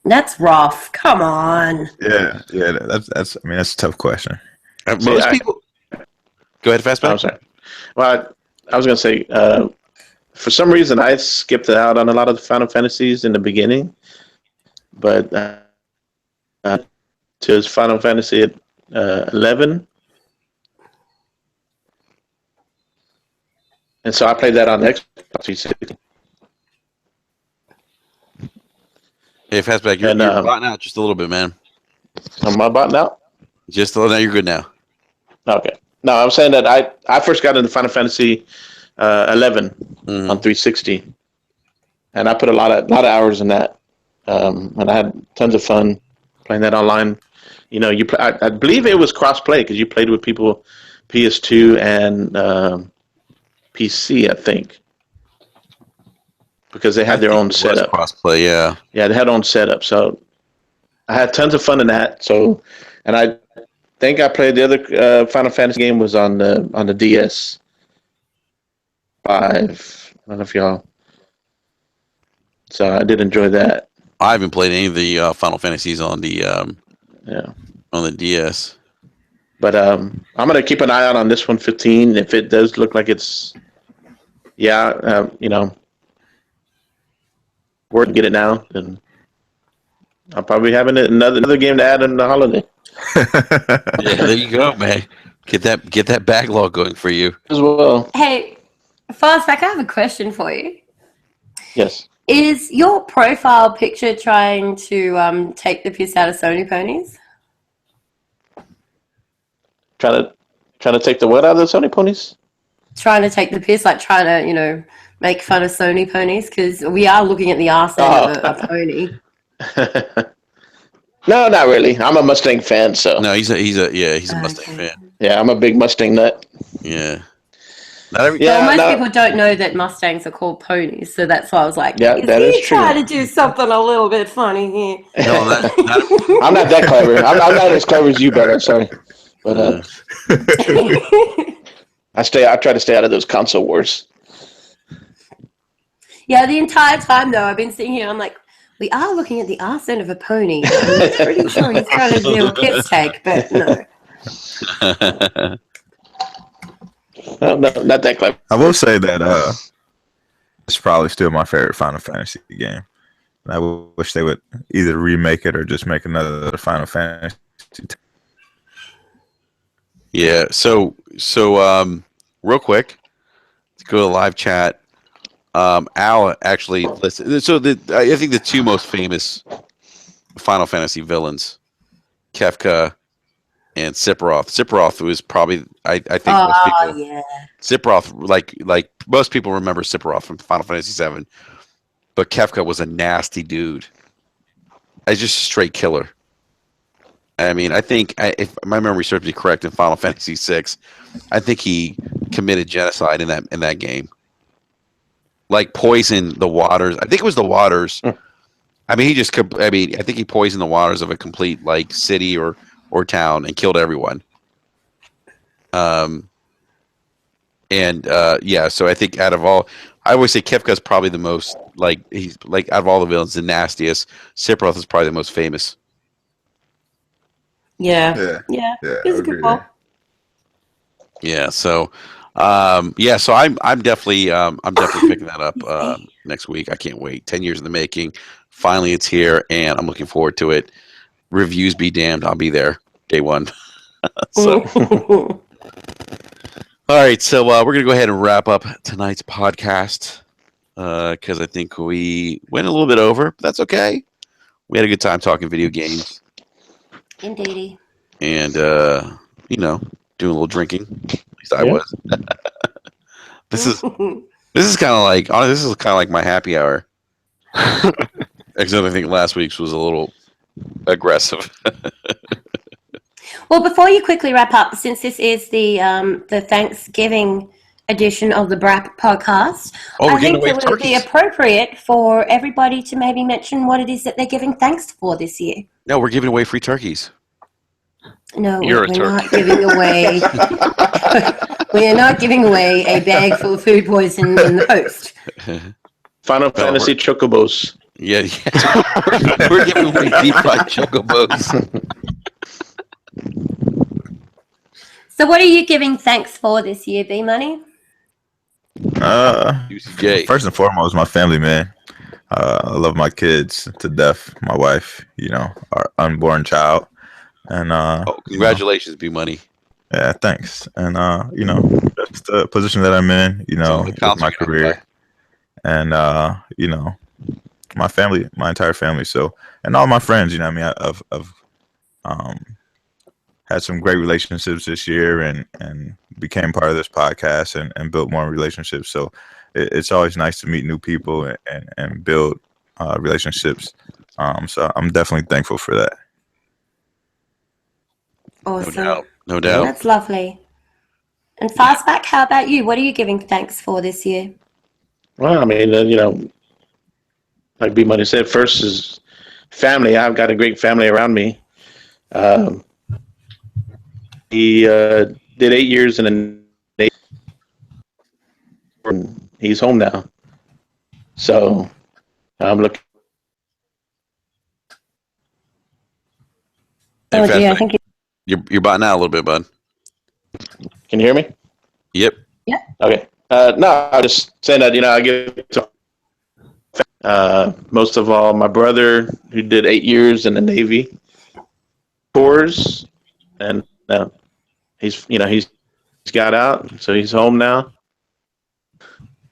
That's rough. Come on. Yeah. That's a tough question. Most people. Go ahead, Fastback. I'm sorry. Well, I was going to say, for some reason, I skipped out on a lot of the Final Fantasies in the beginning, but to Final Fantasy 11, and so I played that on Xbox 360. Hey, Fastback, you're botting out just a little bit, man. Am I botting out? Just a little. Now you're good now. Okay. No, I'm saying that I first got into Final Fantasy 11 on 360, and I put a lot of hours in that, and I had tons of fun playing that online. I believe it was cross play because you played with people PS2 and PC, I think, because they had their own setup. Cross play, yeah. Yeah, they had their own setup, so I had tons of fun in that. So, and I think I played the other Final Fantasy game was on the DS 5. I don't know if y'all. So I did enjoy that. I haven't played any of the Final Fantasies on the on the DS. But I'm gonna keep an eye out on this one, 15. If it does look like it's yeah, we're to get it now, and I'll probably have another game to add in the holiday Yeah, there you go, man. Get that backlog going for you. as well. Hey, Fastback, I have a question for you. Yes. Is your profile picture trying to take the piss out of Sony ponies? Trying to take the what out of the Sony ponies? Trying to take the piss, like trying to, make fun of Sony ponies? Because we are looking at the arse end of a pony. No, not really. I'm a Mustang fan, so No, he's a Mustang fan. yeah, I'm a big Mustang nut. Yeah. Not every. Yeah, Well, most no. people don't know that Mustangs are called ponies, so that's why I was like, Yeah, that is true. trying to do something a little bit funny here? No, not I'm not that clever. I'm not as clever as you, brother. Sorry, but I try to stay out of those console wars. Yeah, the entire time though, I've been sitting here. I'm like, we are looking at the arse end of a pony. I'm pretty sure he's trying to do a piss take, but no. No, not that clever. I will say that it's probably still my favorite Final Fantasy game. And I wish they would either remake it or just make another Final Fantasy. Yeah. So real quick, let's go to live chat. Al actually listen. So I think the two most famous Final Fantasy villains, Kefka and Sephiroth. Sephiroth was probably I think most people. Yeah. Sephiroth, like most people remember Sephiroth from Final Fantasy VII, but Kefka was a nasty dude. Just a straight killer. I mean, I think if my memory serves me correct, in Final Fantasy VI, I think he committed genocide in that game. Like poisoned the waters. I think it was the waters. I mean, I think he poisoned the waters of a complete like city or town and killed everyone. So I think out of all, I always say Kefka's probably the most he's like out of all the villains, the nastiest. Sephiroth is probably the most famous. Yeah. He's a good call. Yeah. So, so I'm definitely picking that up next week. I can't wait. 10 years in the making. Finally, it's here, and I'm looking forward to it. Reviews be damned. I'll be there day one. So. All right, so we're going to go ahead and wrap up tonight's podcast because I think we went a little bit over, but that's okay. We had a good time talking video games. Indeedy. And, doing a little drinking. At least I was. This is kind of like, honestly, this is kind of like my happy hour. Except I think last week's was a little aggressive. Well, before you quickly wrap up, since this is the Thanksgiving edition of the BRAP podcast, I think it would be appropriate for everybody to maybe mention what it is that they're giving thanks for this year. No, we're giving away free turkeys. No, we're not giving away. We are not giving away a bag full of food poisoning in the post. Final Fantasy Chocobos. Yeah. We're giving away deep fried chocobos. So what are you giving thanks for this year, B-Money? First and foremost, my family, man. I love my kids to death. My wife, our unborn child. And congratulations, B-Money. Yeah, thanks. And that's the position that I'm in, with my career. And my family, my entire family. So, and all my friends, I've had some great relationships this year and became part of this podcast and built more relationships. So it's always nice to meet new people and build relationships. So I'm definitely thankful for that. Awesome. No doubt. That's lovely. And Fastback, how about you? What are you giving thanks for this year? Well, I mean, like B-Money said, first is family. I've got a great family around me. He did 8 years and he's home now. So I'm looking. Oh, dear, I think you're botting out a little bit, bud. Can you hear me? Yep. Yeah. Okay. No, I just saying that I give to most of all my brother who did 8 years in the Navy tours, and he's got out, so he's home now.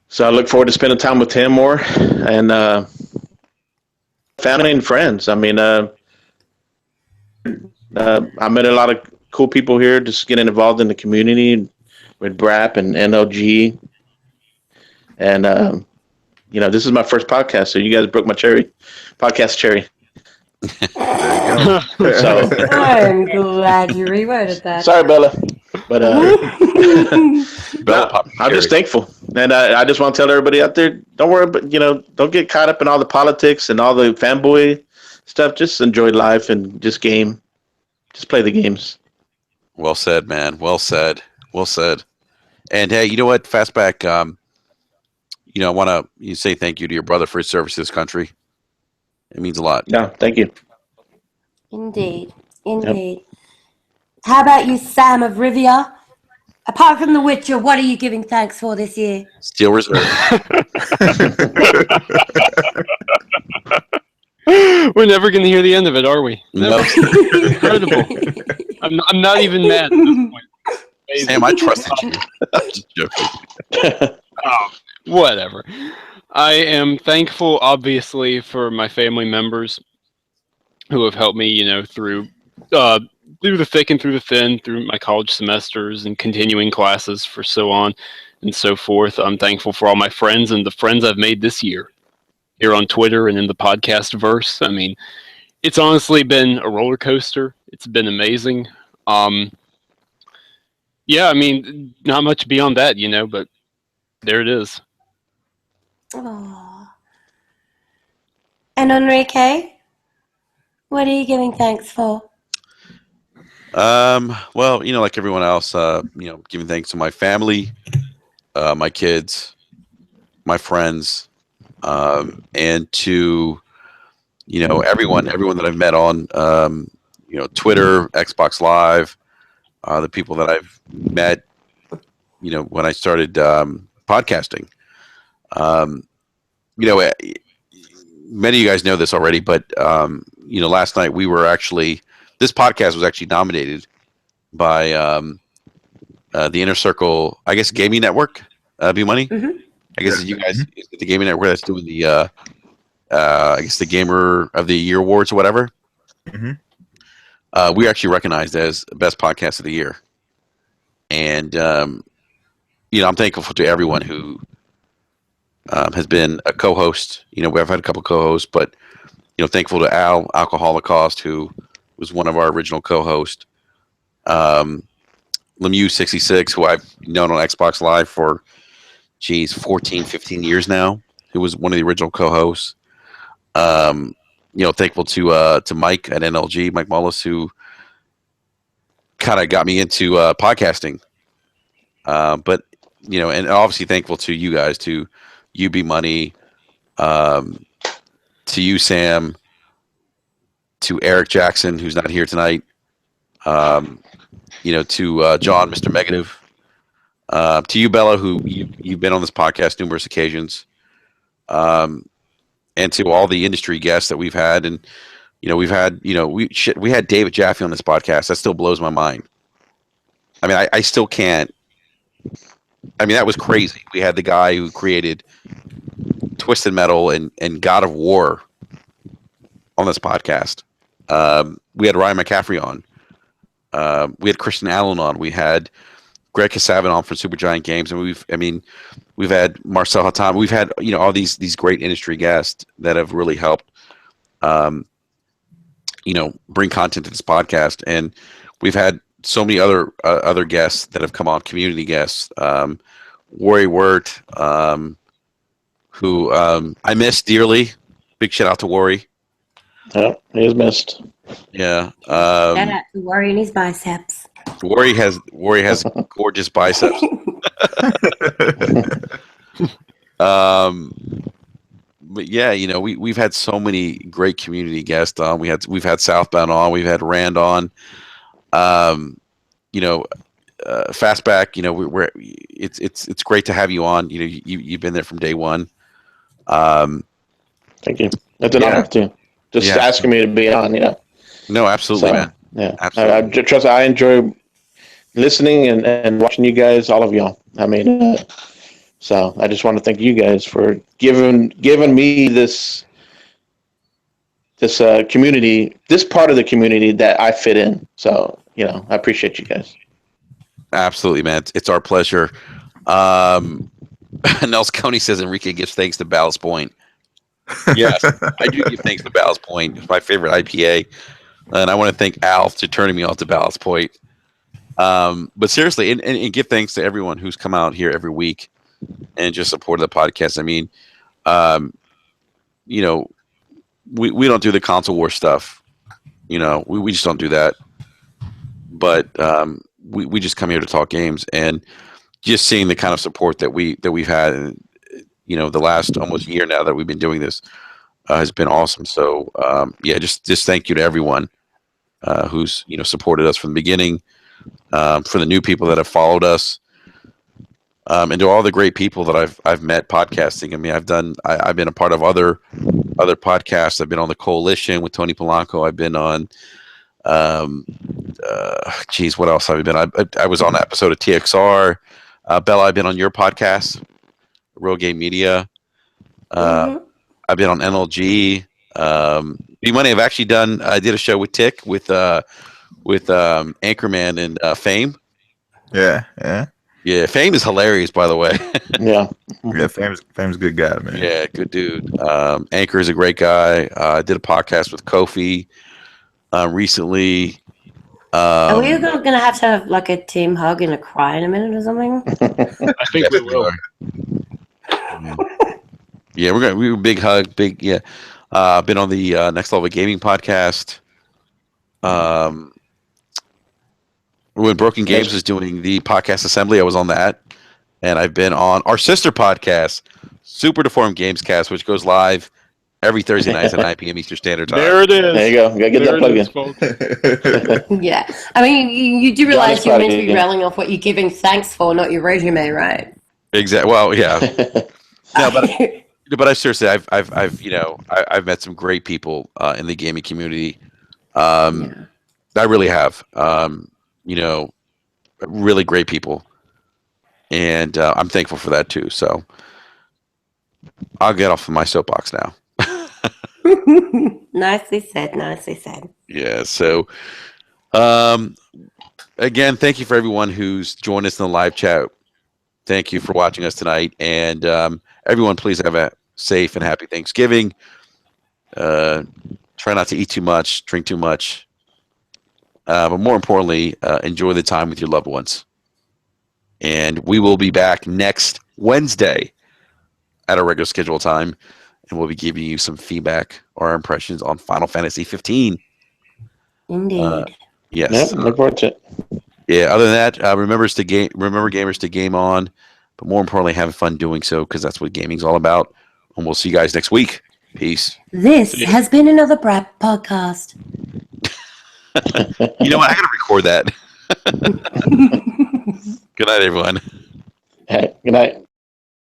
So I look forward to spending time with him more, and family and friends. I mean, I met a lot of cool people here, just getting involved in the community with BRAP and NLG, and this is my first podcast, so you guys broke my podcast cherry. So I'm glad you reworded that. sorry, Bella, but I'm just thankful, and I just want to tell everybody out there: don't worry, but don't get caught up in all the politics and all the fanboy stuff. Just enjoy life and just play the games. Well said, man. Well said. Well said. And hey, you know what, Fastback? I want to say thank you to your brother for his service to this country. It means a lot. Yeah, thank you. Indeed. Yep. How about you, Sam of Rivia? Apart from The Witcher, what are you giving thanks for this year? Steel Reserve. We're never going to hear the end of it, are we? No. Incredible. I'm not even mad at this point. Amazing. Sam, I trusted you. I'm just joking. Oh, whatever. I am thankful, obviously, for my family members who have helped me, through the thick and through the thin, through my college semesters and continuing classes for so on and so forth. I'm thankful for all my friends and the friends I've made this year here on Twitter and in the podcast verse. I mean, it's honestly been a roller coaster. It's been amazing. Yeah, I mean, not much beyond that, but there it is. Aww. And Enrique, what are you giving thanks for? Well, like everyone else, giving thanks to my family, my kids, my friends, and to, everyone that I've met on, Twitter, Xbox Live, the people that I've met, when I started podcasting. Many of you guys know this already, but last night this podcast was actually nominated by the Inner Circle, I guess, Gaming Network, B-Money. Mm-hmm. I guess you guys, the Gaming Network that's doing the, I guess, the Gamer of the Year awards or whatever. Mm-hmm. We actually recognized as Best Podcast of the Year. And, I'm thankful to everyone who has been a co-host. We've had a couple co-hosts, but, thankful to Al, Alcoholocaust, who was one of our original co-hosts. Lemieux66, who I've known on Xbox Live for, 14, 15 years now, who was one of the original co-hosts. Thankful to Mike at NLG, Mike Mullis, who kind of got me into podcasting. But, and obviously thankful to you guys, to UB Money, to you, Sam, to Eric Jackson, who's not here tonight, to John, Mr. Negative, to you, Bella, who you've been on this podcast numerous occasions, and to all the industry guests that we've had. And, we had David Jaffe on this podcast. That still blows my mind. I mean, I still can't. I mean, that was crazy. We had the guy who created Twisted Metal and God of War on this podcast. We had Ryan McCaffrey on. We had Christian Allen on. We had Greg Kasavin on from Supergiant Games, and we've had Marcel Hatam. We've had all these great industry guests that have really helped bring content to this podcast. And we've had so many other guests that have come on, community guests. Worry Wirt, who I miss dearly. Big shout out to Worry. Yeah, he is missed. Yeah. Shout out to Worry and his biceps. Worry has gorgeous biceps. But yeah, we've had so many great community guests on. We've had Southbound on. We've had Rand on. Fastback, it's great to have you on. You've been there from day one. Thank you. It's an Yeah. honor too. Just Yeah. asking me to be on. No, absolutely, So, man. yeah. Absolutely. I enjoy listening and watching you guys, all of y'all. I mean, so I just want to thank you guys for giving me this community, this part of the community that I fit in. So I appreciate you guys. Absolutely, man. It's our pleasure. Nels Coney says Enrique gives thanks to Ballast Point. Yes, I do give thanks to Ballast Point. It's my favorite IPA. And I want to thank Alf for turning me off to Ballast Point. But seriously, and give thanks to everyone who's come out here every week and just supported the podcast. I mean, we don't do the console war stuff. We just don't do that. But we just come here to talk games, and just seeing the kind of support that we've had, the last almost year now that we've been doing this has been awesome. So just thank you to everyone who's supported us from the beginning, for the new people that have followed us, and to all the great people that I've met podcasting. I mean, I've been a part of other podcasts. I've been on the Coalition with Tony Polanco. I've been on what else have I been? I was on an episode of TXR. Bella, I've been on your podcast, Real Game Media. I've been on NLG. B-Money, I've actually I did a show with Tick with Anchorman and Fame. Yeah. Yeah, Fame is hilarious, by the way. Yeah. Yeah, Fame's a good guy, man. Yeah, good dude. Anchor is a great guy. I did a podcast with Kofi recently. Are we going to have like a team hug and a cry in a minute or something? I think we will. Yeah, we were big hug, big yeah. Been on the Next Level Gaming podcast. When Broken Games was doing the podcast assembly, I was on that, and I've been on our sister podcast, Super Deformed Games Cast, which goes live every Thursday nights at 9 p.m. Eastern Standard Time. There it is. There you go. Gotta get that plug in. Yeah. I mean, you do realize Johnny's you're meant to proud be of you. railing off what you're giving thanks for, not your resume, right? Exactly. Well, yeah. No, but I seriously, I've met some great people in the gaming community. I really have. Really great people, and I'm thankful for that too. So I'll get off of my soapbox now. Nicely said. Yeah. So, again, thank you for everyone who's joined us in the live chat. Thank you for watching us tonight, and everyone, please have a safe and happy Thanksgiving. Try not to eat too much, drink too much, but more importantly, enjoy the time with your loved ones. And we will be back next Wednesday at our regular schedule time, and we'll be giving you some feedback or our impressions on Final Fantasy 15. Indeed. Yes. Yep, look forward to it. Yeah. Other than that, remember gamers to game on, but more importantly, have fun doing so, because that's what gaming's all about. And we'll see you guys next week. Peace. This has been another Brat podcast. You know what? I gotta record that. Good night, everyone. Hey, good night.